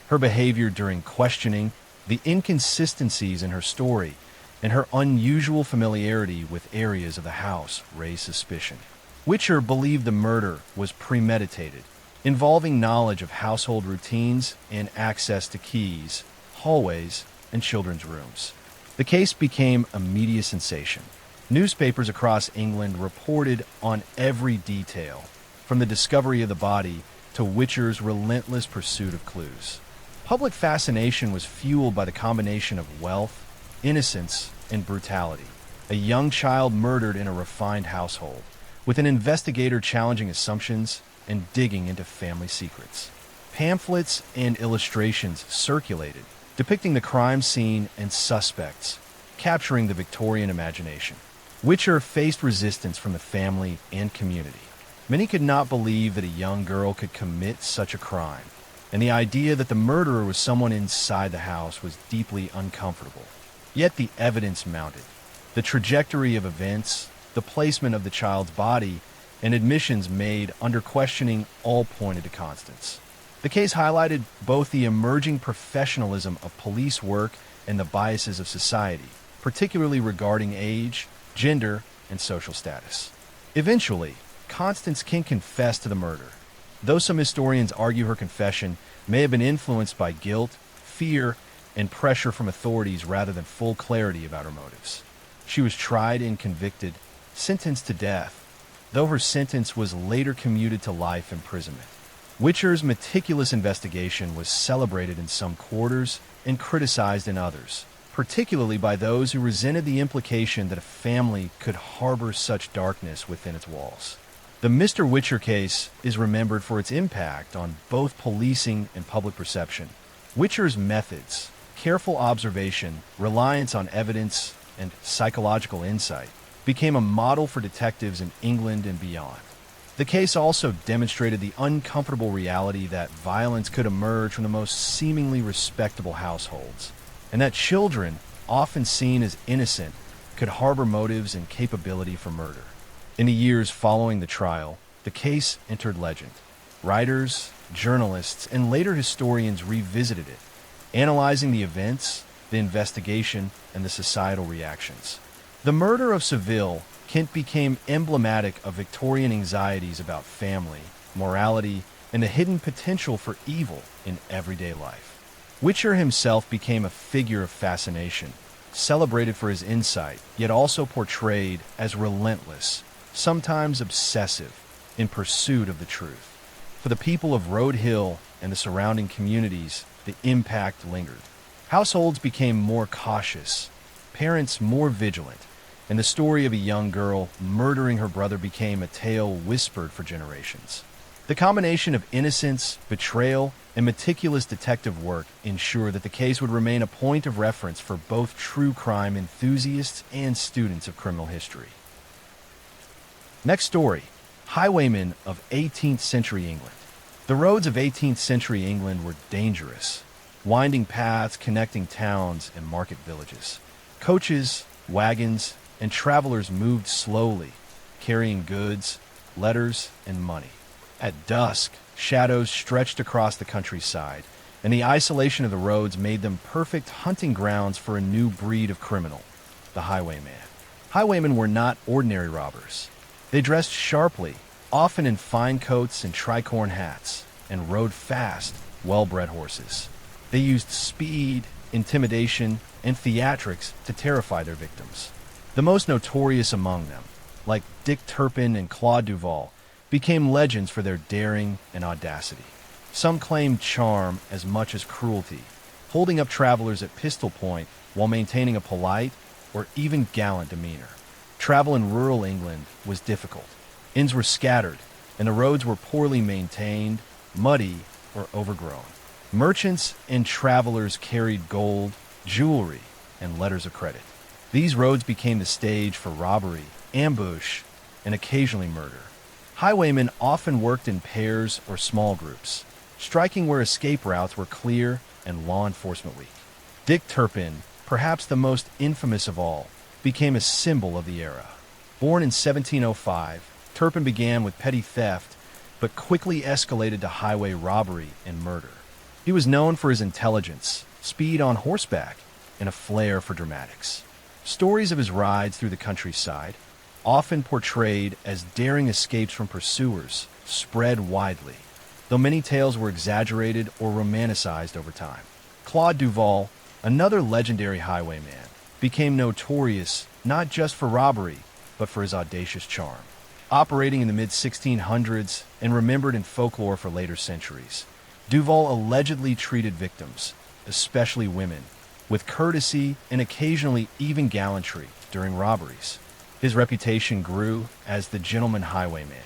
Her behavior during questioning, the inconsistencies in her story, and her unusual familiarity with areas of the house raised suspicion. Witcher believed the murder was premeditated, involving knowledge of household routines and access to keys, hallways, and children's rooms. The case became a media sensation. Newspapers across England reported on every detail, from the discovery of the body to Witcher's relentless pursuit of clues. Public fascination was fueled by the combination of wealth, innocence, and brutality. A young child murdered in a refined household, with an investigator challenging assumptions and digging into family secrets. Pamphlets and illustrations circulated, depicting the crime scene and suspects, capturing the Victorian imagination. Witcher faced resistance from the family and community. Many could not believe that a young girl could commit such a crime, and the idea that the murderer was someone inside the house was deeply uncomfortable. Yet the evidence mounted. The trajectory of events, the placement of the child's body, and admissions made under questioning all pointed to Constance. The case highlighted both the emerging professionalism of police work and the biases of society, particularly regarding age, gender, and social status. Eventually, Constance King confessed to the murder, though some historians argue her confession may have been influenced by guilt, fear, and pressure from authorities rather than full clarity about her motives. She was tried and convicted, sentenced to death, though her sentence was later commuted to life imprisonment. Witcher's meticulous investigation was celebrated in some quarters and criticized in others, particularly by those who resented the implication that a family could harbor such darkness within its walls. The Mr. Witcher case is remembered for its impact on both policing and public perception. Witcher's methods, careful observation, reliance on evidence, and psychological insight became a model for detectives in England and beyond. The case also demonstrated the uncomfortable reality that violence could emerge from the most seemingly respectable households, and that children, often seen as innocent, could harbor motives and capability for murder. In the years following the trial, the case entered legend. Writers, journalists, and later historians revisited it, analyzing the events, the investigation, and the societal reactions. The murder of Seville, Kent became emblematic of Victorian anxieties about family, morality, and the hidden potential for evil in everyday life. Witcher himself became a figure of fascination, celebrated for his insight, yet also portrayed as relentless, sometimes obsessive, in pursuit of the truth. For the people of Road Hill and the surrounding communities, the impact lingered. Households became more cautious, parents more vigilant, and the story of a young girl murdering her brother became a tale whispered for generations. The combination of innocence, betrayal, and meticulous detective work ensured that the case would remain a point of reference for both true crime enthusiasts and students of criminal history. Next story, highwaymen of 18th century England. The roads of 18th century England were dangerous, winding paths connecting towns and market villages. Coaches, wagons, and travelers moved slowly, carrying goods, letters, and money. At dusk, shadows stretched across the countryside, and the isolation of the roads made them perfect hunting grounds for a new breed of criminal, the highwayman. Highwaymen were not ordinary robbers. They dressed sharply, often in fine coats and tricorn hats, and rode fast, well-bred horses. They used speed, intimidation, and theatrics to terrify their victims. The most notorious among them, like Dick Turpin and Claude Duval, became legends for their daring and audacity. Some claimed charm as much as cruelty, holding up travelers at pistol point while maintaining a polite or even gallant demeanor. Travel in rural England was difficult. Inns were scattered, and the roads were poorly maintained, muddy, or overgrown. Merchants and travelers carried gold, jewelry, and letters of credit. These roads became the stage for robbery, ambush, and occasionally murder. Highwaymen often worked in pairs or small groups, striking where escape routes were clear and law enforcement weak. Dick Turpin, perhaps the most infamous of all, became a symbol of the era. Born in 1705, Turpin began with petty theft, but quickly escalated to highway robbery and murder. He was known for his intelligence, speed on horseback, and a flair for dramatics. Stories of his rides through the countryside, often portrayed as daring escapes from pursuers, spread widely, though many tales were exaggerated or romanticized over time. Claude Duval, another legendary highwayman, became notorious not just for robbery, but for his audacious charm. Operating in the mid-1600s and remembered in folklore for later centuries, Duval allegedly treated victims, especially women, with courtesy and occasionally even gallantry during robberies. His reputation grew as the gentleman highwayman,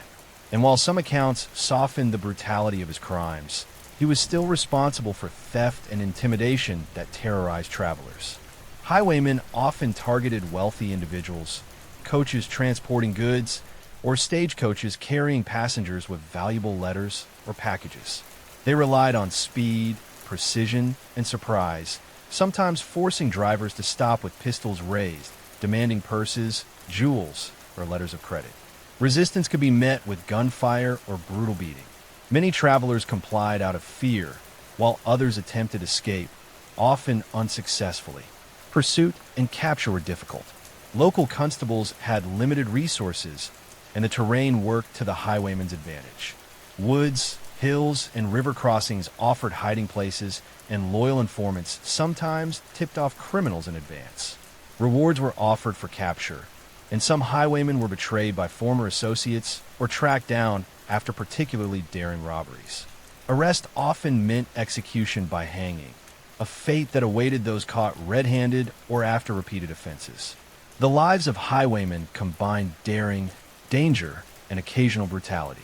and while some accounts softened the brutality of his crimes, he was still responsible for theft and intimidation that terrorized travelers. Highwaymen often targeted wealthy individuals, coaches transporting goods, or stagecoaches carrying passengers with valuable letters or packages. They relied on speed, precision, and surprise, sometimes forcing drivers to stop with pistols raised, demanding purses, jewels, or letters of credit. Resistance could be met with gunfire or brutal beating. Many travelers complied out of fear, while others attempted escape, often unsuccessfully. Pursuit and capture were difficult. Local constables had limited resources, and the terrain worked to the highwayman's advantage. Woods, hills, and river crossings offered hiding places, and loyal informants sometimes tipped off criminals in advance. Rewards were offered for capture, and some highwaymen were betrayed by former associates or tracked down after particularly daring robberies. Arrest often meant execution by hanging, a fate that awaited those caught red-handed or after repeated offenses. The lives of highwaymen combined daring, danger, and occasional brutality.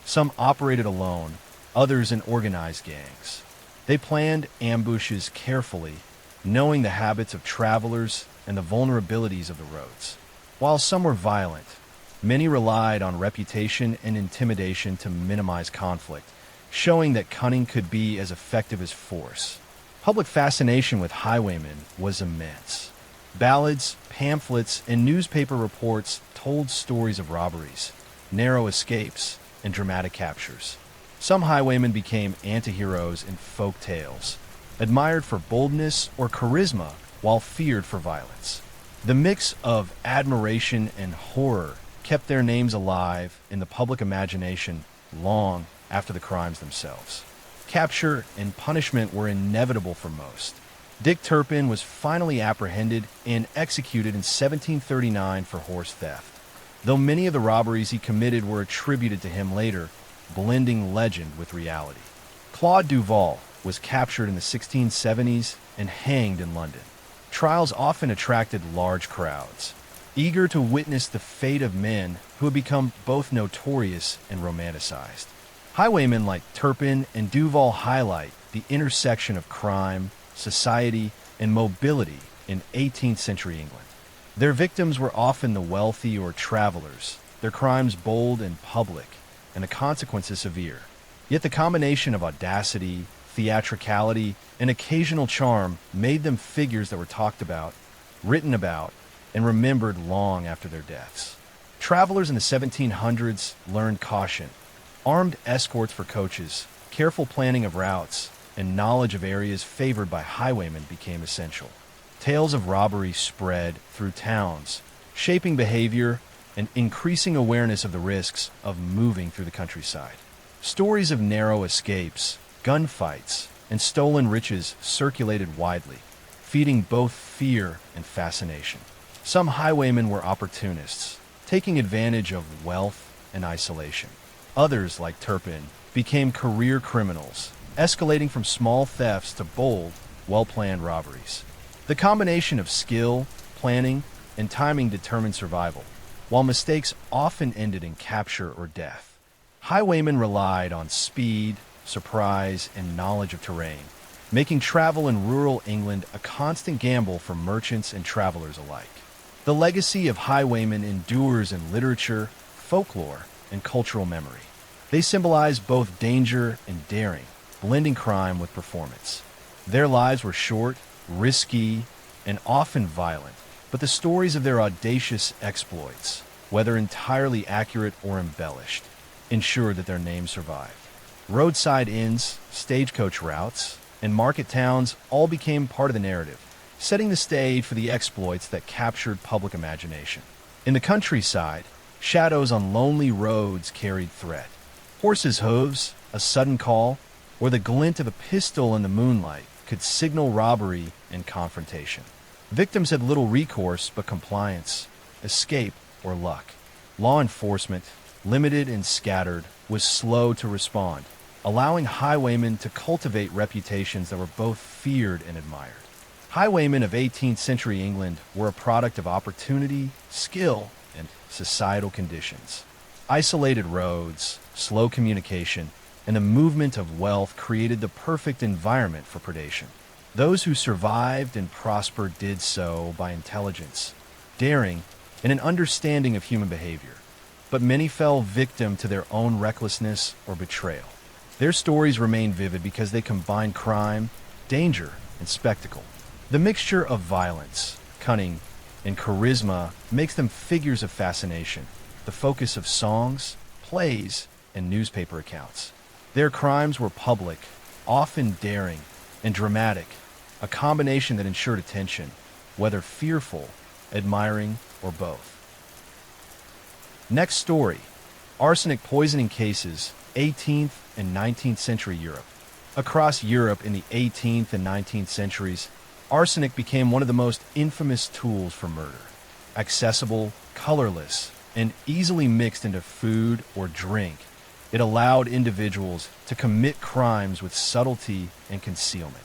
Some operated alone, others in organized gangs. They planned ambushes carefully, knowing the habits of travelers and the vulnerabilities of the roads. While some were violent, many relied on reputation and intimidation to minimize conflict, showing that cunning could be as effective as force. Public fascination with highwaymen was immense. Ballads, pamphlets, and newspaper reports told stories of robberies, narrow escapes, and dramatic captures. Some highwaymen became anti-heroes in folk tales, admired for boldness or charisma while feared for violence. The mix of admiration and horror kept their names alive in the public imagination long after the crimes themselves. Capture and punishment were inevitable for most. Dick Turpin was finally apprehended and executed in 1739 for horse theft, though many of the robberies he committed were attributed to him later, blending legend with reality. Claude Duval was captured in the 1670s and hanged in London. Trials often attracted large crowds, eager to witness the fate of men who had become both notorious and romanticized. Highwaymen like Turpin and Duval highlight the intersection of crime, society, and mobility in 18th century England. Their victims were often the wealthy or travelers, their crimes bold and public, and the consequences severe. Yet the combination of audacity, theatricality, and occasional charm made them figures that were talked about, written about, and remembered long after their deaths. Travelers in the 1700s learned caution. Armed escorts for coaches, careful planning of routes, and knowledge of areas favored by highwaymen became essential. Tales of robbery spread through towns, shaping behavior and increasing awareness of the risks of moving through the countryside. Stories of narrow escapes, gunfights, and stolen riches circulated widely, feeding both fear and fascination. Some highwaymen were opportunists, taking advantage of wealth and isolation. Others, like Turpin, became career criminals, escalating from small thefts to bold, well-planned robberies. The combination of skill, planning, and timing determined survival, while mistakes often ended in capture or death. Highwaymen relied on speed, surprise, and knowledge of terrain, making travel in rural England a constant gamble for merchants and travelers alike. The legacy of highwaymen endures in literature, folklore, and cultural memory. They symbolize both danger and daring, blending crime with performance. Their lives were short, risky, and often violent, but the stories of their audacious exploits, whether entirely accurate or embellished, ensured that their names survived. Roadside inns, stagecoach routes, and market towns all became part of the narrative, setting the stage for the exploits that captured public imagination. In the countryside, shadows on lonely roads carried threat. Horses' hooves, a sudden call, or the glint of a pistol in the moonlight could signal robbery and confrontation. Victims had little recourse but compliance, escape, or luck. Law enforcement, limited and scattered, was slow to respond, allowing highwaymen to cultivate reputations that were both feared and admired. Highwaymen of 18th century England were a product of opportunity, skill, and societal conditions. Isolated roads, slow communication, and the movement of wealth created the perfect environment for predation. Those who survived and prospered did so by intelligence, daring, and an understanding of human behavior. But many fell victim to their own recklessness or betrayal. Their stories remain vivid because they combine crime, danger, and spectacle. The mixture of violence, cunning, and charisma makes them figures of fascination, the focus of songs, plays, and newspaper accounts. Their crimes were public, often daring, and dramatic, a combination that ensured attention, whether fearful, admiring, or both. Next story: arsenic poisoning cases, 18th and 19th century Europe. Across Europe in the 18th and 19th centuries, arsenic became one of the most infamous tools for murder. Accessible, colorless, and easily mixed into food or drink, it allowed individuals to commit crimes with subtlety and concealment.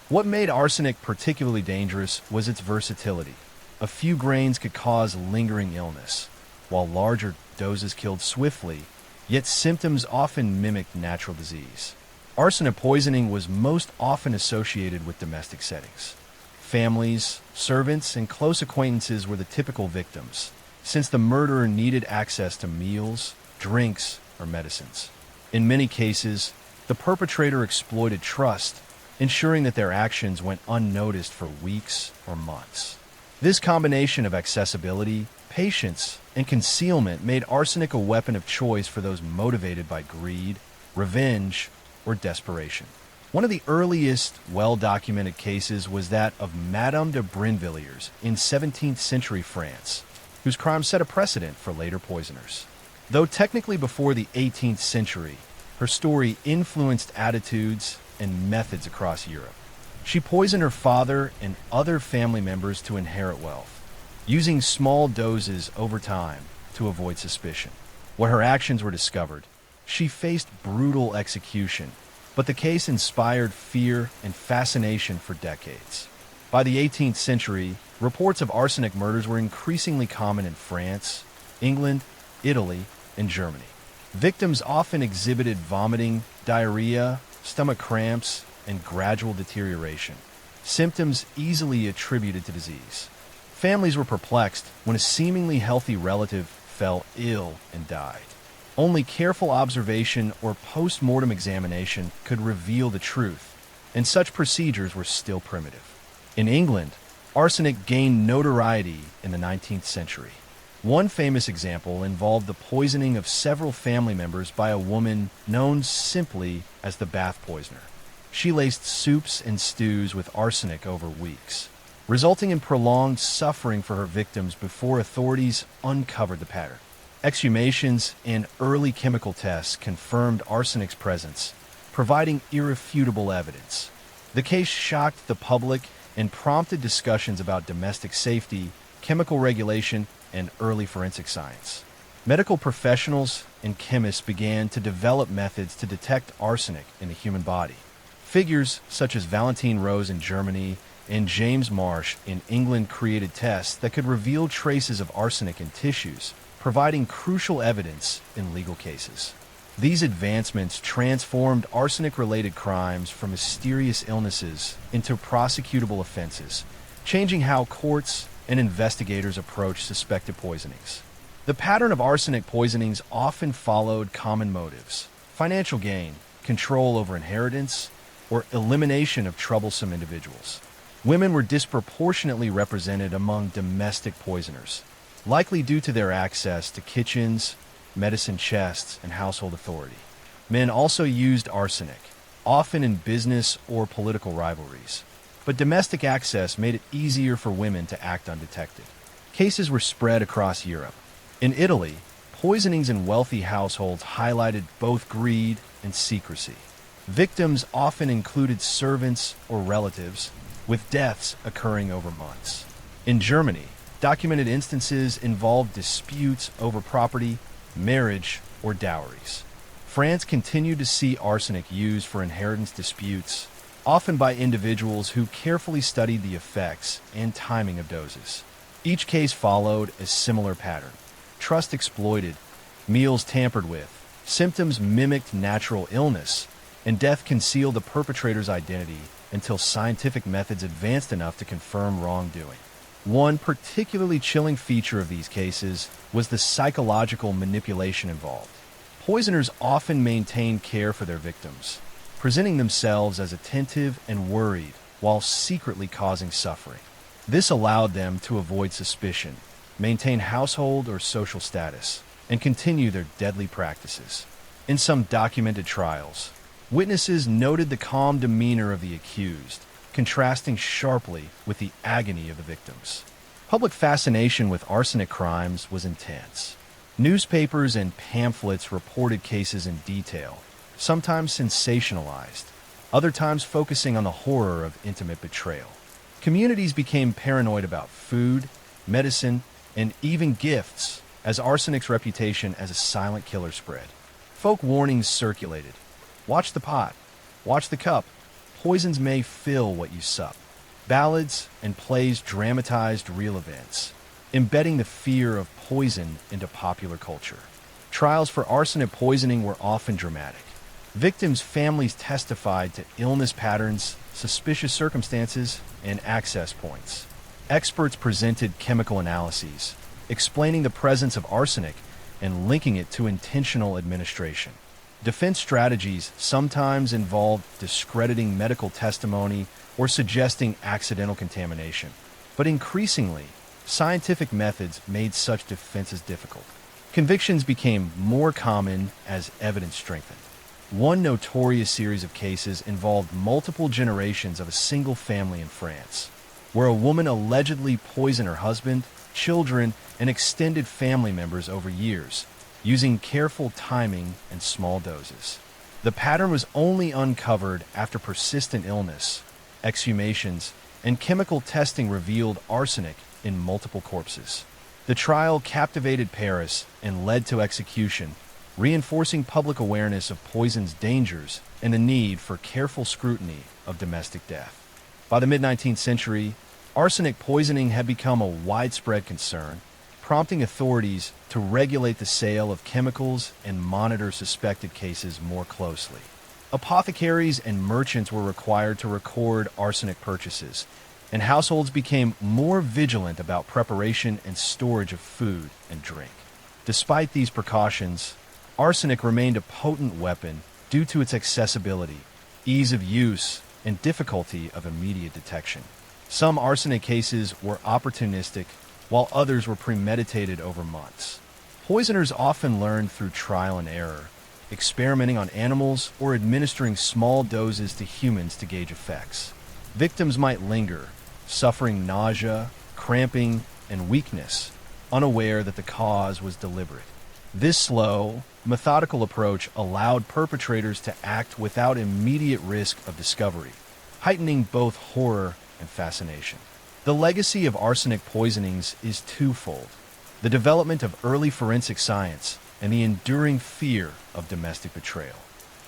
What made arsenic particularly dangerous was its versatility. A few grains could cause lingering illness, while larger doses killed swiftly, yet symptoms often mimicked natural disease. Arsenic poisoning was most often associated with domestic settings. Families, servants, and close acquaintances were the typical victims, since the murderer needed access to meals, drinks, or medicines. In many cases, the perpetrator exploited trust, ensuring that their actions went unnoticed for weeks or months. This combination of accessibility, patience, and concealment made arsenic a weapon of choice for those motivated by greed, revenge, or desperation. One of the earliest well-documented cases was that of Madame de Brinvilliers in 17th century France, whose crime set a precedent for later poisoners. Though technically before the 18th century, her story influenced attitudes and methods across Europe. She poisoned her father and other family members to inherit wealth, using small doses over time to avoid suspicion. When her actions were discovered, she faced brutal execution, but the case inspired fear and fascination for decades. By the 18th century, reports of arsenic murders were increasingly common in France, England, Italy, and Germany. Victims often exhibited vomiting, diarrhea, stomach cramps, and gradual deterioration, symptoms easily attributed to disease. Families were perplexed when a seemingly healthy relative fell ill and died. Only careful observation or post-mortem examination could reveal the truth, and such procedures were still primitive. In England, arsenic gained notoriety in the 19th century. One famous example involved the poisoning of several family members by a woman known simply as the bath poisoner. She laced soups and stews with arsenic over weeks, resulting in prolonged suffering for her victims before authorities uncovered the pattern. Exhumations and early chemical tests confirmed arsenic's presence, providing irrefutable evidence. The case shocked the public and prompted discussions about domestic safety, chemical regulation, and early forensic science. Medical professionals and chemists began to develop methods to detect arsenic in the human body. Figures such as Valentine Rose in Germany and James Marsh in England created tests that could reveal traces of arsenic in tissues, providing crucial evidence in legal cases. These advancements transformed arsenic-related crimes from mysterious illnesses into prosecutable offenses, changing how courts and investigators approach suspected poisonings. The pattern of arsenic poisonings often followed common motives: financial gain, control over inheritance, or elimination of troublesome individuals. Women were disproportionately represented among domestic poisoners, likely due to their access to kitchens, medicine chests, and household authority. Men also used arsenic, often in business or political rivalries, but domestic access made it easier for women to act undetected. Cases were spread across Europe. In Italy, poisonings in wealthy households highlighted both greed and secrecy. Victims often included servants or relatives, with deaths occurring over months. In Germany, documented instances involved disputes over property, marriage, or dowries. France continued to see arsenic used for inheritance disputes, often by individuals who carefully studied the effects and timing of doses. Each case followed a similar pattern: trust exploited, meals tampered with, symptoms mimicked natural illness, and death concealed the perpetrator's identity until scientific methods advanced enough to confirm wrongdoing. One particularly chilling feature of these cases was the psychological manipulation involved. Poisoners often maintained care for their victims, presenting themselves as attentive and worried while secretly causing suffering. This allowed them to avoid suspicion, maintain household or social status, and continue their deadly practices. In some documented trials, witnesses noted the calm demeanor of the accused, contrasting sharply with the agony of the victims. Public fascination with arsenic crimes was intense. Newspapers and pamphlets reported cases in detail, sometimes sensationalized, other times focusing on the horror of intimate betrayal. Communities became paranoid about food, medicine, and even gifts as arsenic's reputation as a silent killer spread. Folk warnings circulated. Watch the pot. Watch the cup. Poisons may fill what you sup. Ballads and plays dramatized real events, embedding the fear of poison into popular culture. Trials for arsenic poisoning were often dramatic. Victims' families testified to illness patterns, suspicious circumstances, and access points. Experts presented chemical analyses, explaining the presence of arsenic and linking it to intentional administration. Defense strategies sometimes involved discrediting medical testimony or suggesting accidental contamination, but increasingly, scientific methods made such defenses difficult. Convictions became more common as evidence strengthened. One notorious series of cases involved multiple generations of a single family in France, where a woman allegedly poisoned her husband, children, and extended family members over years, using careful timing and small doses. The pattern was only uncovered after persistent illness, exhumations, and chemical testing revealed arsenic in multiple corpses. The trial captivated Paris and led to execution, reinforcing public awareness of poison's dangers and the need for careful scrutiny of domestic death. By the mid-19th century, arsenic poisoning had become a widespread concern, prompting authorities to regulate the sale of chemicals and monitor suspected cases more closely. Apothecaries and merchants were required to record arsenic purchases, and households became more vigilant about preparation and storage of food and drink. Despite these precautions, arsenic remained a potent weapon due to its accessibility, ease of use, and difficulty of immediate detection. Some arsenic cases were opportunistic, while others were premeditated over months. Poisoners often learned through trial and error, experimenting on animals or administering small doses to humans to gauge effects. Victims might linger, suffering nausea, cramping, and weakness, unaware that the cause was deliberate. This slow, methodical approach allowed perpetrators to act without immediate risk of discovery, heightening both horror and fascination. The legacy of arsenic poisonings is twofold: the development of early forensic science and the enduring fear of domestic betrayal.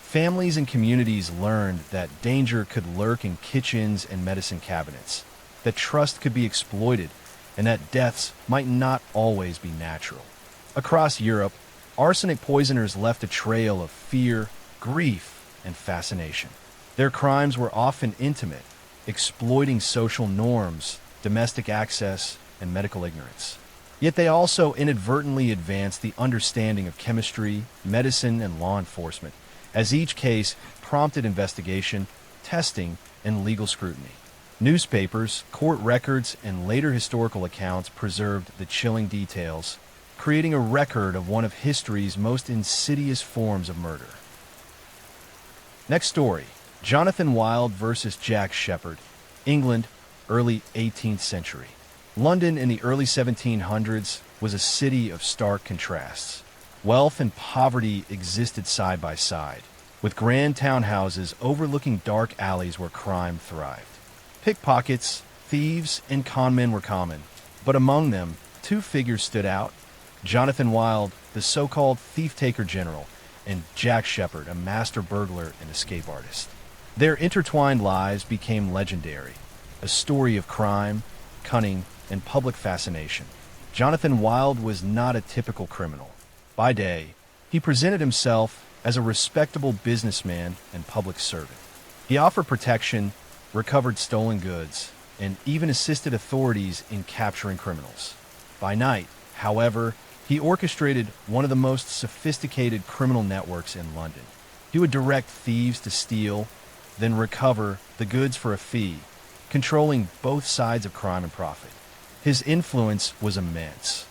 Families and communities learned that danger could lurk in kitchens and medicine cabinets, that trust could be exploited, and that deaths might not always be natural. Across Europe, arsenic poisoners left a trail of fear, grief, and fascination. Their crimes were often intimate, exploiting social norms, domestic access, and medical ignorance. Yet they also inadvertently advanced the understanding of chemistry, medicine, and law enforcement, as each case prompted investigation, testing, and legal scrutiny. Newspapers, court records, and later historical accounts preserved the chilling details, creating a record of one of history's most insidious forms of murder. Next story, Jonathan Wild versus Jack Sheppard, England, early 18th century. London in the early 1700s was a city of stark contrasts. Wealth and poverty existed side by side, with grand townhouses overlooking dark alleys where crime thrived. Pickpockets, thieves, and conmen were common, but among them, two figures stood out: Jonathan Wild, the so-called thief-taker general, and Jack Sheppard, a master burglar and escape artist. Their intertwined lives became legendary, a story of crime, cunning, and public fascination. Jonathan Wild was not a typical criminal. By day, he presented himself as a respectable businessman and public servant. He offered protection, recovered stolen goods, and even assisted authorities in capturing criminals. By night, however, he orchestrated one of the most sophisticated criminal networks in London. He would direct thieves to steal, then recover the goods for a fee, controlling both sides of crime and profit. His influence was immense.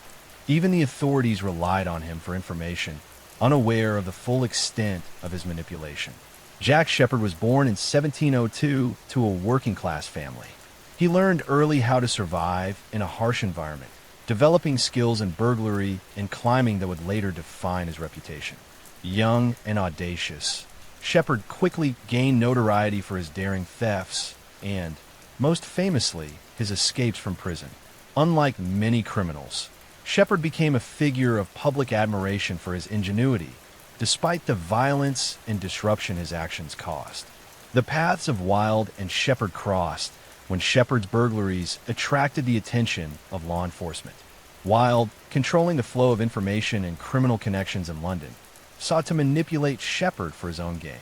Even the authorities relied on him for information, unaware of the full extent of his manipulation. Jack Sheppard was born in 1702 to a working-class family. He learned early how to survive in a harsh environment, developing skills in burglary and climbing that would later define his reputation. Young and audacious, Sheppard quickly gained notoriety for his daring thefts and, most famously, his escapes from prison. Unlike many criminals, Sheppard became a figure of public admiration for his ingenuity, despite the violence and disruption his actions caused. The paths of Wild and Sheppard crossed when Sheppard's burglaries attracted the attention of law enforcement. Wild, controlling the flow of information and criminal connections in London, sought to manipulate Sheppard for his own gain.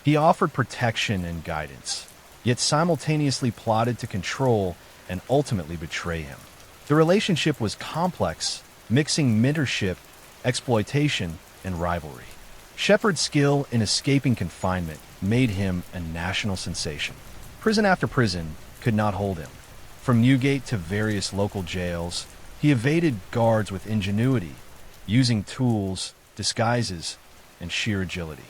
He offered protection and guidance, yet simultaneously plotted to control and ultimately betray him. The relationship was complex, mixing mentorship, exploitation, and rivalry. Sheppard's skill in escaping confinement made him a national sensation. Prison after prison could not hold him. From Newgate to various local jails, he evaded guards with ingenuity, using tools, disguises, and sheer agility.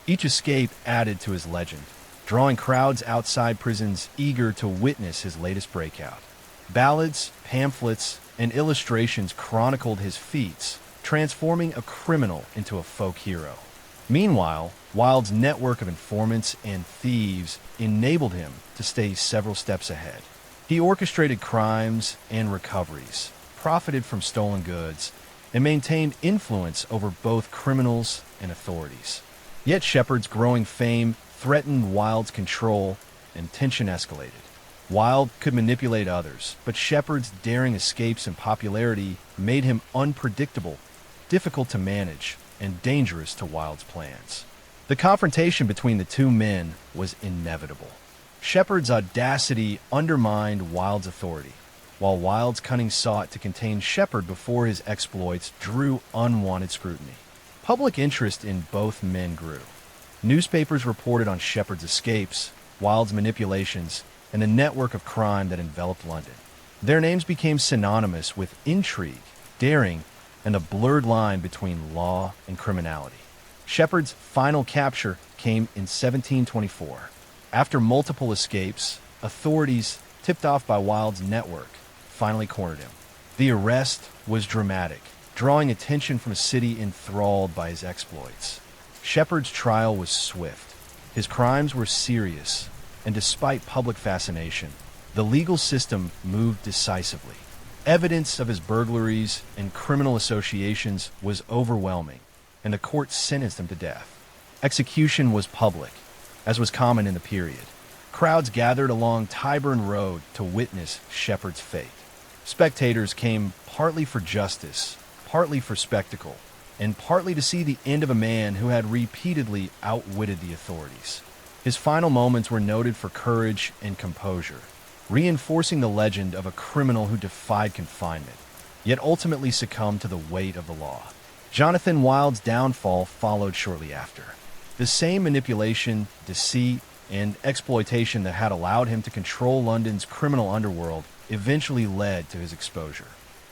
Each escape added to his legend, drawing crowds outside prisons eager to witness his latest breakout. Ballads, pamphlets, and illustrations chronicled his feats, transforming a criminal into a folk hero. Meanwhile, Wild's network of informants and thieves enabled him to stay several steps ahead. He orchestrated crimes and recoveries, profited from stolen goods, and maintained influence over both criminals and authorities. Yet Sheppard's growing fame threatened Wild's control, and tension escalated. Wild could manipulate others, but Sheppard's daring escapes and popularity made him unpredictable, difficult to manage, and dangerous to Wild's plans. The confrontation between the two men was inevitable. Sheppard's audacity undermined Wild's authority, while Wild's cunning sought to contain Sheppard before his exploits drew unwanted scrutiny. Public interest in both men grew. Newspapers reported on Sheppard's escapes, Wild's manipulations, and the network of crime that enveloped London. Their names became synonymous with intrigue, daring, and the blurred line between law and criminality. Sheppard's final capture came in 1724. After multiple escapes, authorities, tipped off by Wild's network, finally cornered him. The arrest was dramatic, drawing attention from a city enthralled by his exploits. Sheppard's trial was swift. His crimes were serious, and despite public fascination, the legal system moved decisively. Evidence of his burglaries and criminal associations was overwhelming, and the court sentenced him to death. Execution was public, as was common in the period. Crowds gathered along Tyburn Road to witness Sheppard's fate. Spectators came partly for justice, partly for spectacle, and partly to see the end of a man who had repeatedly outwitted the authorities. His final moments were noted for courage and composure, reinforcing the legend of a criminal who defied confinement, yet ultimately succumbed to the weight of the law. Jonathan Wild's downfall followed shortly after. The same manipulation, deceit, and exploitation that had allowed him to control London's criminal underworld eventually led to his exposure.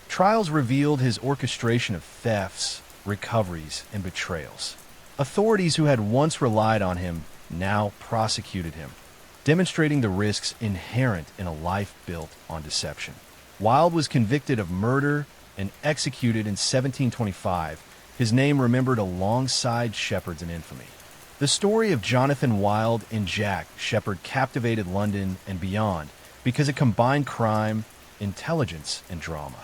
Trials revealed his orchestration of thefts, recoveries, and betrayals. Authorities who had once relied on him now prosecuted him, demonstrating the risks inherent in a life built on deception. Wilde was convicted of murder and executed in 1725, his name remembered alongside Sheppard's in infamy. The story of Jonathan Wild and Jack Sheppard captivated London and beyond because it combined crime, intelligence, and drama.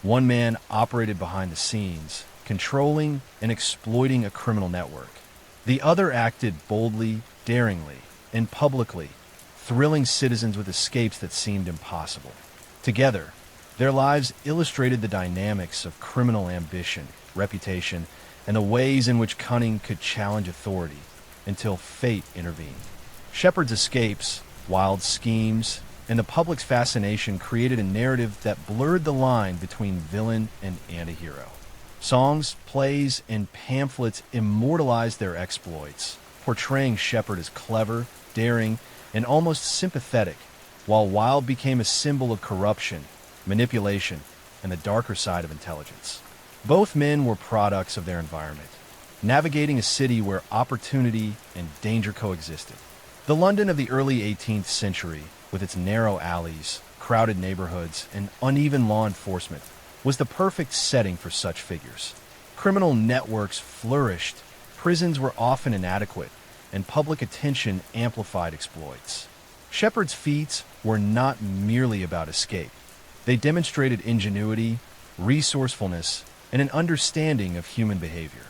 One man operated behind the scenes, controlling and exploiting a criminal network. The other acted boldly, daringly, and publicly, thrilling citizens with escapes that seemed impossible. Together, their lives illustrated the dynamics of criminal ambition, reputation, and the ways in which cunning could challenge authority until fate intervened. Sheppard's escapes, Wilde's schemes, and the public's fascination created a narrative that blurred the line between villain and antihero. Songs, plays, and pamphlets immortalized their exploits, portraying Sheppard as clever, daring, and almost sympathetic, while Wilde became a symbol of corruption, manipulation, and the darker side of intelligence. Both men were products of their environment, navigating a city where opportunity and danger coexisted. The London of the early 18th century, with its narrow alleys, crowded neighborhoods, and uneven law enforcement, was the perfect setting for such figures. Criminal networks flourished, prisons were often inadequate, and public attention amplified exploits. Sheppard's feats were not merely about escape. They demonstrated ingenuity, resourcefulness, and an understanding of human behavior.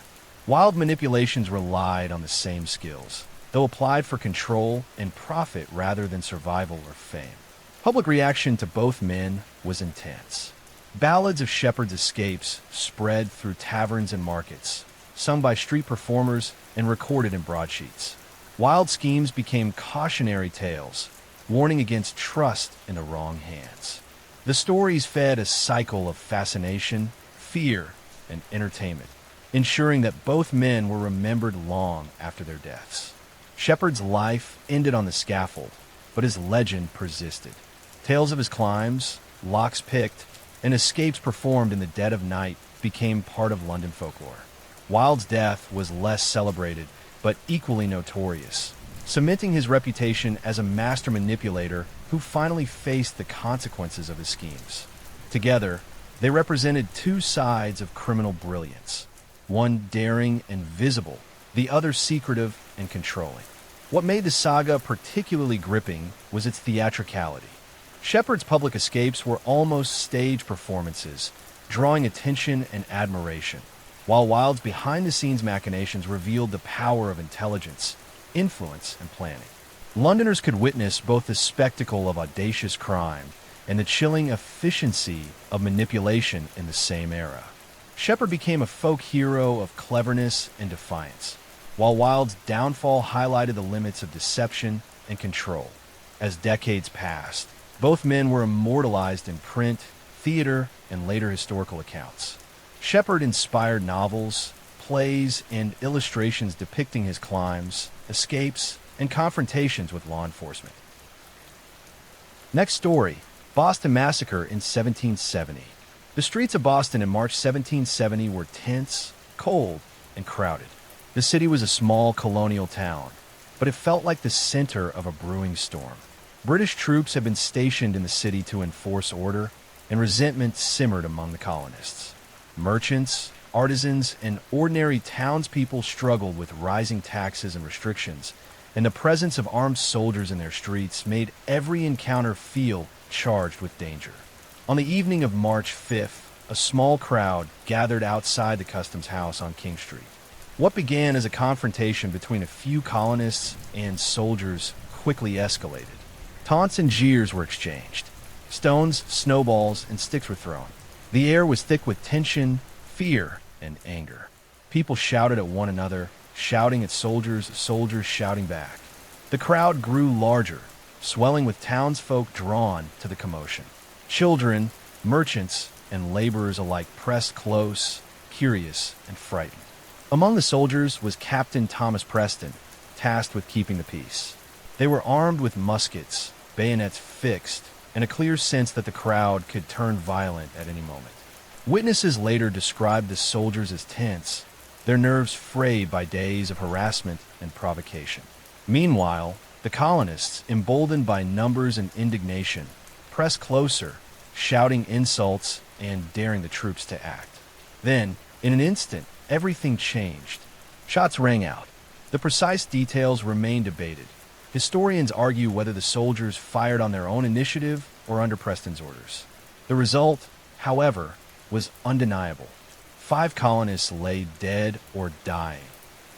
Wild manipulations relied on the same skills, though applied for control and profit rather than survival or fame. Public reaction to both men was intense. Ballads of Sheppard's escapes spread through taverns and markets, sung by street performers and recorded in broadsheets. Wilde's schemes became cautionary tales, warning against trust in the wrong hands. The stories fed a cycle of fascination, fear, and entertainment, ensuring that both men were remembered long after their deaths. Sheppard's life ended on the scaffold, but his legend persisted. Tales of his climbs, locks picked, and escapes performed in the dead of night became part of London folklore. Wilde's death was less celebrated, but equally notorious, cementing his reputation as a master manipulator who finally faced the consequences of his schemes. Together, they represented two sides of criminal brilliance, one daring and visible, the other secretive and controlling. What made the saga particularly gripping was its theatricality. Sheppard's public escapes were almost stage performances, drawing attention and admiration, while Wilde's behind-the-scenes machinations revealed the power of intelligence, influence, and planning. Londoners could witness both the spectacle of audacious crime and the chilling efficiency of manipulation in the same era. Sheppard became a folk hero of cleverness and defiance, while Wilde's downfall highlighted the limits of deception and control. As decades passed, both men were immortalized in print, theater, and later historical accounts. Sheppard inspired novels, plays, and illustrations depicting his climbs, escapes, and confrontations with law enforcement. Next story, Boston Massacre in 1770. The streets of Boston in March 1770 were tense, cold, and crowded. The city was a small colonial town, but it felt like the center of a brewing storm. British troops had been stationed in the city to enforce order, and resentment simmered among the colonists. Merchants, artisans, and ordinary townspeople struggled with rising taxes and restrictions, and the presence of armed soldiers in their streets made every encounter feel charged with danger. On the evening of March 5th, a small crowd gathered outside the customs house on King Street. What began as a confrontation between a few colonists and soldiers quickly escalated. Taunts and jeers were exchanged. Stones, snowballs, and sticks were thrown. The air was thick with tension, fear, and anger. People shouted at one another, shouting at soldiers, soldiers shouting back. The crowd grew larger, swelling with townsfolk drawn to the commotion. Children, merchants, and laborers alike pressed close, curious, and frightened. Among the soldiers was Captain Thomas Preston, tasked with keeping the peace. They were armed with muskets, bayonets fixed, and a clear sense that the crowd could turn violent at any moment. Witnesses later described the soldiers as tense, their nerves frayed by days of harassment and provocation. Meanwhile, the colonists, emboldened by numbers and indignation, pressed closer, shouting insults and daring the troops to act. Then, in an instant, everything changed. Shots rang out. The precise details remain debated. Historians argue whether the soldiers fired on their own initiative or under Preston's orders. The result, however, was undeniable. 5 colonists lay dead or dying,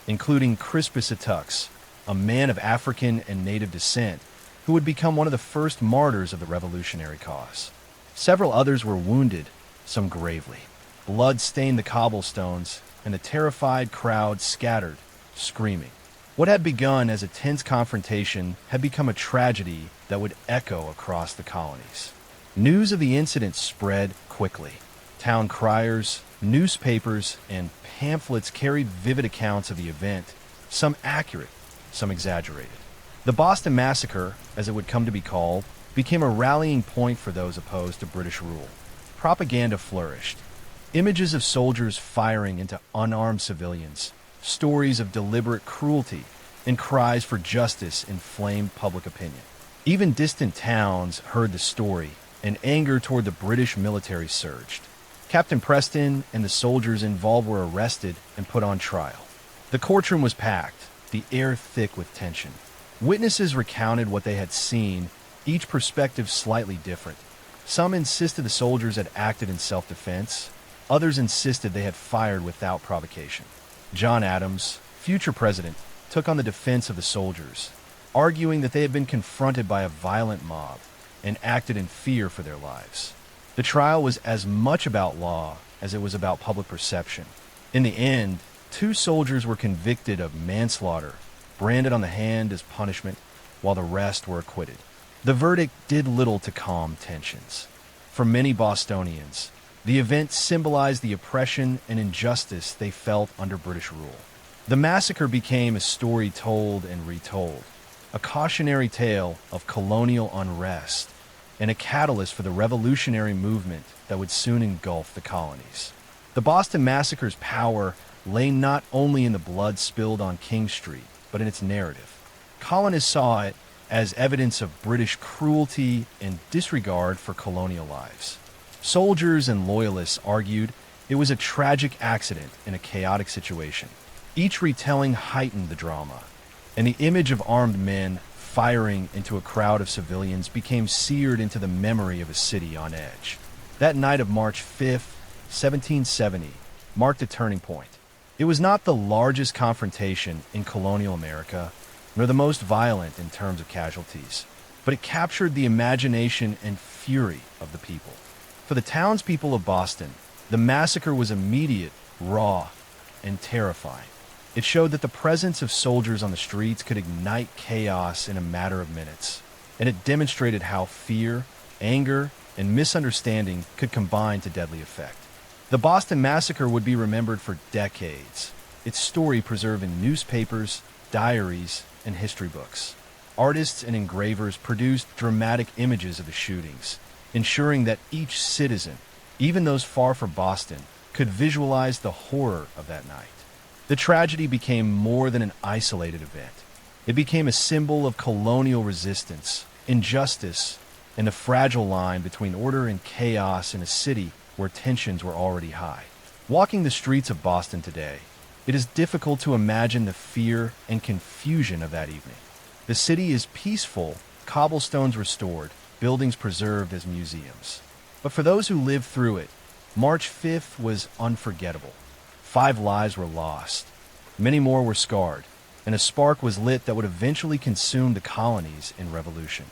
including Crispus Attucks, a man of African and native descent who would become one of the first martyrs of the revolutionary cause. Several others were wounded, some gravely. Blood stained the cobblestones, and the terrified crowd scattered, screaming. What had begun as a tense confrontation had become a tragedy that would echo across the colonies. News of the incident spread quickly. Town criers, newspapers, and pamphlets carried vivid accounts of the event, some accurate, some exaggerated. The Boston Massacre, as it would come to be called, became a rallying point for those opposed to British rule. Propaganda flourished. Images of soldiers firing into unarmed civilians, stories of deliberate cruelty, and cries for justice inflamed public opinion. Even distant towns heard the story, and anger toward the British military surged. Captain Preston and the soldiers involved were arrested and put on trial. The courtroom was packed, the air thick with tension. Witnesses recounted what they had seen, each perspective slightly different. Some insisted the soldiers had acted in self-defense. Others insisted they had fired without provocation. John Adams, future president, took on the defense of the soldiers, arguing that they had been confronted by a violent mob and acted in fear for their lives. The trial was as much about law as it was about public perception. In the end, 2 soldiers were convicted of manslaughter, branded on the hand as punishment, while the rest were acquitted. The verdict did little to calm tensions. For many Bostonians, the event symbolized the oppression and injustice they felt under British rule. The massacre became a story told and retold, a cautionary tale of colonial unrest, and a catalyst for the revolutionary movement that would soon engulf the colonies. The Boston Massacre's power lay not only in the blood spilled on King Street, but in its narrative. Colonists saw it as evidence of British cruelty and disregard for colonial lives. Soldiers and loyalists argued it was a tragic accident in a chaotic situation. Each retelling heightened the drama, and the image of armed men firing into a crowd of civilians became seared into the memory of a city on edge. That night of March 5th, 1770, marked a turning point. It was not the largest confrontation in colonial America, nor the most violent in terms of casualties, but it captured the imagination and fury of the people. For the townspeople of Boston, the massacre was immediate, raw, and terrifying. It showed that the presence of soldiers on the streets could ignite chaos in a matter of minutes, and it demonstrated how fear, anger, and misunderstanding could combine to deadly effect. The Boston Massacre would be remembered for decades, its story preserved in newspapers, diaries, and history books. Artists and engravers produced dramatic images of the shootings, ensuring that each citizen, even those far from Boston, could visualize the horror of that night. The tragedy became more than an isolated event. It became a symbol of colonial resistance, injustice, and the fragile line between order and chaos in a city where tensions were already high. Walking the streets of Boston today, it is difficult to imagine the fear and confusion of that evening. The city is peaceful, cobblestones restored, buildings preserved as museums. But for those who lived through it, March 5th was unforgettable. 5 lives were lost. Many more were scarred, and a spark was lit that would eventually consume the colonies in revolution.